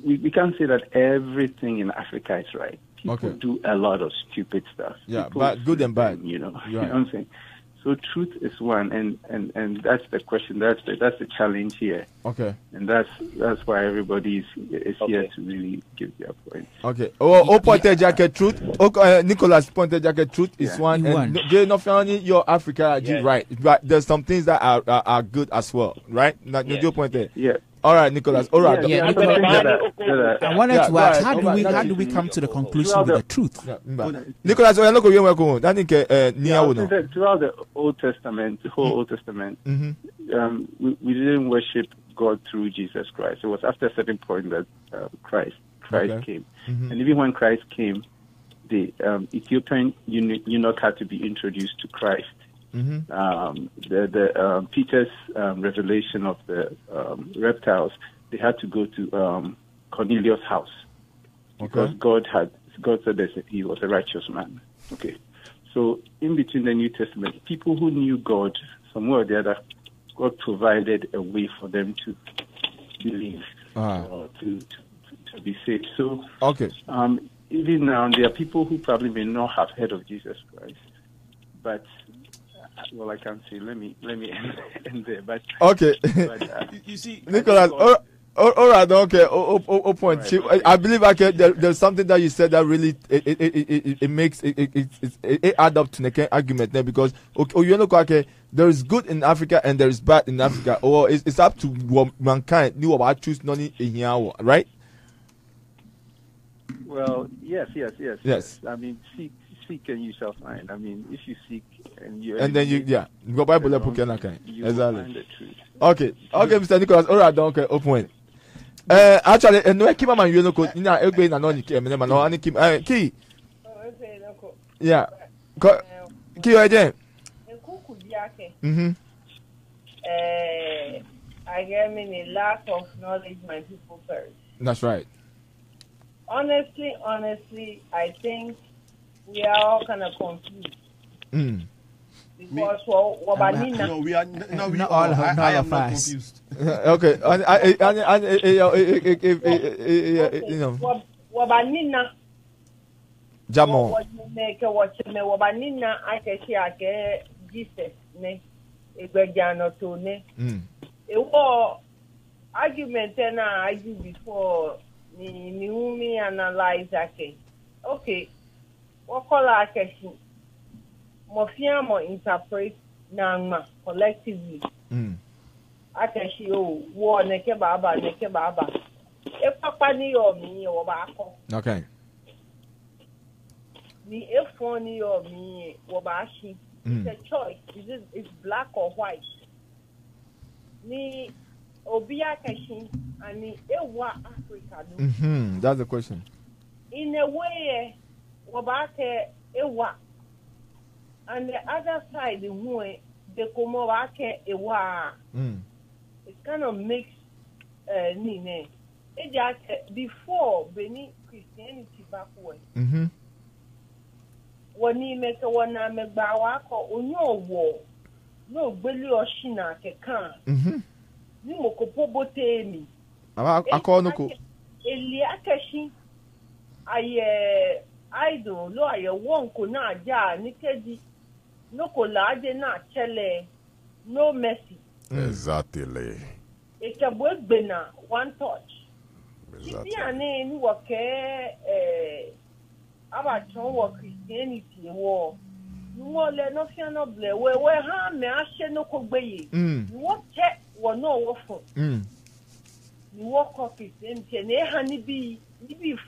we can't say that everything in Africa is right. People do a lot of stupid stuff. Yeah, People but good and bad. You know what I'm saying? So truth is one, and that's the question. That's the challenge here. Okay. And that's why everybody is here to really give their point. Okay. Oh, pointed jacket truth. Nicholas pointed jacket truth is one. And they not only your Africa, right? But there's some things that are good as well, right? Not your pointed. Yeah. All right, Nicholas. All right. Yeah, Nicholas. I wanted to ask, how do we come to the conclusion with the truth? Nicholas, we are not going to go. Throughout the Old Testament, the whole Old Testament, we didn't worship God through Jesus Christ. It was after a certain point that Christ came, and even when Christ came, the Ethiopian eunuch had to be introduced to Christ. Peter's revelation of the reptiles, they had to go to Cornelius' house because God said that he was a righteous man. Okay, so in between the New Testament, people who knew God somewhere or the other, God provided a way for them to believe, to be saved. So even now, there are people who probably may not have heard of Jesus Christ, but well, I can't say. Let me end there. But okay, you see, Nicholas. All right. Okay. Point. Right. I believe there's something that you said that really it makes it add up to the argument there because there is good in Africa and there is bad in Africa. Or it's up to mankind. You about choose none in here, right? Well, yes. I mean, seek and you shall find. I mean, if you seek and then you go Bible you exactly. Find the truth. Okay, Mr. Nicholas. All right, okay, open. Actually, no, keep my you know, na egbe na no ni ke me na no ani keep key. Yeah. Key again. I get me a lack of knowledge my people perish. That's right. Honestly, I think we are all kind of confused. Because we are not all. I am not confused. Okay. You know. Wabanina. Jamo. Wabanina ake Jesus ne. Egbejano to ne. Ewo argument na argue before ni umi analyze ake. Okay. Wakola akeshi. Mofia mo interpret nangma collectively. Akeshi wo neke baba. E papa ni yo mi wo ba ko. Okay. Ni e phone ni yo mi wo ba shi. It's a choice. It's black or white. Ni obi akeshi ani e wa Africa do. That's the question. In a way wo ba ke e wa. And the other side, the Komorake Ewa, it kind of makes Nine. Before Beni Christianity back way. When you make a one make Bawako or no war, no Belly or Shina can. No Kopobote me. I call no Eliakashi. I don't know. I won't go na ja Nikedi. No collage na chele, no mercy. Exactly. It's a word bena one touch. Exactly. Ni wake abachon wa Christianity war. No le no fian no ble we ha me ashe no kogbeye. Wo che wo no wo fun. Ni wo ko Christianity ne ha ni bi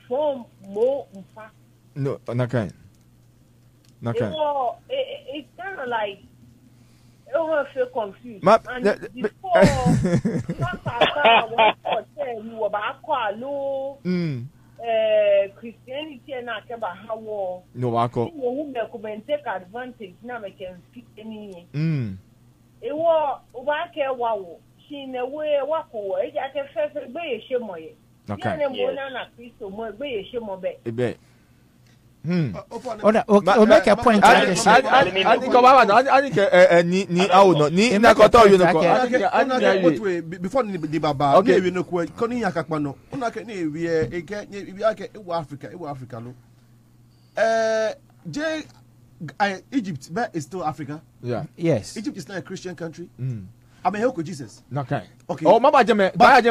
form mo mfa. No, nakai. It's kind of like I feel confused. And before Christianity and how no can take advantage now can fit any. It was okay. Wow, she in a way wako. I can first be a shemoy. Okay. Or make a point. I think ni na koto you know before the baba okay we no ko koni yakakpa no una ke na ewie eke Africa no je Egypt is still Africa. Yeah. Yes. Egypt is not a Christian country. I mean, help with Jesus. Okay. Okay. Oh, Mama Jeme. What is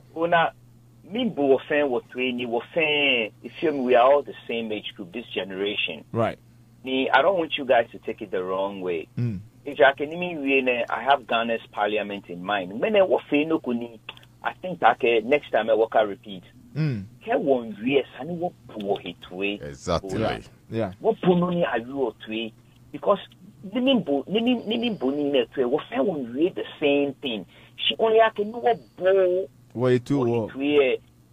the Mimbo was saying what we were saying, we are all the same age group, this generation. Right. I don't want you guys to take it the wrong way. If I have Ghana's parliament in mind. I think that next time I will repeat. Exactly. Yeah. What punoni are you to? Because Nimimbo was the same thing. She only can know what bow. Way too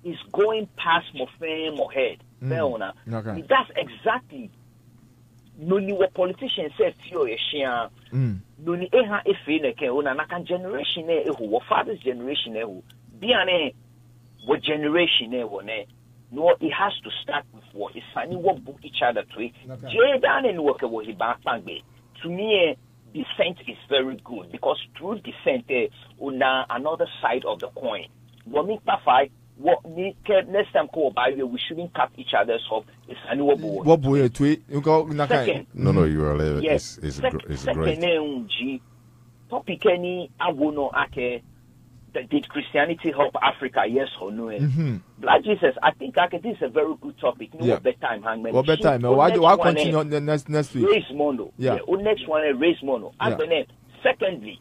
is going past my fame or head. Okay. That's exactly. No ni what politicians say to you, no ni eha efine ke ona na kan generation e who what father's generation e who biane what generation e who ne no it has to start with what is funny what book each other to it. Jordan and work what he back to me. Descent is very good because through descent, another side of the coin. Next time we shouldn't cut each other's off. It's annual board. Second, no, you are yes. It's great. Topic any awono ake. Did Christianity help Africa? Yes or no? Black Jesus, I think this is a very good topic. No bedtime hangman. What bedtime? Why continue next week? Raise mono. Yeah. Next one raise mono. Secondly,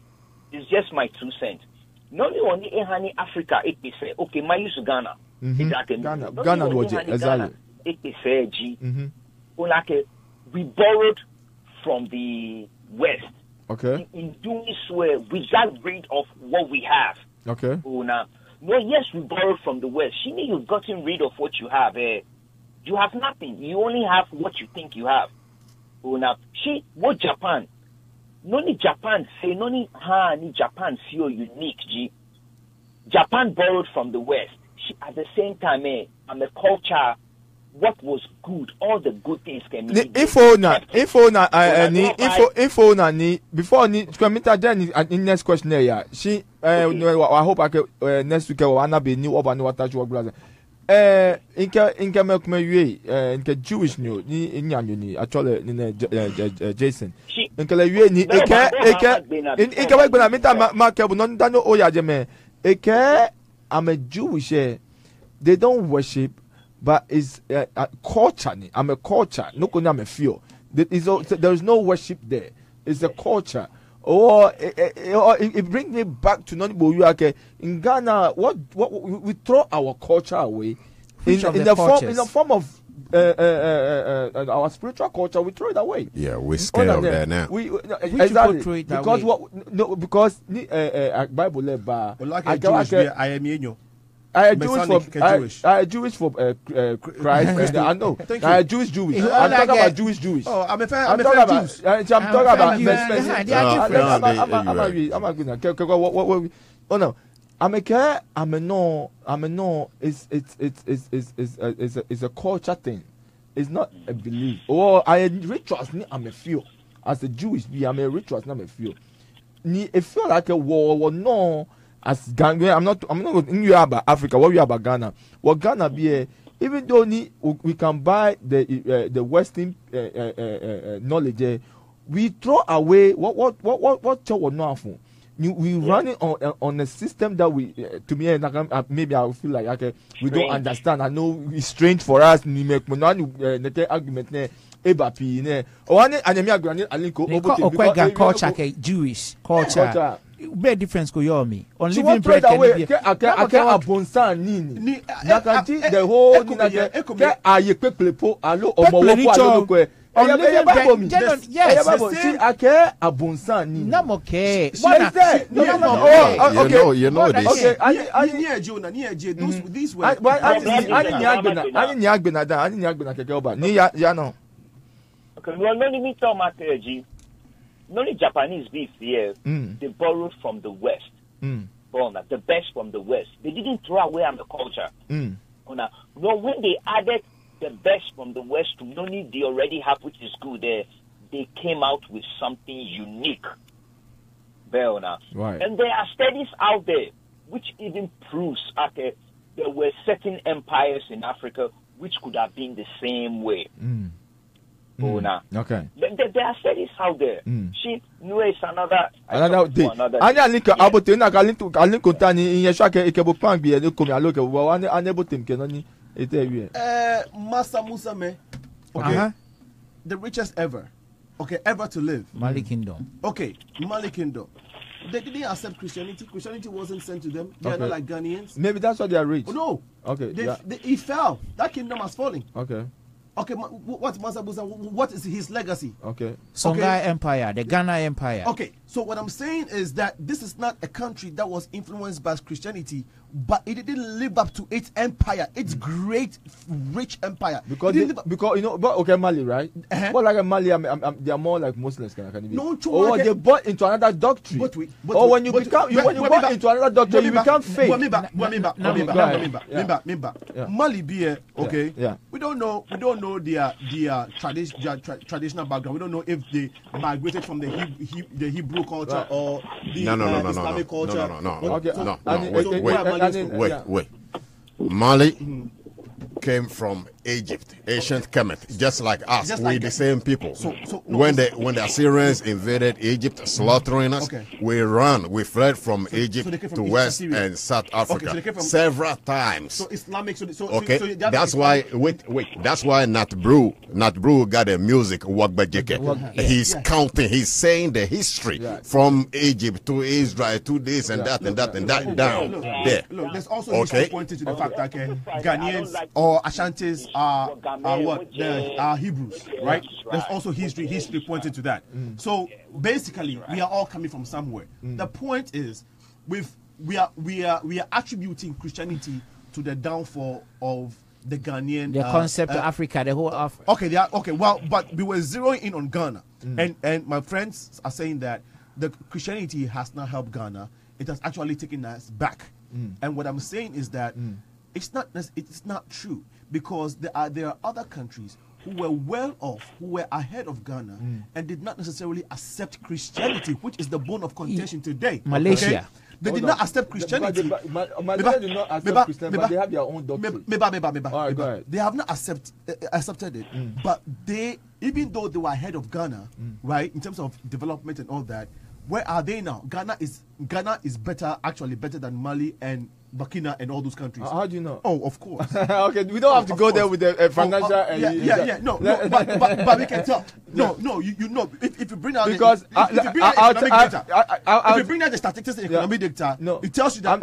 it's just my 2 cents. Not only in Africa, it is okay. My use Ghana. Ghana was exactly. It is G. We borrowed from the West. Okay. In doing so, we got rid of what we have. Okay. Yes, we borrowed from the West. You've gotten rid of what you have. You have nothing. You only have what you think you have. What Japan? No ni Japan say no ni Japan see unique. Japan borrowed from the West. At the same time, I'm a culture. What was good, all the good things can be. Before next question there, she I hope I can next week I will be new over what I was inka make me inka Jewish new ni inyanyo ni actually ni Jason inka le ni inka make na mita mark no dano oya jeme eke I'm a Jewish they don't worship. But it's a culture. I'm a culture. No, I'm a feel. There is no worship there. It's a culture. Or it brings me back to Nonibo. In Ghana, what we throw our culture away in the form of our spiritual culture. We throw it away. Yeah, we're scared of that now. Exactly because Bible I am Jewish for Christ. I know. I am Jewish. I'm talking about Jewish. Oh, I'm talking about. Oh no. I'm a no. It's a culture thing. It's not a belief. Oh, I rituals. I'm a few. As a Jewish, I'm a rituals. I'm a few. It feel like a war. No. As Ghana, I'm not going to about Africa. What we about Ghana? What Ghana be? Even though we can buy the Western knowledge, we throw away what we know. We run it on a system that we to me maybe I feel like okay, we don't understand. I know it's strange for us. We make argument ne ebapi ne. One anemi agrani alinko. Culture Jewish culture. Big difference go your me on so living bread can be abonsan nini nakanti the whole nina ke aye peplepo alo omowo alo ko e yes see ake abonsan nini na mo ke you know this okay these way ani agbena keke oba ni ya no okay no me talk matter not only Japanese beef here, they borrowed from the West. The best from the West. They didn't throw away our culture. No, when they added the best from the West to only they already have, which is good there, they came out with something unique. Right. And there are studies out there. which even proves there were certain empires in Africa which could have been the same way. Okay. There are studies out there. She knows another day. Anya link abote na kalink kontani in yesha ke ikebo pan bi e komi aloke wo unable to kenoni ete Master Musa me. Okay. The richest ever. Okay, ever to live. Mali Kingdom. Okay, Mali Kingdom. They didn't accept Christianity. Christianity wasn't sent to them. They are not like Ghanaians. Maybe that's why they are rich. Oh, no. Okay. He fell. That kingdom has fallen. Okay. Okay, what's Master Musa? What is his legacy? Okay. Songhai Empire, the Ghana Empire. Okay, so what I'm saying is that this is not a country that was influenced by Christianity, but it didn't live up to its empire, its great, rich empire. Because you know, but okay, Mali, right? But like Mali, they are more like Muslims, can no, or they bought into another doctrine. Or when you become, when you bought into another doctrine, you become fake. Mali be okay. Yeah. We don't know their traditional background. We don't know if they migrated from the Hebrew culture or the Islamic culture. Wait. Mali came from Egypt, ancient Kemet, just like us. We're the same people. When the Assyrians invaded Egypt, slaughtering us, we fled from Egypt to West and South Africa several times. So Islamic. That's why. Wait. That's why Natbru got a music Wagbajeke. He's counting. He's saying the history from Egypt to Israel to this and that and that and that down there. Look, there's also history pointing to the fact that Ghanaians or Ashantis are what? Are Hebrews, right? There's also history pointing to that. So basically, we are all coming from somewhere. The point is, we are attributing Christianity to the downfall of the Ghanaian. The concept of Africa, the whole Africa. Okay. Well, but we were zeroing in on Ghana, and my friends are saying that the Christianity has not helped Ghana. It has actually taken us back. And what I'm saying is that it's not true, because there are other countries who were well off, who were ahead of Ghana, and did not necessarily accept Christianity, which is the bone of contention today. Malaysia. Okay? They did not accept Christianity. Malaysia did not accept Christianity, but they have their own doctrine. Go ahead. They have not accepted it, but even though they were ahead of Ghana, right, in terms of development and all that, where are they now? Ghana is better than Mali and Burkina and all those countries. How do you know? Oh, of course. Okay, we don't have to go there with the financial. No, but we can tell. No, you know, if you bring out because if you bring out the statistics and economic data, it tells you that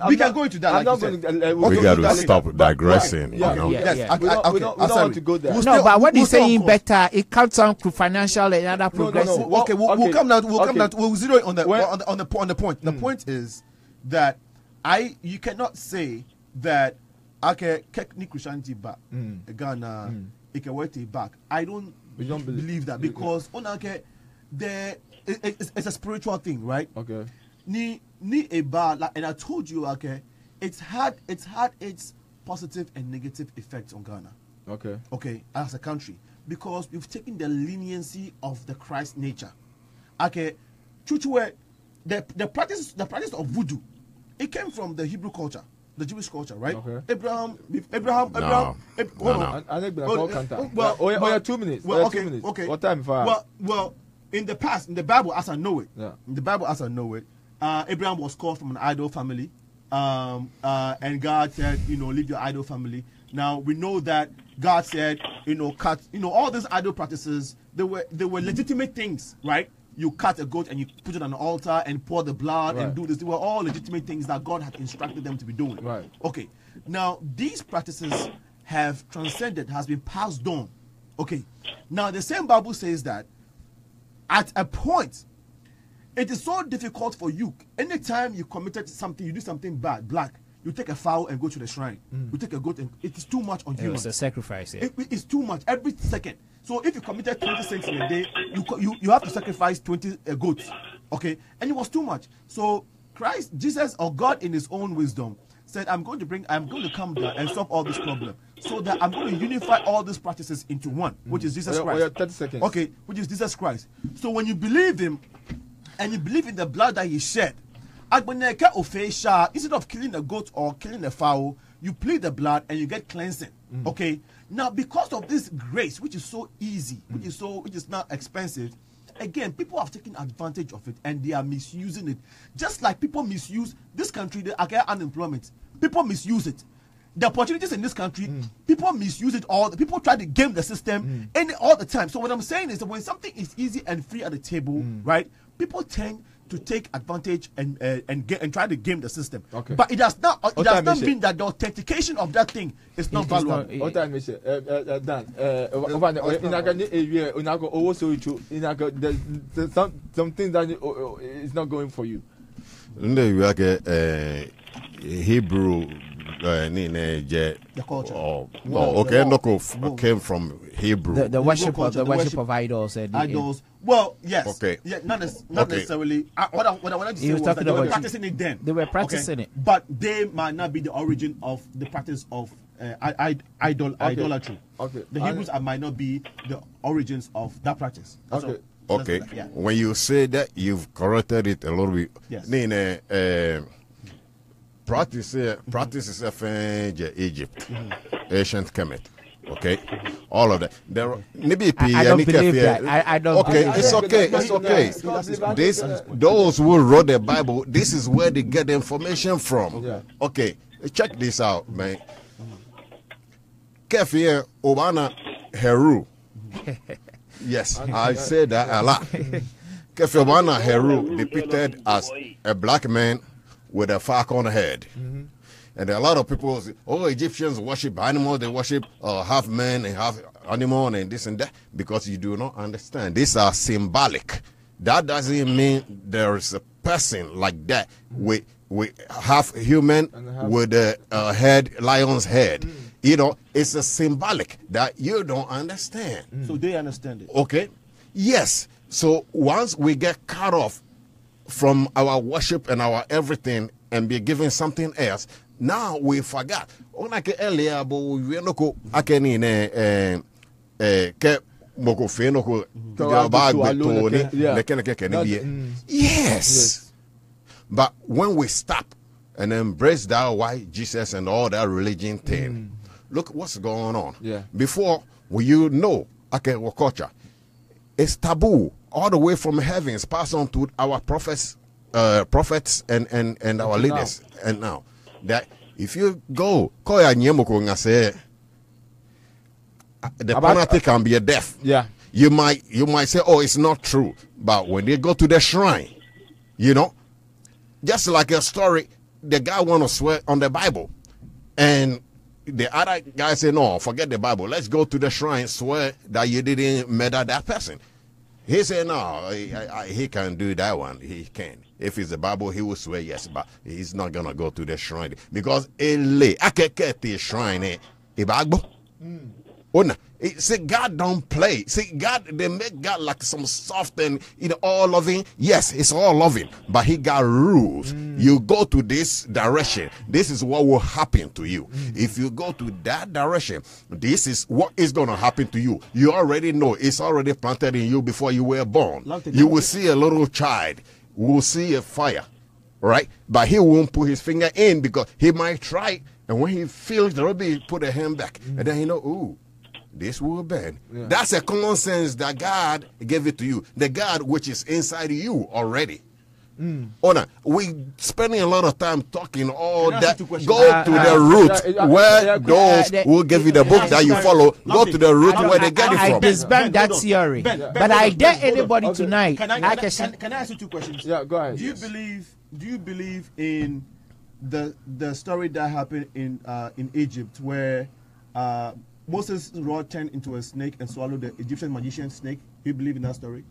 we can go into that. We got to stop digressing. We don't want to go there. No, but what he's saying better, it comes down to financial and other progressive. Okay, we'll come down. We'll zero it on the point. The point is that you cannot say that Christianity back Ghana back. I don't believe that, because it's a spiritual thing, right? Okay. And I told you, it's had its positive and negative effects on Ghana. Okay, as a country, because we've taken the leniency of the Christ nature. Okay, the practice of voodoo, it came from the Hebrew culture, the Jewish culture, right? Okay. Abraham. No. Well, 2 minutes. Well, 2 minutes. Okay. What time? Well, in the past, in the Bible as I know it, Abraham was called from an idol family, and God said, leave your idol family. Now we know that God said, cut, all these idol practices, they were legitimate things, right? You cut a goat and you put it on an altar and pour the blood and do this. They were all legitimate things that God had instructed them to be doing. Right. Okay. Now, these practices have transcended, has been passed on. Okay. Now, the same Bible says that at a point, it is so difficult for you. Anytime you committed something, you do something bad, black, you take a fowl and go to the shrine. You take a goat and it is too much on you. It's a sacrifice. Yeah. It is too much every second. So if you committed 20 sins in a day, you have to sacrifice 20 goats. Okay? And it was too much. So Christ, Jesus, or God in his own wisdom said, I'm going to come down and solve all this problem, so that I'm going to unify all these practices into one, which is Jesus Christ. 30 seconds. Okay, which is Jesus Christ. So when you believe him and you believe in the blood that he shed, Agboneke ofesha, instead of killing a goat or killing a fowl, you plead the blood and you get cleansing. Okay. Now, because of this grace, which is so easy, which is not expensive, again, people have taken advantage of it and they are misusing it. Just like people misuse this country, they get unemployment. People misuse it. The opportunities in this country, people misuse it all. People try to game the system all the time. So what I'm saying is that when something is easy and free at the table, right, people tend to take advantage and try to game the system. Okay. But it does not mean that the authentication of that thing is not valuable. What time is it? Dan, something that is not going for you. Hebrew the culture. Came from Hebrew. The worship of idols. Idols. Well, yes. Okay. Yeah, not necessarily. What I wanted to say was that they were practicing it then. They were practicing it, but they might not be the origin of the practice of idolatry. Okay. The Hebrews might not be the origins of that practice. Okay. Okay. Yeah. When you say that, you've corrected it a little bit. Yes. Practice is Egypt, ancient Kemet. Okay, all of that. There, maybe I don't believe that. I don't. Okay, it's okay. It's okay. Those who wrote the Bible, this is where they get the information from. Okay, check this out, man. Kefir Obana Heru. Yes, I say that a lot. Kefir Obana Heru depicted as a black man with a falcon head. And a lot of people say, oh, Egyptians worship animals, they worship half man and half animal and this and that, because you do not understand. These are symbolic. That doesn't mean there is a person like that with half human with a head, lion's head. You know, it's a symbolic that you don't understand. So they understand it. Okay. Yes. So once we get cut off from our worship and our everything and be given something else, now we forgot. Onake earlier, but we no ko akeni ne ke moko fe no ko yes. But when we stop and embrace that white Jesus and all that religion thing, look what's going on. Yeah. Before, you know, culture, it's taboo all the way from heavens, passed on to our prophets and our leaders. And now that if you go, the penalty can be a death. Yeah. You might say, oh, it's not true. But when they go to the shrine, you know, just like a story, the guy want to swear on the Bible. And the other guy say, no, forget the Bible. Let's go to the shrine, swear that you didn't murder that person. He said, no, he can't do that one. He can. If it's the Bible, he will swear yes, but he's not going to go to the shrine. Because the shrine, see, God don't play. See, God, they make God like some soft and all loving. Yes, it's all loving, but he got rules. You go to this direction, this is what will happen to you. If you go to that direction, this is what is going to happen to you. You already know. It's already planted in you before you were born. You will see a little child, will see a fire, right? But he won't put his finger in because he might try, and when he feels the rubber, he put a hand back, and then he know, ooh, this will burn. Yeah. That's a common sense that God gave it to you. The God which is inside you already. We spending a lot of time talking all that. Go to the root where those who give you the book that you follow. Go to the root where they get it from. I disband that theory. But I dare anybody tonight. Can I ask you two questions? Yeah, go ahead. Do you believe in the story that happened in Egypt where Moses' rod turned into a snake and swallowed the Egyptian magician snake? Do you believe in that story?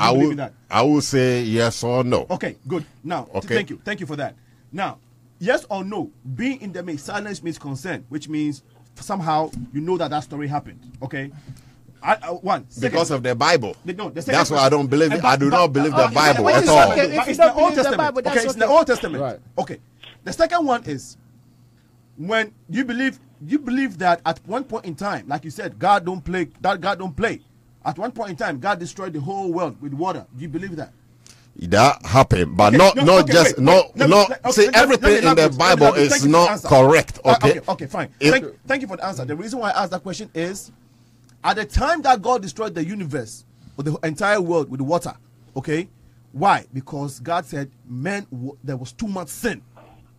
I will say yes or no. Okay, good. Now, thank you for that. Now, yes or no, being in the mix, silence means consent, which means somehow you know that story happened. Okay. Because of the Bible. That's why I don't believe it. I do not believe the Bible at all. It's the Old Testament. Okay, it's the Old Testament. Right. Okay. The second one is when you believe that at one point in time, like you said, God don't play. At one point in time, God destroyed the whole world with water. Do you believe that? that happened, but not see, everything in the Bible is not correct. Okay, okay, fine. Thank you for the answer. The reason why I asked that question is, at the time that God destroyed the universe or the entire world with the water, okay, why? Because God said there was too much sin.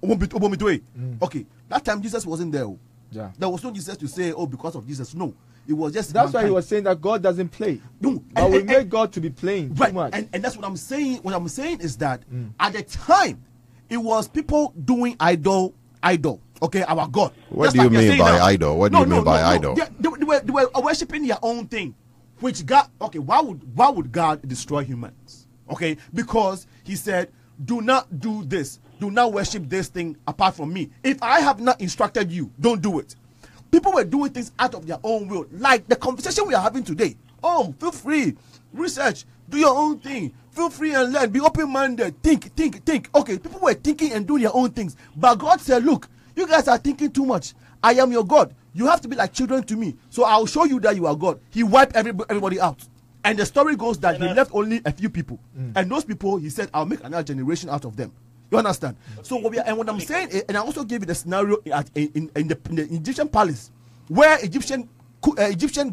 Okay, that time Jesus wasn't there. Yeah. There was no Jesus to say, oh, because of Jesus. No. It was just that's mankind. why he was saying that God doesn't play. No. But we made God to be playing right. too much. And that's what I'm saying. What I'm saying is that at the time, it was people doing idol. Okay, our God. What do you mean by idol? What do you mean by idol? They were worshiping their own thing. Which God, okay, why would God destroy humans? Okay, because he said, do not do this. Do not worship this thing apart from me. If I have not instructed you, don't do it. People were doing things out of their own will, like the conversation we are having today. Oh, feel free, research, do your own thing, feel free and learn, be open-minded, think. Okay, people were thinking and doing their own things, but God said, look, you guys are thinking too much. I am your God. You have to be like children to me, so I'll show you that you are God. He wiped everybody out. And the story goes that he left only a few people. And those people, he said, I'll make another generation out of them. You understand? So what I'm saying is, and I also gave you the scenario in the Egyptian palace, where Egyptian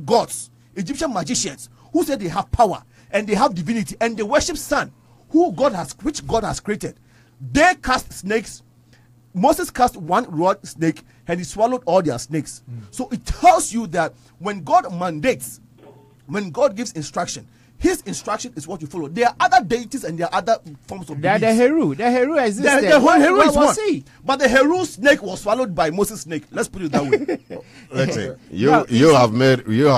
gods, Egyptian magicians, who said they have power and they have divinity and they worship sun, which God has created. They cast snakes. Moses cast one rod snake and he swallowed all their snakes. So it tells you that when God mandates, when God gives instruction, his instruction is what you follow. There are other deities and there are other forms of beliefs. The Heru exists. The Heru is one. He? But the Heru snake was swallowed by Moses' snake. Let's put it that way. Listen, you have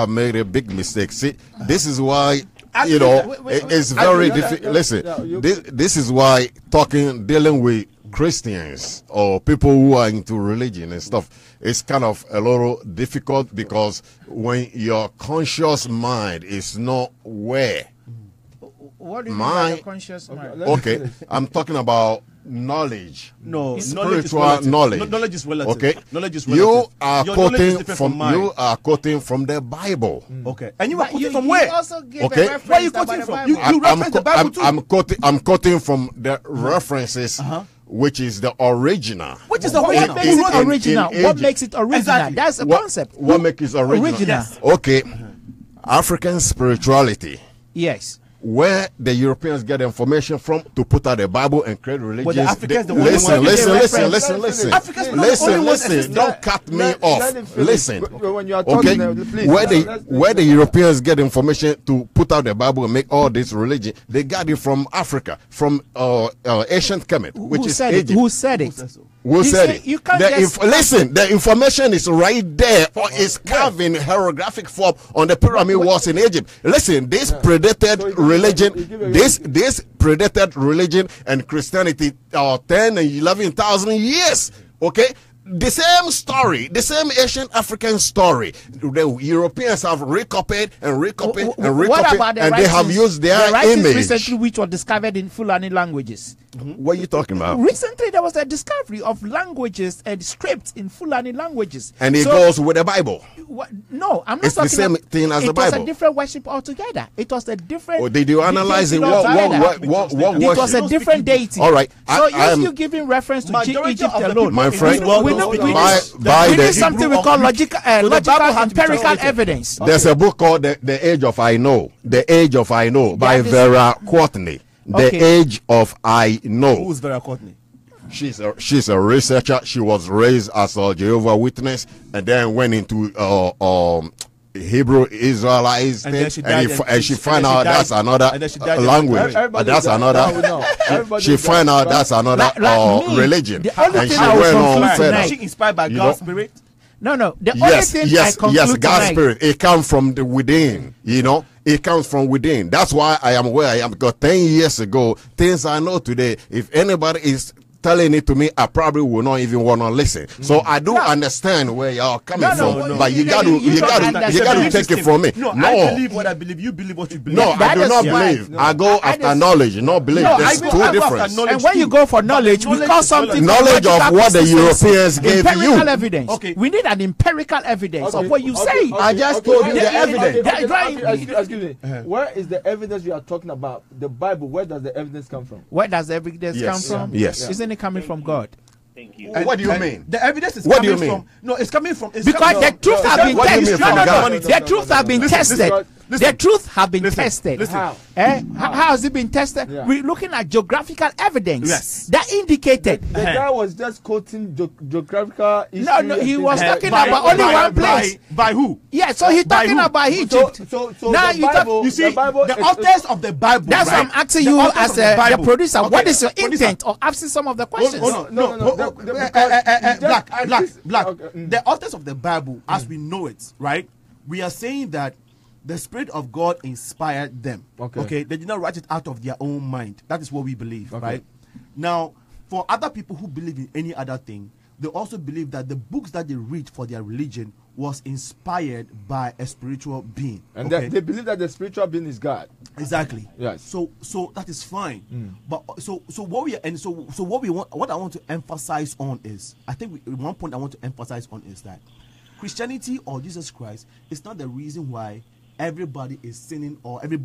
made a big mistake. See, this is why it's very difficult. Listen, this is why dealing with Christians or people who are into religion and stuff, it's kind of a little difficult, because when your conscious mind is not where. What do you mean by the conscious mind? Okay, I'm talking about knowledge. No, spiritual knowledge. Knowledge is relative. Okay, knowledge is relative. You You are quoting from the Bible. Okay, and you are quoting from where? Also give Okay, a where are you reference quoting about from? the Bible. You reference the Bible too. I'm quoting from the references, which is the original. Which is the What makes it original? What makes it original? Exactly. That's a concept. What makes it original? Yes. Okay, African spirituality. Yes. Where the Europeans get information from to put out the Bible and create religions. But the Africans, the only ones listen. Don't cut me off. Listen. When you are talking, please. Where the Europeans get information to put out the Bible and make all this religion, they got it from Africa, from ancient Kemet, which is Egypt. Who said it? Who said it? You can't listen, the information is right there, or it's carved in hieroglyphic form on the pyramid walls in Egypt. Listen, this predated religion, this predated religion and Christianity 10 and 11,000 years. Okay, the same story, the same ancient African story. The Europeans have recopied and recopied and recopied, and they have used their image. Recently, which were discovered in Fulani languages. What are you talking about? Recently, there was a discovery of languages and scripts in Fulani languages. And it goes with the Bible. No, I'm not it's talking the same thing as the Bible. It was a different worship altogether. It was a different. Or did you analyze it? What It was a different deity. All right. So if you're giving reference to Egypt alone, my friend, we need something we call logical empirical evidence. There's a book called The Age of I Know. The Age of I Know by Vera Courtney. The Age of I Know. Who's Vera Courtney? She's a researcher. She was raised as a Jehovah's Witness and then went into Hebrew Israelites and she found out that's another language. That's another. She found out that's another religion. And she went on further. She inspired by God's Spirit. No. The only thing I conclude God's Spirit. It comes from the within. It comes from within. That's why I am where I am. Because 10 years ago, things I know today, if anybody is telling it to me, I probably will not even want to listen. So I do understand where y'all coming from, but you got to take it from me. No, I believe what I believe. You believe what you believe. No, I do not believe. I go after knowledge, not belief. There's two different. And when you go for knowledge, we call something knowledge of what the Europeans gave you. Empirical evidence. Okay. We need an empirical evidence of what you say. I just told you the evidence. Excuse me. Where is the evidence you are talking about? The Bible. Where does the evidence come from? Where does the evidence come from? Yes. Isn't it coming from God? Thank you. What do you mean? The evidence is What do coming you mean? from. No, it's coming from. Because the truth has been What do you mean tested. from God? The truth has been tested. The truth has been tested. Listen. How has it been tested? Yeah. We're looking at geographical evidence Yes. that indicated. The guy was just quoting geographical history. No, he was talking By- about only by- one place. By who? Yeah, so he's By talking who? about Egypt. So Now the you talk- Bible, You see, the Bible the is- authors of the Bible. That's right? why I'm asking The you authors as of the the Bible. producer. Okay, What is your producer. intent of asking some of the questions? No. Black. The authors of the Bible, as we know it, right? We are saying that the Spirit of God inspired them. Okay. They did not write it out of their own mind. That is what we believe, right? Now, for other people who believe in any other thing, they also believe that the books that they read for their religion was inspired by a spiritual being. And they believe that the spiritual being is God. Exactly. Yes. So that is fine. But so what we want, what I want to emphasize on is, I think one point I want to emphasize on is that Christianity or Jesus Christ is not the reason why everybody is sinning or the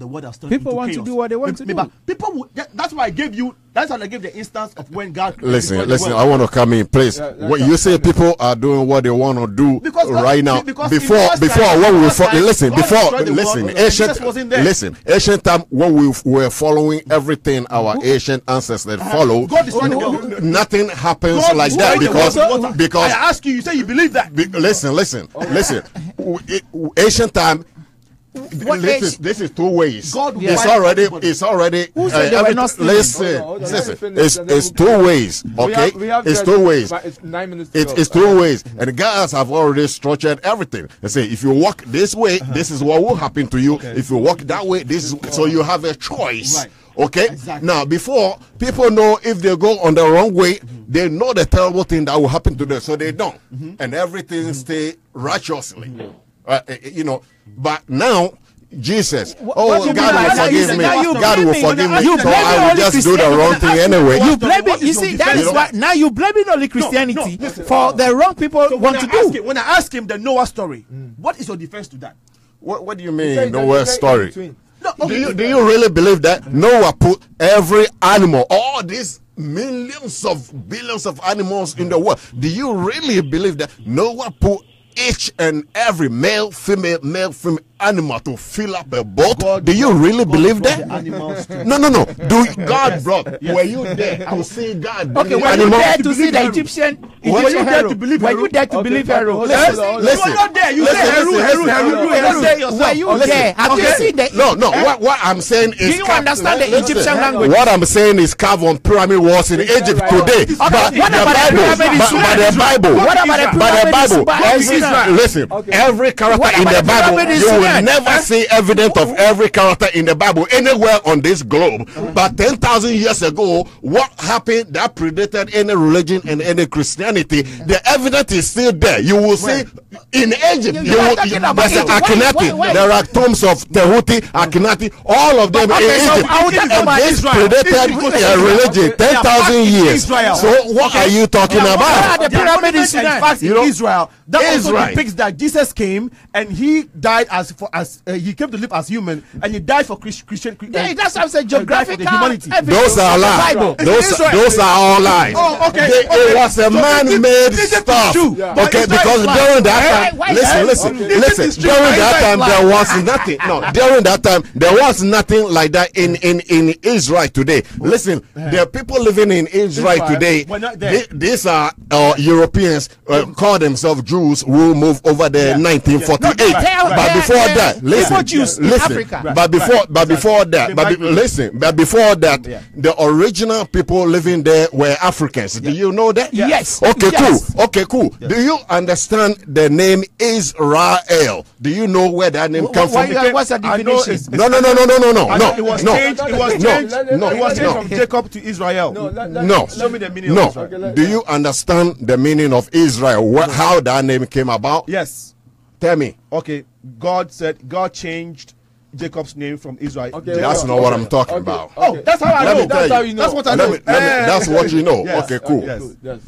world has turned People into want chaos. to do what they want to do. But people that's why I gave you. That's why I gave the instance of when God. Listen. created the world. I want to come in, please. What you say, people are doing what they want to do Because God- right now. because Before in the first what time- we first time, listen. God Before destroyed the world, Jesus wasn't there. Ancient time when we were following everything our ancient ancestors followed. God destroyed the world. Nothing happens God like that destroyed the world. because I ask you say you believe that. listen. Ancient time. This is two ways. God It's will- already. Who said they were not stealing? Listen. It's two ways. Okay, We have it's just- two ways. but it's 9 minutes to go. It's two ways, and the guys have already structured everything. They say if you walk this way, this is what will happen to you. If you walk that way, this is so you have a choice. Right. Okay. Exactly. Now, before people know if they go on the wrong way, they know the terrible thing that will happen to them, so they don't, and everything stay righteously. But now. Jesus, what God you will mean? forgive me. Now you God blame will me. forgive me. You So blame I will only just do the Christianity. wrong thing anyway. You blame it. You see, that is You why now you blaming only Christianity listen. for the wrong people So want to do. when I ask him the Noah story, what is your defense to that? What do you Say mean? that Noah's it's story. in between. No, Do you really believe that Noah put every animal, all these millions of billions of animals in the world? Do you really believe that Noah put each and every male, female animal to fill up a boat? Do you really believe that? No. God brought? Were you there to see God? Okay, were you there to see the Egyptian hero? Were you there to believe Pharaoh? Listen. You were not there. You Listen, said listen. Were you there? Have you seen the? No. What I'm saying is, Do you understand the Egyptian language? What I'm saying is carved on pyramid walls in Egypt today. Okay, But what about the pyramid in the Bible. What about the But the pyramid in Bible. Israel? Listen, every character What in about the the Bible, pyramid in you will Sudan? never see evidence of every character in the Bible anywhere on this globe. But 10,000 years ago, what happened that predated any religion and any Christianity, the evidence is still there. You will see in Egypt, are talking about there's Egypt. Akhenaten, Why? there are tombs of Tehuti, Akhenaten, all of them in Okay, so Egypt. I will talk about And this Israel. predated religion 10,000 years. Israel. So what are you talking What about? are the pyramid in Sudan? In fact, in Israel, that also Israel. depicts that Jesus came and he died he came to live as human and he died for Christian. Yeah, that's what I'm saying. Geographical humanity. evidence Those are of the lies. Bible. Those are all lies. Oh, okay. It was a man-made stuff. Okay, because during that time, listen. During that time, there was nothing. No, during that time, there was nothing like that in Israel today. Listen, the people living in Israel today, We're not there. these are Europeans, call themselves Jews, who moved over there in 1948. But before that, listen, Jews in listen. Africa. But before that, but before that, the original people living there were Africans. Do you know that? Yes. Okay, Yes. cool. Okay, cool. Do you understand the name Israel? Do you know where that name comes from? What's the definition? No. It was changed. It was changed. It was changed from Jacob to Israel. No. Show me the meaning of Israel. Do you understand the meaning of Israel? How that name came about? Yes. Tell me. Okay. God changed Jacob's name from Israel. Okay, that's not what I'm talking about. Oh, that's how I know. That's how you know. That's what I know. That's what you know. Yes. Okay, cool. Yes.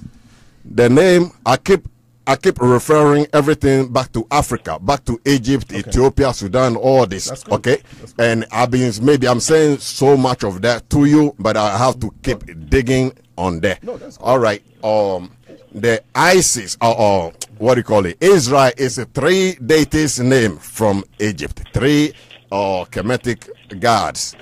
The name I keep referring everything back to Africa, back to Egypt, Ethiopia, Sudan, all this. That's okay, and I'm saying so much of that to you, but I have to keep digging on that. No, that's cool. All right. The ISIS or what do you call it? Israel is a 3 deities name from Egypt. 3 Kemetic gods.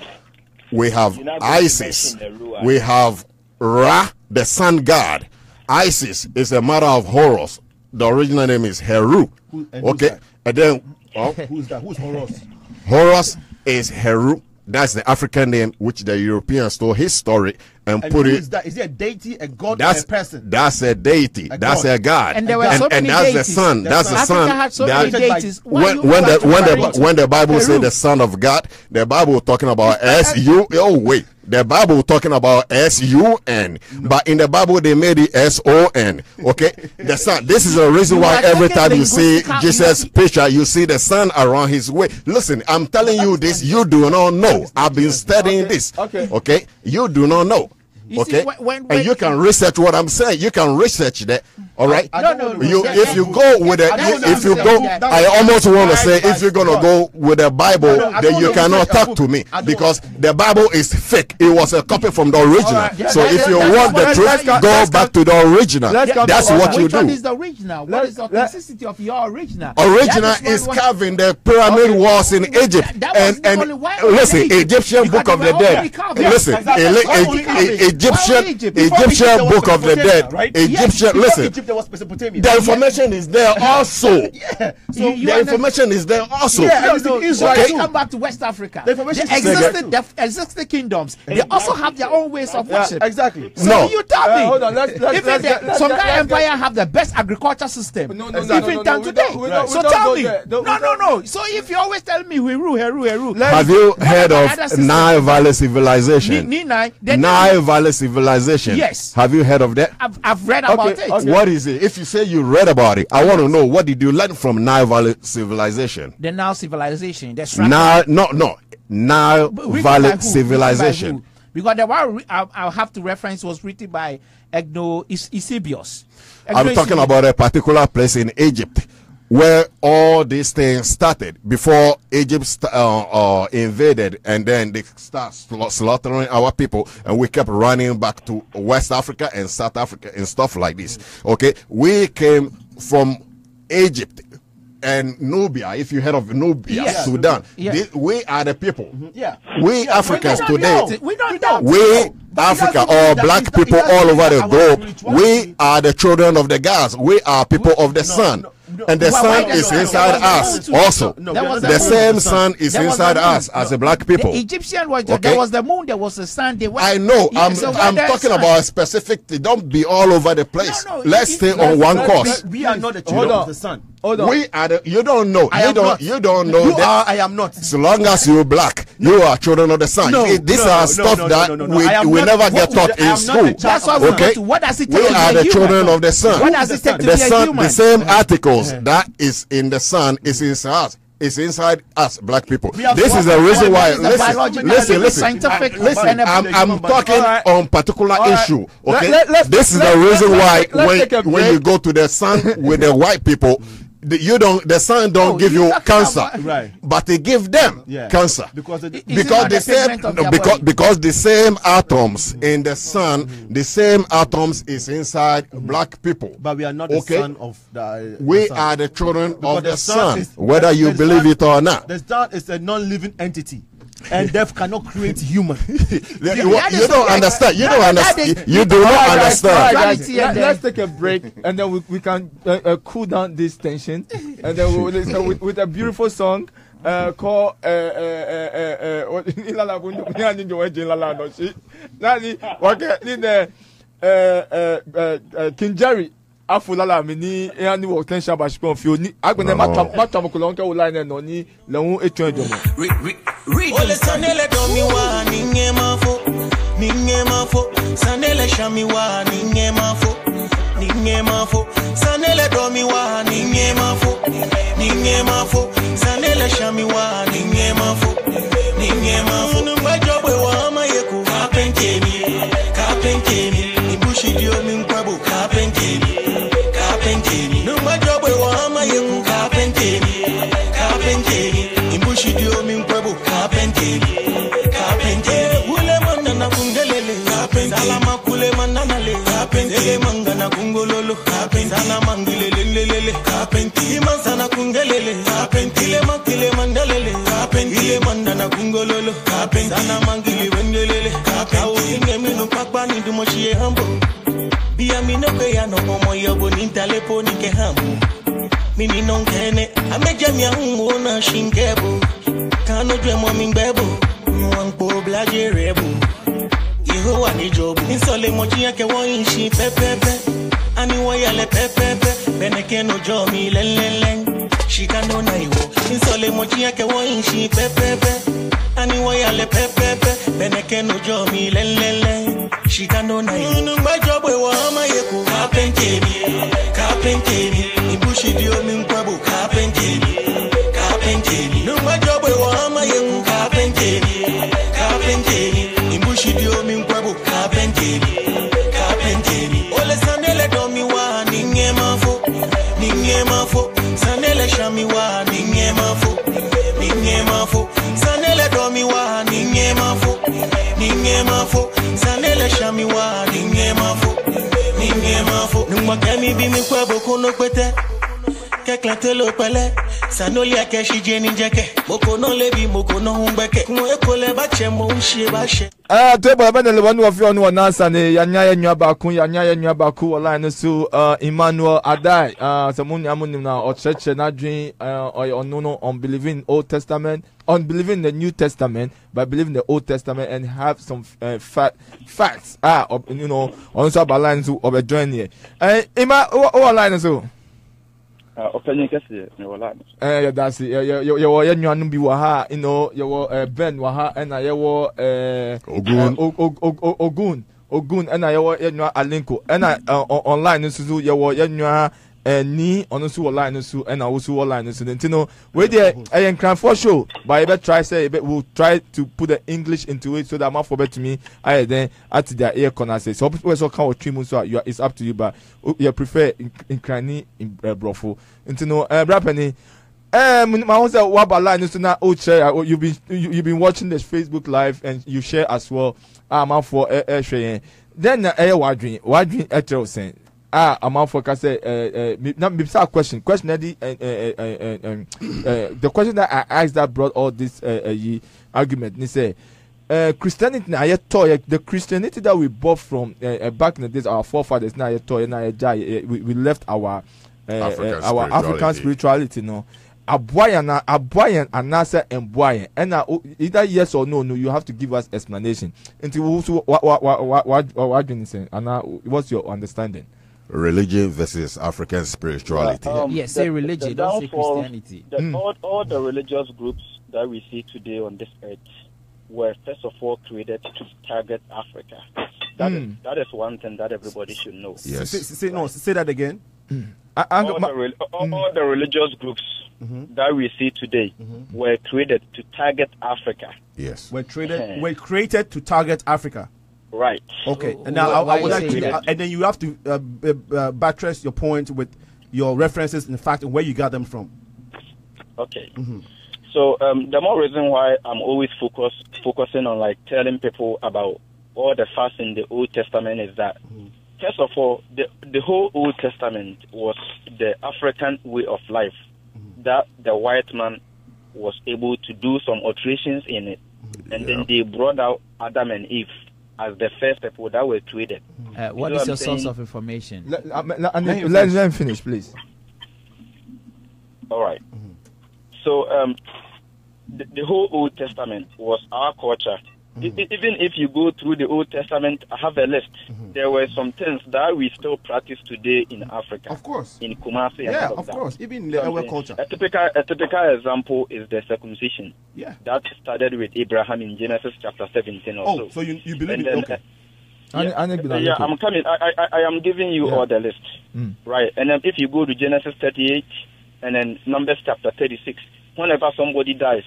We have Isis. We have Ra, the sun god. Isis is a mother of Horus. The original name is Heru. Okay, and then who's that? Who's Horus? Horus is Heru. That's the African name which the Europeans stole his story and put it. Is that? Is it a deity, a god, or a person? That's a deity. That's a god. And there were so many that's deities. the son. That's the son. Africa had so many deities. When the Bible says the son of God, the Bible talking about S-U. Oh wait. The Bible talking about S-U-N, but in the Bible they made it S-O-N. Okay, the sun. This is the reason why every time you see Jesus' picture, you see the sun around his way. Listen, I'm telling you this. You do not know. I've been studying this. Okay, you do not know. Okay, and you can research what I'm saying. You can research that. All right. If you go with it, I almost want to say if you're gonna go with the Bible, then you cannot talk to me because the Bible is fake. It was a copy from the original. So if you want the truth, go back to the original. That's what you do. Which one is the original? What is the authenticity of your original? Original is carving the pyramid walls in Egypt. And listen, Egyptian Book of the Dead. Listen, Egyptian Book of the Dead. Egyptian. Listen. There was Mesopotamia. The information is there also. So the information is there also. Okay. Come back to West Africa. The existing kingdoms, they also have their own ways of worship. Exactly. So you tell me. Hold on. Let's some guy empire have the best agriculture system. Even time today. So tell me. No. So if you always tell me Heru. Have you heard of Nile Valley Civilization? Nile Valley Civilization. Yes. Have you heard of that? I've read about it. What is it? If you say you read about it, I want to know, what did you learn from Nile Valley Civilization? The Nile Civilization. Nile Valley Civilization. Because the one I'll have to reference was written by Egno Eusebius. I'm talking about a particular place in Egypt where all these things started before Egypt invaded, and then they start slaughtering our people, and we kept running back to West Africa and South Africa and stuff like this. Okay, we came from Egypt and Nubia. If you heard of Nubia, Sudan, we are the people. We Africans today, we Africa or black people all over the globe, we are the children of the gods. We are people of the sun. And the sun is inside us also. The same sun is inside us as a black people. The Egyptian was there was the moon, there was the sun. I know. I'm talking about a specific. Don't be all over the place. Let's stay on one course. We are not the children of the sun. We are the. You don't know. You don't know. You are. I am not. So long as you're black, you are children of the sun. These are stuff that we never get taught in school. That's why we what does it take we are the children of the sun. What does it take to be a human? The same articles that is in the sun is inside us. It's inside us, black people. This is the reason why. Listen. I'm talking on particular issue. Okay, this is the reason why when you go to the sun with the white people, the sun don't give you cancer, but they give them cancer because the same atoms in the sun, the same atoms is inside black people. But we are not the son of the. We are the children of the sun, whether you believe it or not. The sun is a non-living entity. And death cannot create human. You don't understand. You don't understand. You do not understand. Let's take a break, and then we can cool down this tension, and then we'll listen with a beautiful song. call ilala bundu nyani jo eje lala no shi nani wake ni ne King Jerry afulala mi ni yani wo ten shaba shpon fi oni agbene mata mo ko lo nke wo line no ni lehun etun ejo mo ole sanele do mi wa ninge mafo sanele shami wa ninge mafo sanele do mi wa ninge mafo sanele shami wa ninge mafo nungbajo we wa mayeku kapentemi ibushi dio mi nkwabo kapentemi nungbajo we wa mayeku kapentemi ibushi dio mi nkwabo kapentemi ule manana kungelele salama kule manana le kapentele mangana kungololo kapentana mangilele kapenti mansana kungelele kapentile makile mandalele kapentile mandana kungololo kapentana mangili wengelele kapenti ngemino pakpa ni dumoshi hambo biya mino be ya no momo yogo nintale poni ke hambo mini nonkene ameja mi ahunwo na shinkebo kanu dwe mo mi ngbebo wangbo blaje rebu iho wa ni jobu insole moji yake wo yin pepepe ani wo yale pepepe beneke no jo mi lelele shikando na iwo insole moji yake wo yin pepepe ani wo yale pepepe beneke no jo mi lelele shikando na iwo ngbajo we wo mayeku kapentemi ibushi dio mi nkwabo kapentemi ngbajo we wo mayeku kapentemi imbushi dio mi nkwabo kapentemi ole sanele do mi wa ninge mafo sanele shami wa ninge mafo sanele do mi wa ninge mafo sanele shami wa ninge mafo nungba kemi bi mi kwabo kono pete keklatelo pele sanoli akeshi jeni jeke moko no lebi moko no humbeke mo ekole ba che mo unshie ba she table benele wonu of you no na sane yanya enwa baku online so Emmanuel Adai someone amunim na o church na dwen onono unbelieving Old Testament, unbelieving the New Testament, but believing the Old Testament and have some facts you know on so balance of a journey here Emma online so opinion kesi ni wala yeah that's it you wo nwanum bi wa ha you know you wo Ben wa ha and you wo Ogun and you wo nwa Alinko and online so you wo nwa ni ono so online so and also online so you know we there can for show but you try say we'll try to put the English into it so that man forget to me I then at the ear corner say so people so can stream so it's up to you but you prefer in crani in brofo you know brapeni my own say what about line so now share you've been watching this Facebook live and you share as well man for share then wadwin etro saying I'm out for say a question the question that I asked that brought all this argument ni say Christianity na the Christianity that we bought from back in the days our forefathers na we left our African spirituality no aboyan anasa emboyan and either yes or no you have to give us explanation until what you say and what's your understanding? Religion versus African spirituality. Yes, say religion, don't say Christianity. All the religious groups that we see today on this earth were first of all created to target Africa. That is one thing that everybody should know. Yes. Say that again. All the religious groups that we see today were created to target Africa. Yes. Were created to target Africa. Right. Okay. And now I would like to, and then you have to buttress your point with your references in fact and where you got them from. Okay. So the more reason why I'm always focusing on like telling people about all the facts in the Old Testament is that first of all, the whole Old Testament was the African way of life that the white man was able to do some alterations in it, and then they brought out Adam and Eve as the first people that were created. What is your source of information? Let me finish, please. All right. So the whole Old Testament was our culture. Even if you go through the Old Testament, I have a list. There were some things that we still practice today in Africa. Of course. In Kumasi. Yeah, and all of that. course. Even in our culture. A typical example is the circumcision. Yeah. That started with Abraham in Genesis chapter 17 or so. So you believe And it? then, Okay. I'm coming. I am giving you all the list. Right. And then if you go to Genesis 38 and then Numbers chapter 36, whenever somebody dies,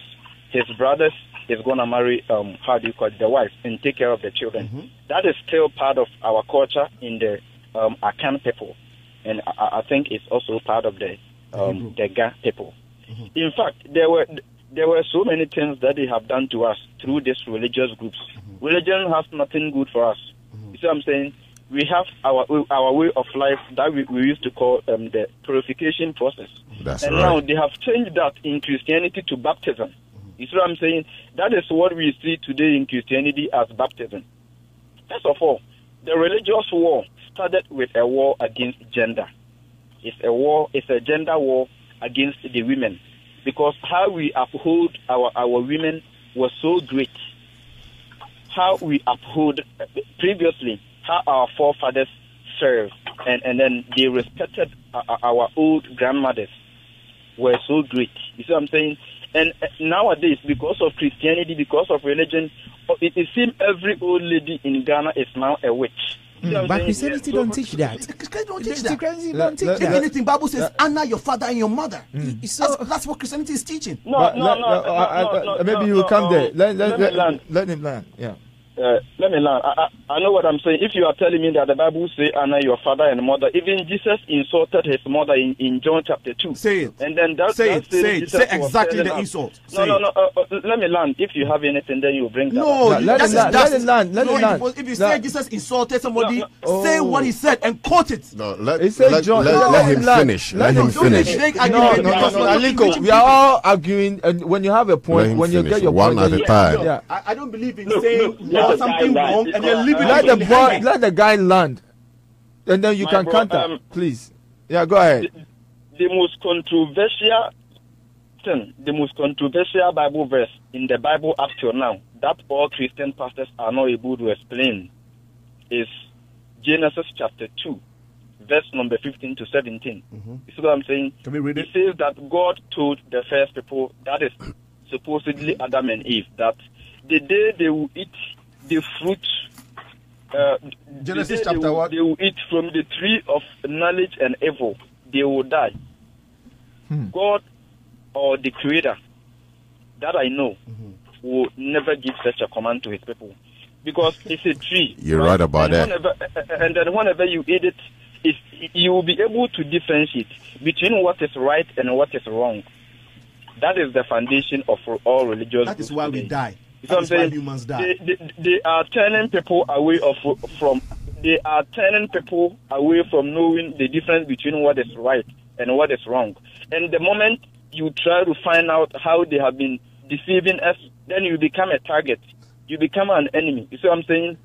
his brothers is going to marry, the wife and take care of the children. That is still part of our culture in the Akan people. And I think it's also part of the Ga people. In fact, there were so many things that they have done to us through these religious groups. Religion has nothing good for us. You see what I'm saying? We have our way of life that we used to call the purification process. That's and right. now they have changed that in Christianity to baptism. You see what I'm saying? That is what we see today in Christianity as baptism. First of all, the religious war started with a war against gender. It's a gender war against the women. Because how we uphold our women was so great. How we uphold previously, how our forefathers served, and then they respected our old grandmothers were so great. You see what I'm saying? And nowadays, because of Christianity, because of religion, it seems every old lady in Ghana is now a witch. But Christianity don't teach that. Christianity don't teach that. Christianity don't teach If that. anything, Bible says, honor your father and your mother. That's what Christianity is teaching. No. Maybe you will come there. Let him land. Yeah. Let me learn. I know what I'm saying. If you are telling me that the Bible say honor your father and mother, even Jesus insulted his mother in John chapter 2. Say it. And then that Say Jesus exactly was the telling us- insult. No. Let me learn. If you have anything, then you bring that. No, up. Let him land. If you say Jesus insulted somebody, say what he said and quote it. No, let He said John. let him finish. Let him finish. No, Aliko, we are all arguing, and when you have a Let point, him when you finish get your one point, at then a you- time. Yeah. I don't believe in Look, saying let the something guy wrong land. and then leaving Let it the in boy, hanging. let the guy land, and then you My can bro, counter, please. Yeah, go ahead. The most controversial thing, the most controversial Bible verse in the Bible up till now, that all Christian pastors are not able to explain, is Genesis chapter 2, verse number 15 to 17. You see what I'm saying? Can we read it? It says that God told the first people, that is supposedly Adam and Eve, that the day they will eat the fruit, Genesis the day chapter they will, what? They will eat from the tree of knowledge and evil. They will die. God or the Creator that I know will never give such a command to His people, because it's a tree. You're right about that. And then whenever you eat it, you will be able to differentiate between what is right and what is wrong. That is the foundation of all religious. That is why we today. die. You know what I'm That is why saying? humans die. They are turning people away from. They are turning people away from knowing the difference between what is right and what is wrong. And the moment you try to find out how they have been deceiving us, then you become a target. You become an enemy. You see what I'm saying?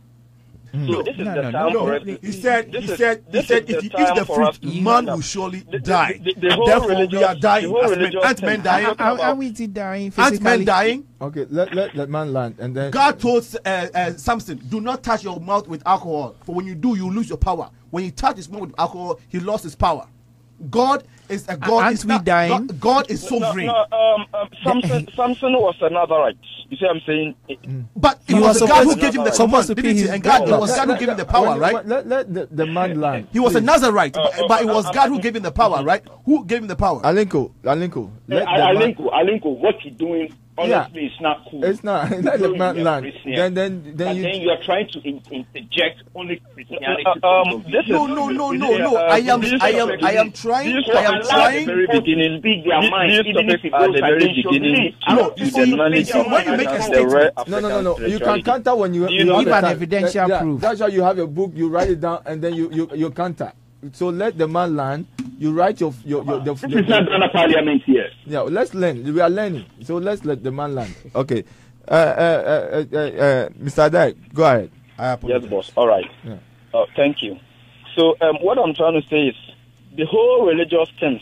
So this is the time for us. He said, This if you eat the fruit, man will surely die. the whole Therefore, we religious- are dying. the whole As men, religious aren't men thing. dying? Are we dying Aren't physically? men dying? Okay, let man land, and then God told Samson, do not touch your mouth with alcohol, for when you do, you lose your power. When he touched his mouth with alcohol, he lost his power. God is a God. Aren't is we not- dying? God is sovereign. Samson was a Nazarite. You see what I'm saying? But it He was was God who supposed- gave him the supposed to command, pay didn't he? his And God, it God. was God who gave him the power, right? Let the man land. He was a please. Nazarite, but it was God who gave him the power, right? Who gave him the power? Alinko. Let the man- Alinko, what you're doing, honestly, it's not cool. It's not. Let the man land. Christian. Then But you. then you are trying to interject only Christianity. No. I am trying. Very beginning. Speak their mind, These even if topics it are goes the very against your beginning. belief. No, you see, when you make a statement, No. You can counter when you You know, have give a an time. evidential proof. That's why you have a book. You write it down, and then you counter. So let the man land. You write your This is not Ghana Parliament here. Yeah, let's learn. We are learning. So let's let the man land. Okay. Mr. Adai, go ahead. Yes, boss. All right. Yeah. Thank you. So what I'm trying to say is the whole religious things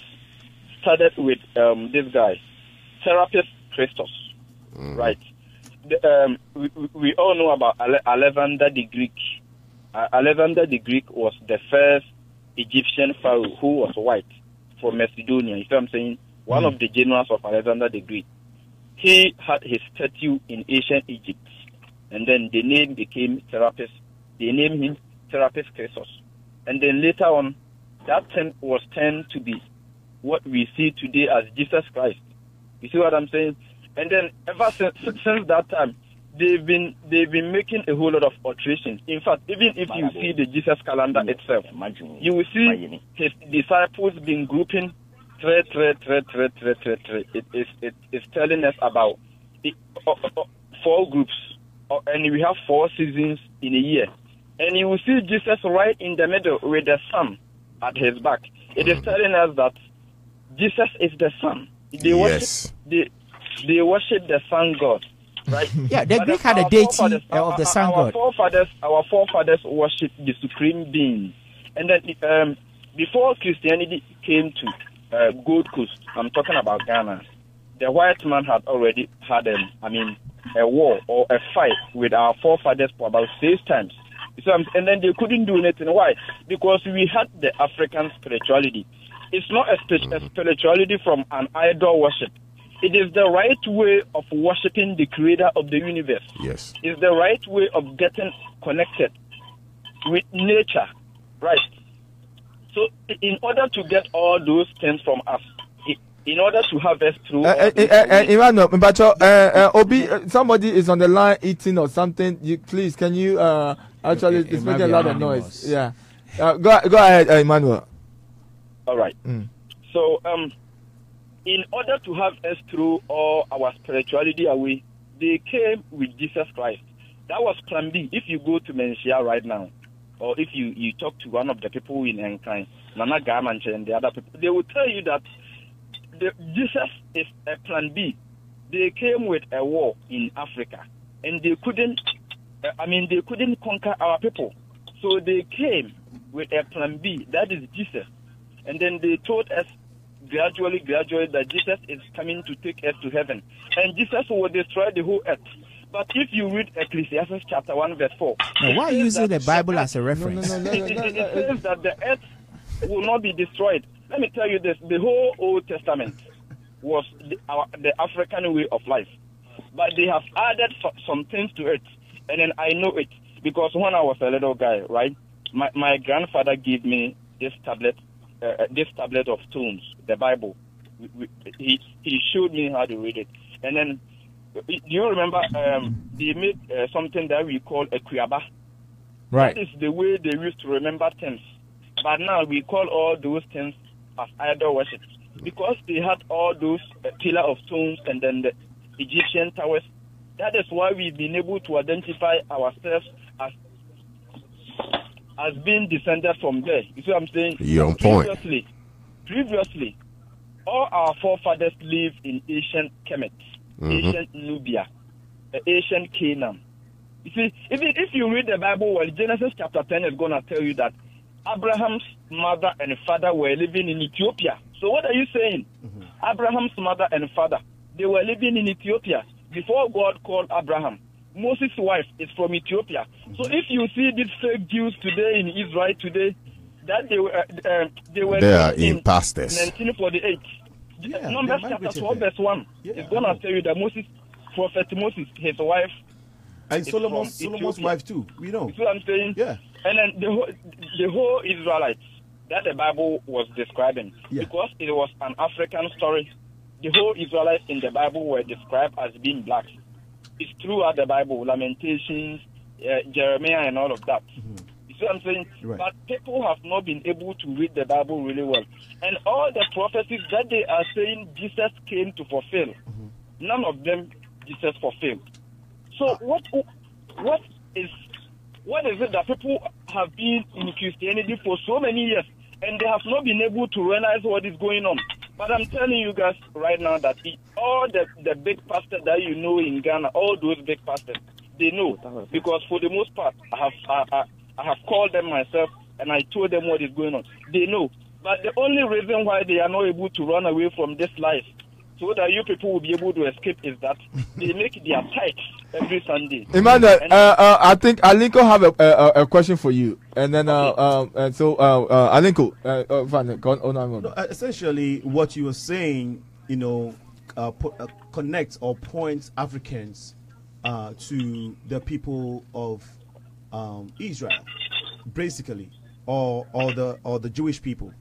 started with this guy, Therapist Christos. right? We all know about Alexander the Greek. Alexander the Greek was the first Egyptian pharaoh who was white from Macedonia. You see what I'm saying? One of the generals of Alexander the Greek. He had his statue in ancient Egypt, and then the name became Serapis. They named him Serapis Christos. And then later on, that thing was turned to be what we see today as Jesus Christ. You see what I'm saying? And then ever since that time, they've been making a whole lot of alterations. In fact, even if you see the Jesus calendar itself, you will see his disciples being grouping thread. It is telling us about the 4 groups, and we have 4 seasons in a year. And you will see Jesus right in the middle with the sun at his back. It is telling us that Jesus is the sun. They worship the sun god, right? Yeah, the Greek had a deity of the sun god. Our forefathers worship the supreme being. And then before Christianity came to Gold Coast, I'm talking about Ghana, the white man had already had a war or a fight with our forefathers for about 6 times. So, and then they couldn't do anything. Why? Because we had the African spirituality. It's not a spirituality from an idol worship. It is the right way of worshiping the creator of the universe. Yes. It's the right way of getting connected with nature. Right. So in order to get all those things from us, in order to harvest through... Emmanuel, Obi, somebody is on the line eating or something. Please, can you... Actually, it's making a lot of noise. Yeah. Go ahead, Emmanuel. All right. So, in order to have us through all our spirituality away, they came with Jesus Christ. That was plan B. If you go to Menchia right now, or if you talk to one of the people in Enkai, Nana Gamanche and the other people, they will tell you that Jesus is a plan B. They came with a war in Africa, and they couldn't conquer our people. So they came with a plan B, that is Jesus. And then they told us gradually that Jesus is coming to take us to heaven. And Jesus will destroy the whole earth. But if you read Ecclesiastes chapter 1 verse 4... Now, why using the Bible as a reference? It says that the earth will not be destroyed. Let me tell you this, the whole Old Testament was the African way of life. But they have added some things to it. And then I know it because when I was a little guy, right, my grandfather gave me this tablet of stones, the Bible. He showed me how to read it. And then, do you remember they made something that we call a kuyaba? Right. That is the way they used to remember things. But now we call all those things as idol worship because they had all those pillar of stones and then the Egyptian towers. That is why we've been able to identify ourselves as being descended from there. You see what I'm saying? You're on point. Previously, all our forefathers lived in ancient Kemet, ancient Nubia, ancient Canaan. You see, if you read the Bible, well, Genesis chapter 10 is going to tell you that Abraham's mother and father were living in Ethiopia. So what are you saying? Abraham's mother and father, they were living in Ethiopia before God called Abraham. Moses' wife is from Ethiopia. So if you see these fake Jews today in Israel today, that they are in pastors. 1948. Numbers chapter 12 verse 1 is going to tell you that Prophet Moses, his wife, and Solomon's wife too. We know. You see what I'm saying? Yeah. And then the whole Israelites that the Bible was describing, because it was an African story, the whole Israelites in the Bible were described as being black. It's throughout the Bible, Lamentations, Jeremiah, and all of that. You see what I'm saying? Right. But people have not been able to read the Bible really well. And all the prophecies that they are saying Jesus came to fulfill, none of them Jesus fulfilled. So what is it that people have been in Christianity for so many years and they have not been able to realize what is going on? But I'm telling you guys right now that all the big pastors that you know in Ghana, all those big pastors, they know. Because for the most part, I have called them myself and I told them what is going on. They know. But the only reason why they are not able to run away from this life so that you people will be able to escape is that they make their tithes every Sunday. Emmanuel, I think Alinko have a question for you, and then Alinko, essentially what you were saying, connects or points Africans to the people of Israel, basically, or the Jewish people,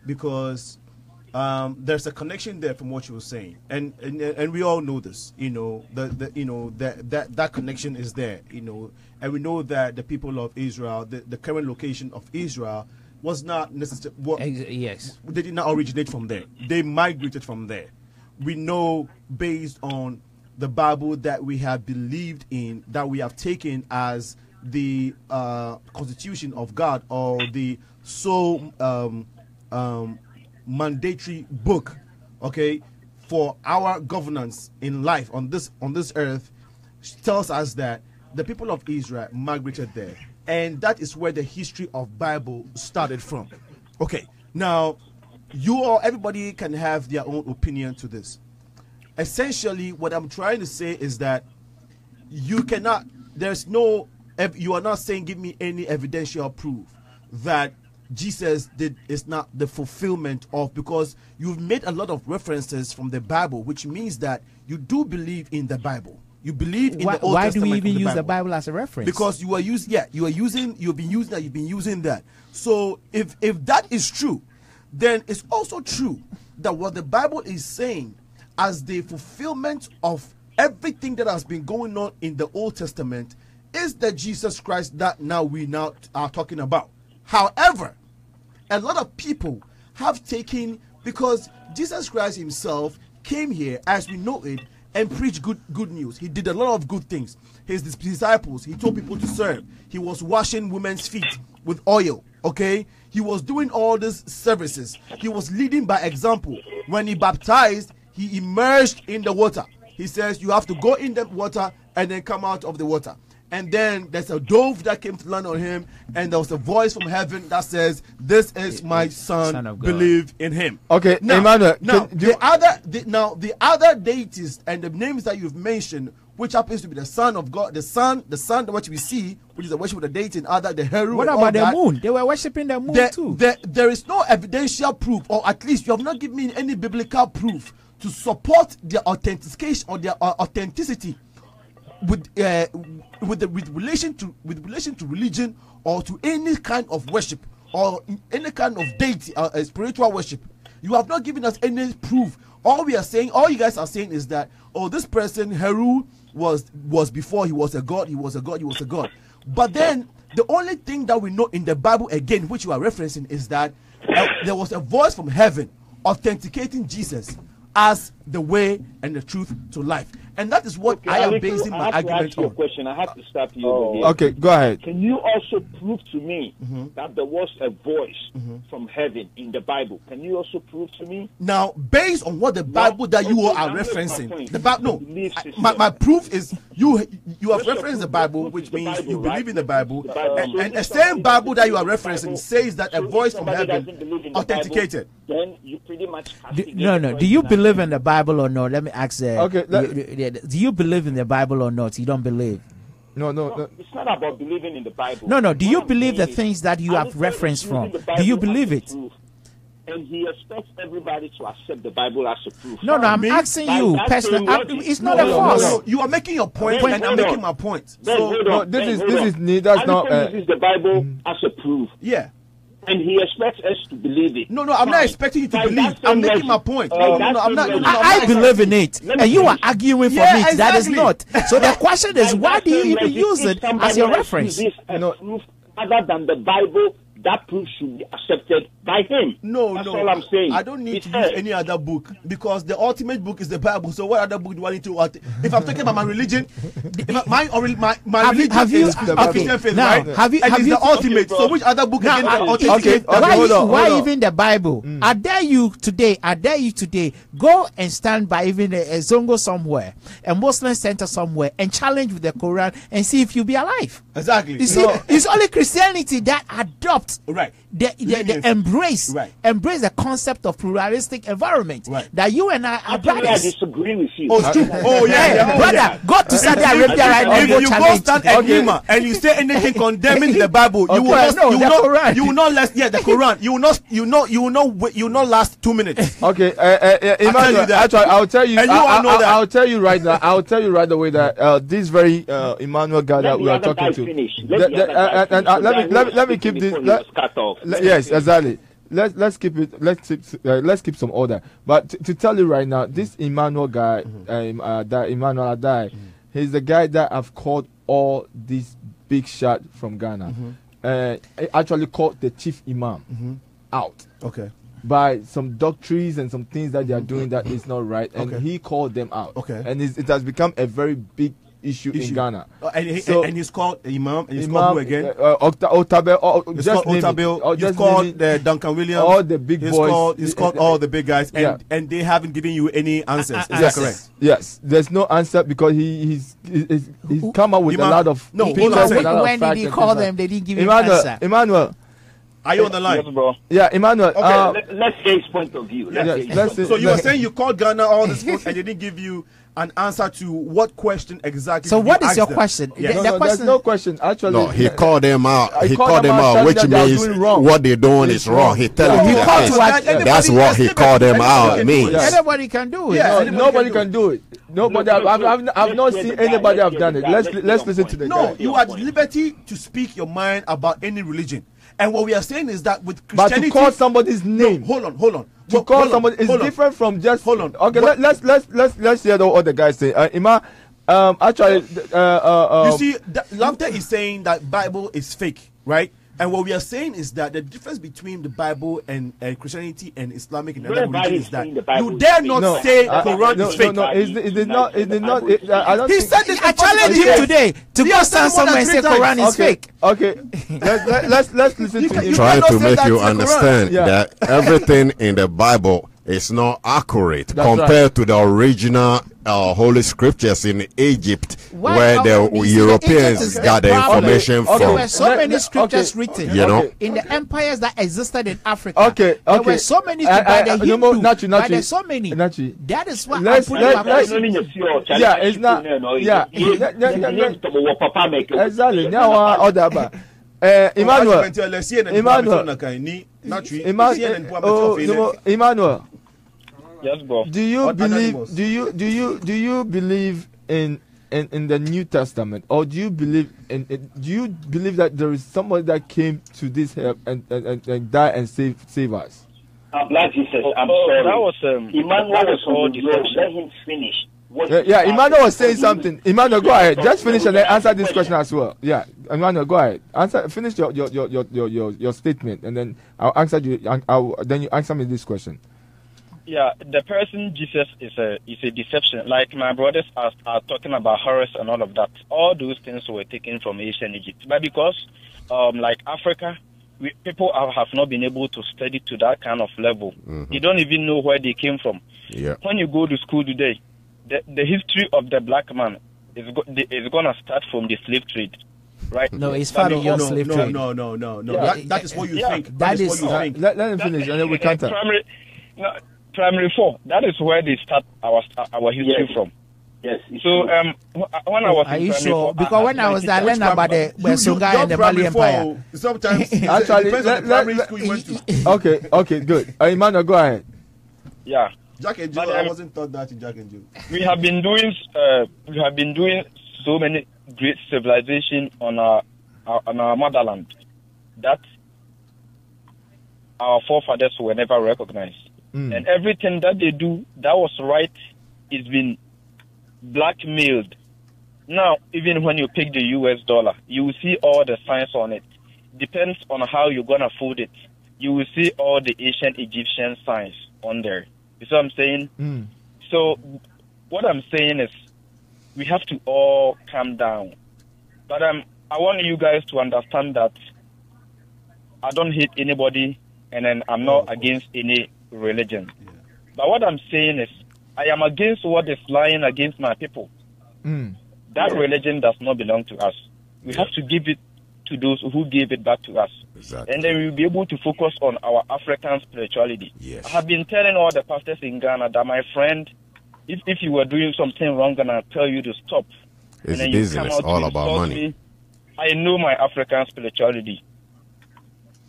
because there's a connection there from what you were saying, and we all know this. That connection is there. And we know that the people of Israel, the current location of Israel, was not necessarily yes. They did not originate from there. They migrated from there. We know based on the Bible that we have believed in, that we have taken as the constitution of God, or the sole mandatory book, okay, for our governance in life on this earth, tells us that the people of Israel migrated there, and that is where the history of Bible started from. Okay, now everybody can have their own opinion to this. Essentially, what I'm trying to say is that you are not saying give me any evidential proof that Jesus is not the fulfillment of, because you've made a lot of references from the Bible, which means that you do believe in the Bible. You believe in the Old Why Testament. do we even use the Bible as a reference? Because you've been using that. So if that is true, then it's also true that what the Bible is saying as the fulfillment of everything that has been going on in the Old Testament is the Jesus Christ that we are talking about. However, a lot of people have taken, because Jesus Christ himself came here, as we know it, and preached good news. He did a lot of good things. His disciples, he told people to serve. He was washing women's feet with oil, okay? He was doing all these services. He was leading by example. When he baptized, he immersed in the water. He says you have to go in the water and then come out of the water. And then there's a dove that came to land on him, and there was a voice from heaven that says, "This is my son, believe in him." Okay, now, Emmanuel. The other deities and the names that you've mentioned, which happens to be the Son of God, the Son, what we see, which is the worship of the deity, and other the Heru. What about the moon? They were worshiping the moon too. There is no evidential proof, or at least you have not given me any biblical proof to support their authentication or their authenticity with relation to religion, or to any kind of worship, or any kind of deity, spiritual worship. You have not given us any proof. All you guys are saying is that, this person Heru was before he was a god. But then the only thing that we know in the Bible, again, which you are referencing, is that there was a voice from heaven authenticating Jesus as the way and the truth to life. And that is what I am basing my argument on. Question. I have to stop you over here. Okay, go ahead. Can you also prove to me that there was a voice from heaven in the Bible? Can you also prove to me? Now, based on what the Bible that you are referencing, the Bible, my proof is you have referenced the Bible, which means you believe in the Bible, and the same Bible that you are referencing says that a voice from heaven authenticated. Then you pretty much no. Do you believe in the Bible or not? Let me ask. Okay. Do you believe in the Bible or not? You don't believe. No. It's not about believing in the Bible. No. Do you believe the things that you have referenced from? Do you believe it? And he expects everybody to accept the Bible as a proof. No, I'm asking you personally. It's not a force. No. You are making your point, and I'm making my point. This is that's not. This is the Bible as a proof. Yeah. And he expects us to believe it. No, I'm not expecting you to believe. I'm making my point. No, I'm not. I believe in it, and you are arguing for me. Exactly. That is not. So the question is, why do you even use it as your reference? Proof other than the Bible, that proof should be accepted by him. That's all I'm saying. I don't need to use any other book, because the ultimate book is the Bible. So what other book do I need to? If I'm talking about my religion, my religion is Christian faith, right? Have you the ultimate. So which other book again? Why even the Bible? I dare you today, go and stand by even a Zongo somewhere, a Muslim center somewhere, and challenge with the Quran and see if you'll be alive. Exactly. You see, it's only Christianity that adopts they embrace the concept of pluralistic environment. That you and I are brothers. I disagree with you. Oh, true. Oh yeah, brother. Go to Saudi Arabia right now. If you go stand Enima and you say anything condemning the Bible, you will not last. Yeah, the Quran. You will not last 2 minutes. Okay, Emmanuel. Actually, I'll tell you. I'll tell you right now. I'll tell you right away that this very Emmanuel guy that we are talking to. Let me keep this. Yes, exactly. Let's keep it. Let's keep some order. But to tell you right now, this Emmanuel guy, that Emmanuel Adai, he's the guy that I've called all these big shots from Ghana. Actually called the chief imam out. Okay. By some doctrines and some things that they are doing that is not right, and he called them out. Okay. And it has become a very big issue in Ghana. And he's called Imam. And he's called who again? Otabel. He's called Otabel. He's called Duncan Williams. All the big boys. He's called all the big guys, and they haven't given you any answers. Is that correct? Yes. There's no answer because he's come up with a lot of pictures. When did he call them? They didn't give him an answer. Emmanuel. Are you on the line? Yes, bro. Yeah, Emmanuel. Okay, let's hear his point of view. So you were saying you called Ghana all this and they didn't give you an answer to what question exactly? So what is your question? Yes. There's no question. Actually, no, he called them out. He called them out, which means what they're doing is wrong. He telling you that's what he called them out means. Anybody can do it. Yeah, nobody can do it. Nobody. I've not seen anybody have done it. Let's listen to the guy. No, you are at liberty to speak your mind about any religion. And what we are saying is that with Christianity, but to call somebody's name, hold on. To call somebody is different from just. Hold on. Okay, let's hear what the guy say. Ima, actually, you see, Lamte is saying that Bible is fake, right? And what we are saying is that the difference between the Bible and Christianity and Islamic and other religions is that you dare not say Quran is fake. No, it is not. I don't. He said this. I challenged him today to go stand somewhere and say Quran is fake. Okay, let's listen to him. Trying to make you understand that everything in the Bible is not accurate compared to the original holy scriptures in Egypt, where the Europeans got the information from. There were so many scriptures written, in the empires that existed in Africa. There were so many by the Hindu, but there's so many. That is what I put in my question. Yeah, it's not. Yeah, exactly. Now, Emmanuel. Yes, bro. Do you believe in the New Testament, or do you believe that there is somebody that came to this help and die and save us? Black Jesus, I'm sorry. That was Emmanuel was all the let him finish. Emmanuel was saying something. Emmanuel, go ahead. Just finish and then answer this question as well. Yeah, Emmanuel, go ahead. Finish your statement, and then I'll answer you. Then you answer me this question. Yeah, the person Jesus is a deception. Like my brothers are talking about Horus and all of that. All those things were taken from ancient Egypt, but because like Africa, people have not been able to study to that kind of level. You don't even know where they came from. Yeah. When you go to school today, the history of the black man is going to start from the slave trade. Right? No, it's far beyond slave trade. No. Yeah, that is what you think. That is what you think. Let him finish, and then we counter. Primary 4. That is where they start our history from. Yes. So when I was are you sure? Because when I was there, I learned about the Songhai and the Mali Empire. Sometimes actually, okay, good. Emmanuel, go ahead. Yeah. Jack and Jill, I wasn't taught that in Jack and Jill. We have been doing so many great civilization on our motherland that our forefathers were never recognized. And everything that they do that was right is been blackmailed. Now, even when you pick the US dollar, you will see all the signs on it. Depends on how you're gonna fold it. You will see all the ancient Egyptian signs on there. You see what I'm saying? So what I'm saying is we have to all calm down. But I want you guys to understand that I don't hate anybody, and then I'm not against any religion. But what I'm saying is I am against what is lying against my people. That religion does not belong to us. We have to give it to those who gave it back to us. Exactly. And then we'll be able to focus on our African spirituality. Yes. I have been telling all the pastors in Ghana that, my friend, if you were doing something wrong, and I tell you to stop, It's and then you come business, out all to about insult money. me, I know my African spirituality.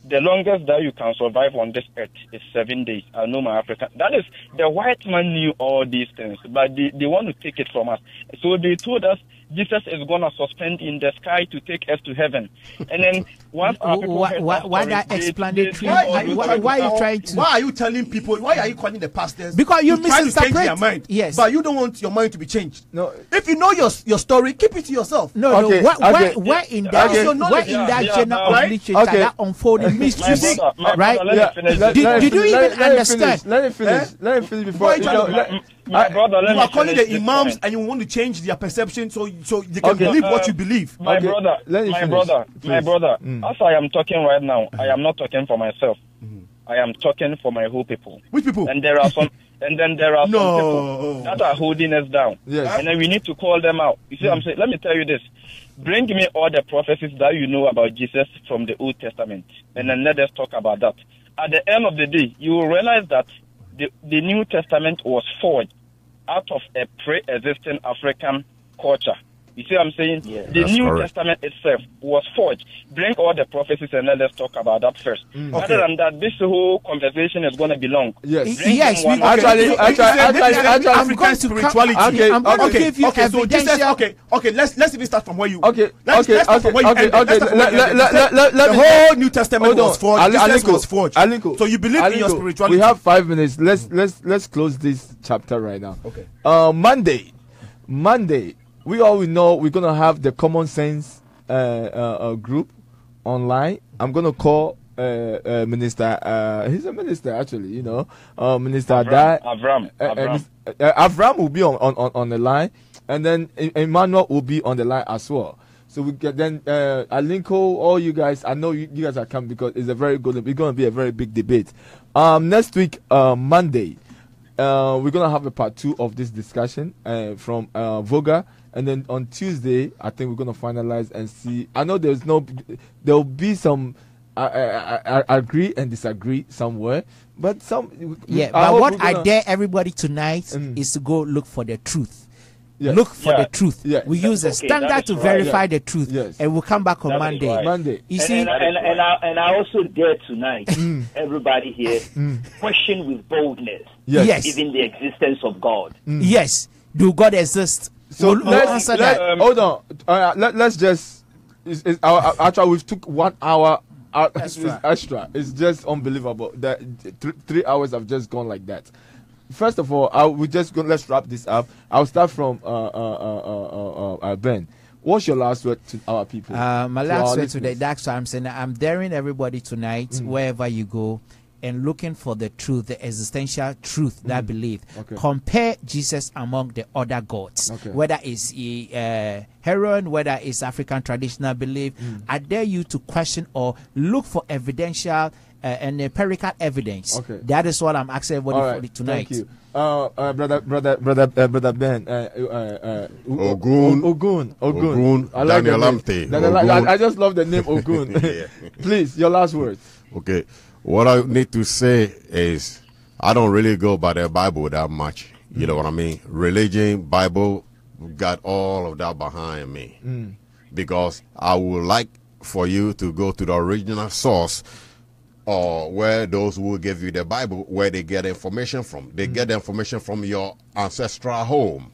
The longest that you can survive on this earth is 7 days. I know my African. That is, the white man knew all these things, but they want to take it from us. So they told us Jesus is going to suspend in the sky to take us to heaven. And then once our people heard why that that story, explanatory? Why are you trying to? Why are you telling people? Why are you calling the pastors? Because you trying to change misinterpret. their mind. Yes. But you don't want your mind to be changed. No. If you know your story, keep it to yourself. No, Okay, where in that genre of literature that unfolding mysteries, right? Did you even understand? Let me finish before. My brother, you are calling the imams and you want to change their perception so they can believe what you believe. My brother, as I am talking right now, I am not talking for myself. I am talking for my whole people. Which people? And there are some, and then there are some No. people that are holding us down. Yes. And then we need to call them out. You see, I'm saying, let me tell you this. Bring me all the prophecies that you know about Jesus from the Old Testament, and then let us talk about that. At the end of the day, you will realize that the New Testament was forged out of a pre-existing African culture. You see what I'm saying? Yeah. The That's New correct. Testament itself was forged. Bring all the prophecies and let us talk about that first. Other than that, this whole conversation is going to be long. Yes. Bring Yes, them one Actually, I'm actually, going to spirituality. I'm going to give you okay, so Jesus, evidential. okay, let's even start from where you. Okay, let's start from where you ended. Let's start from where you ended. let The me- whole New Testament Hold on. was forged. Jesus was forged. Alinko, So you believe in your Alinko, spirituality? We have 5 minutes. Let's close this chapter right now. Okay. Monday. We all know we're gonna have the Common Sense group online. I'm gonna call Minister. He's a minister actually. You know, Minister Avram. Avram will be on the line, and then Emmanuel will be on the line as well. So we get then Alinko, all you guys. I know you guys are coming because it's a very good. It's going to be a very big debate. Next week, Monday, we're gonna have a part 2 of this discussion from Voga, and then on Tuesday, I think we're gonna finalize and see. I know there'll be some. I agree and disagree somewhere, but some. Yeah, but what I dare everybody tonight is to go look for the truth. Yes. Look for Yeah. the truth. Yeah. We use a Okay, standard that to is right. verify Yeah. the truth, Yes. and we'll come back on That is Monday. right. Monday. You see, And I also dare tonight, everybody here, question with boldness, Yes. even the existence of God. yes, do God exist? So We'll answer that. hold on. Let's just. Actually, we took 1 hour extra. It's just unbelievable that 3 hours have just gone like that. First of all, let's wrap this up. I'll start from Ben. What's your last word to our people? My To last our word listeners? today, that's why I'm saying I'm daring everybody tonight, wherever you go, and looking for the truth, the existential truth that believe. Okay. Compare Jesus among the other gods, Okay. whether it's heron, whether it's African traditional belief. I dare you to question or look for evidential and empirical evidence. Okay. That is what I'm asking everybody All for right, tonight. thank you. Brother Ben. Ogun. Ogun. I like Daniel the name. Amte. Daniel- Ogun. I just love the name Ogun. Yeah. Please, your last words. Okay. What I need to say is I don't really go by the Bible that much. You know what I mean? Religion, Bible, got all of that behind me. Because I would like for you to go to the original source or where those who give you the Bible, where they get information from. They get the information from your ancestral home.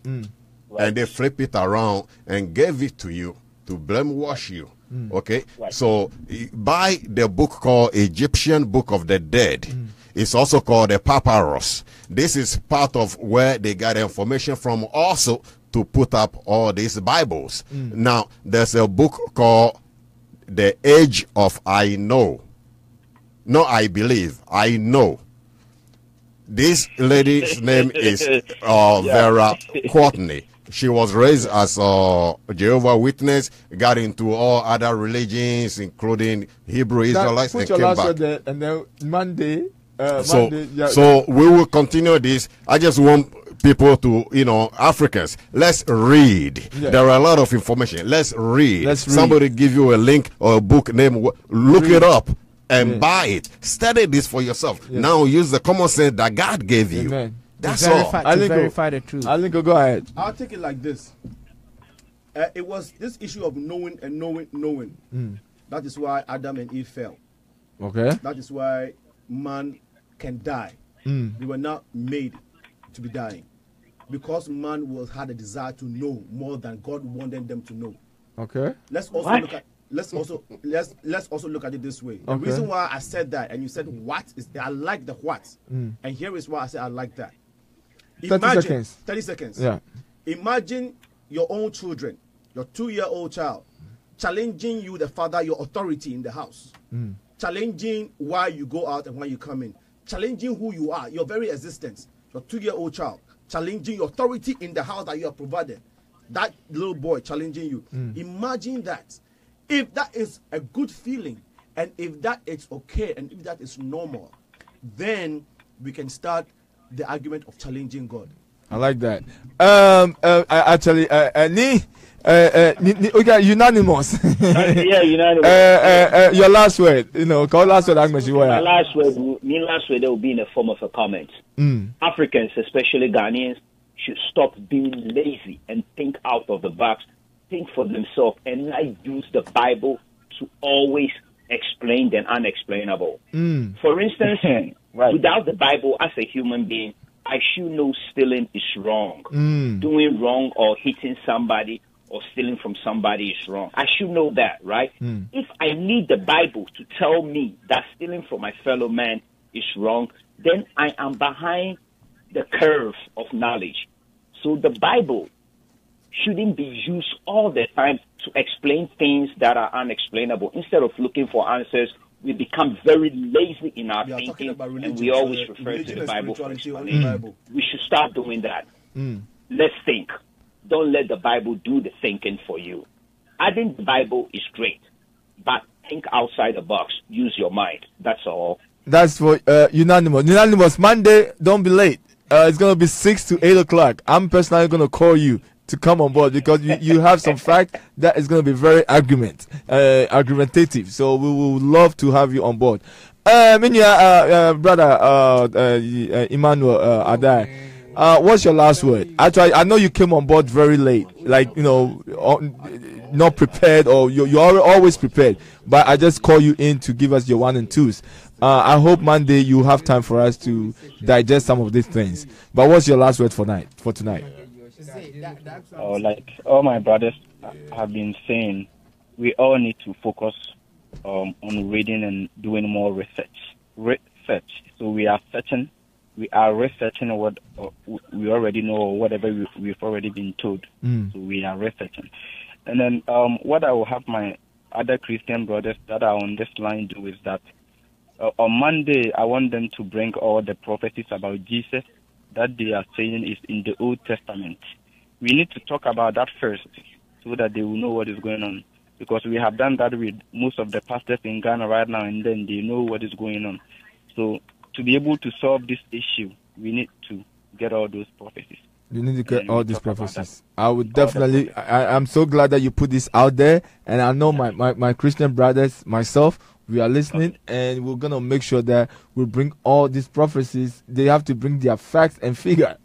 And they flip it around and give it to you to brainwash you. Okay? So buy the book called Egyptian Book of the Dead. It's also called the Papyrus. This is part of where they got information from also to put up all these Bibles. Now, there's a book called The Age of I Know. No, I believe. I know. This lady's name is Vera Courtney. She was raised as a Jehovah's Witness, got into all other religions, including Hebrew Israelites, Put and your came last back. word there, and then Monday. So Monday, yeah. so we will continue this. I just want people to, Africans, let's read. Yeah. There are a lot of information. Let's read. Let's read. Somebody give you a link or a book name, look it up and buy it. Study this for yourself. Yeah. Now use the common sense that God gave you. Amen. That's To all. verify the truth. Alinko, go ahead. I'll take it like this. It was this issue of knowing and knowing. That is why Adam and Eve fell. Okay. That is why man can die. They were not made to be dying, because man had a desire to know more than God wanted them to know. Okay. Let's also look at it this way. The reason why I said that, and you said what, is I like the what, and here is why I said I like that. 30 seconds. 30 seconds. Yeah. Imagine your own children, your 2-year-old child, challenging you, the father, your authority in the house, challenging why you go out and why you come in, challenging who you are, your very existence. Your 2-year-old child challenging your authority in the house that you have provided. That little boy challenging you. Imagine that. If that is a good feeling, and if that is okay, and if that is normal, then we can start the argument of challenging God. I like that. Okay, unanimous. Yeah, unanimous. Your last word, call last word. My last word there will be in the form of a comment. Africans, especially Ghanaians, should stop being lazy and think out of the box, think for themselves, and not use the Bible to always explain the unexplainable. For instance, without the Bible, as a human being, I should know stealing is wrong. Doing wrong or hitting somebody or stealing from somebody is wrong. I should know that, right? If I need the Bible to tell me that stealing from my fellow man is wrong, then I am behind the curve of knowledge. So the Bible shouldn't be used all the time to explain things that are unexplainable. Instead of looking for answers, we become very lazy in our thinking, and we always refer to the Bible for explanation. We should start doing that. Let's think. Don't let the Bible do the thinking for you. Adding the Bible is great, but think outside the box. Use your mind. That's all. That's for unanimous. Unanimous. Monday, don't be late. It's going to be 6 to 8 o'clock. I'm personally going to call you to come on board because you have some fact that is going to be very argumentative. So we would love to have you on board. Brother Emmanuel Adai, what's your last word? I know you came on board very late, not prepared, or you're always prepared, but I just call you in to give us your 1 and 2s. I hope Monday you have time for us to digest some of these things. But what's your last word for tonight? Like all my brothers have been saying, we all need to focus on reading and doing more research. So we are researching what we already know, or whatever we've already been told. So we are researching. And then what I will have my other Christian brothers that are on this line do is that on Monday, I want them to bring all the prophecies about Jesus that they are saying is in the Old Testament. We need to talk about that first so that they will know what is going on. Because we have done that with most of the pastors in Ghana right now, and then they know what is going on. So to be able to solve this issue, we need to get all those prophecies. You need to get all these prophecies. I would definitely, I'm so glad that you put this out there. And I know my Christian brothers, myself, we are listening, and we're going to make sure that we bring all these prophecies. They have to bring their facts and figure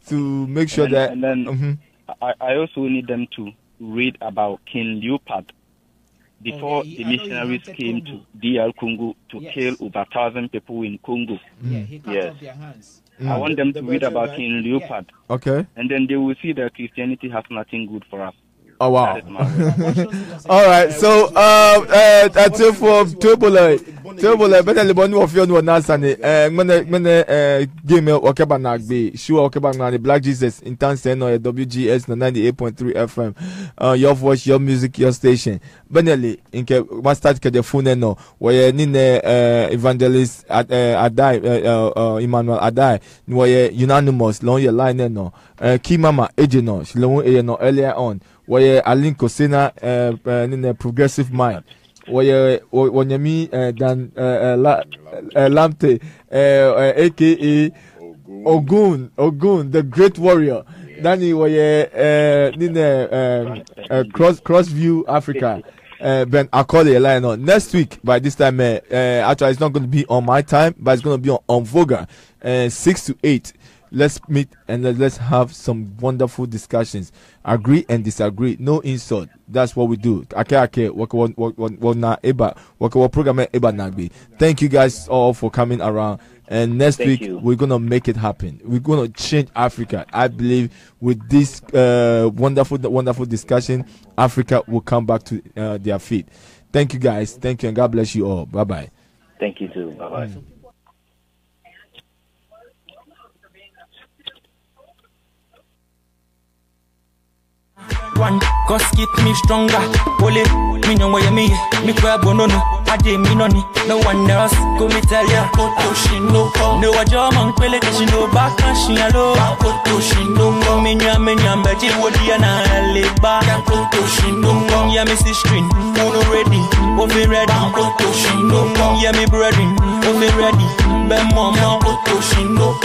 to make sure that... And then I also need them to read about King Leopold. Before the missionaries came to DR Congo to kill over 1,000 people in Congo. He cut off their hands. I want them to read about King Leopold. Okay. And then they will see that Christianity has nothing good for us. Oh, wow. All right. So, for Tobole, better the one of your Nasani, game Okeba Nagbe, sure Okeba Nani, Black Jesus, in Tansen or WGS 98.3 FM. Your voice, your music, your station. Benelli, in Mastard Kedefune no, where Nine Evangelist Adai, Emmanuel Adai, where unanimous, long your line no, Kimama Ejino, Shilon earlier on. Where Alinko Sena in progressive mind, where Wanyami dan Lamte, aka Ogun, the great warrior. Danny Waye Crossview Africa. Ben Akole line on next week. By this time, actually, it's not going to be on my time, but it's going to be on Voga, 6 to 8. Let's meet and let's have some wonderful discussions. Agree and disagree. No insult. That's what we do. Thank you guys all for coming around. And next week, we're going to make it happen. We're going to change Africa. I believe with this wonderful discussion, Africa will come back to their feet. Thank you, guys. Thank you, and God bless you all. Bye-bye. Thank you, too. Bye-bye. One, cause keep me stronger. Ole, me no way me grab no. I did me no one else. Go me tell ya, Koto Shindo. No, a German Pele, she no back, she alone. Koto Shindo, Minyam, Betty, Wodiana, Leba, Koto Shindo, Yamisi String, Mono ready, over ready, Koto Shindo, Yami breading, over ready, Ben Mom, Koto Shindo.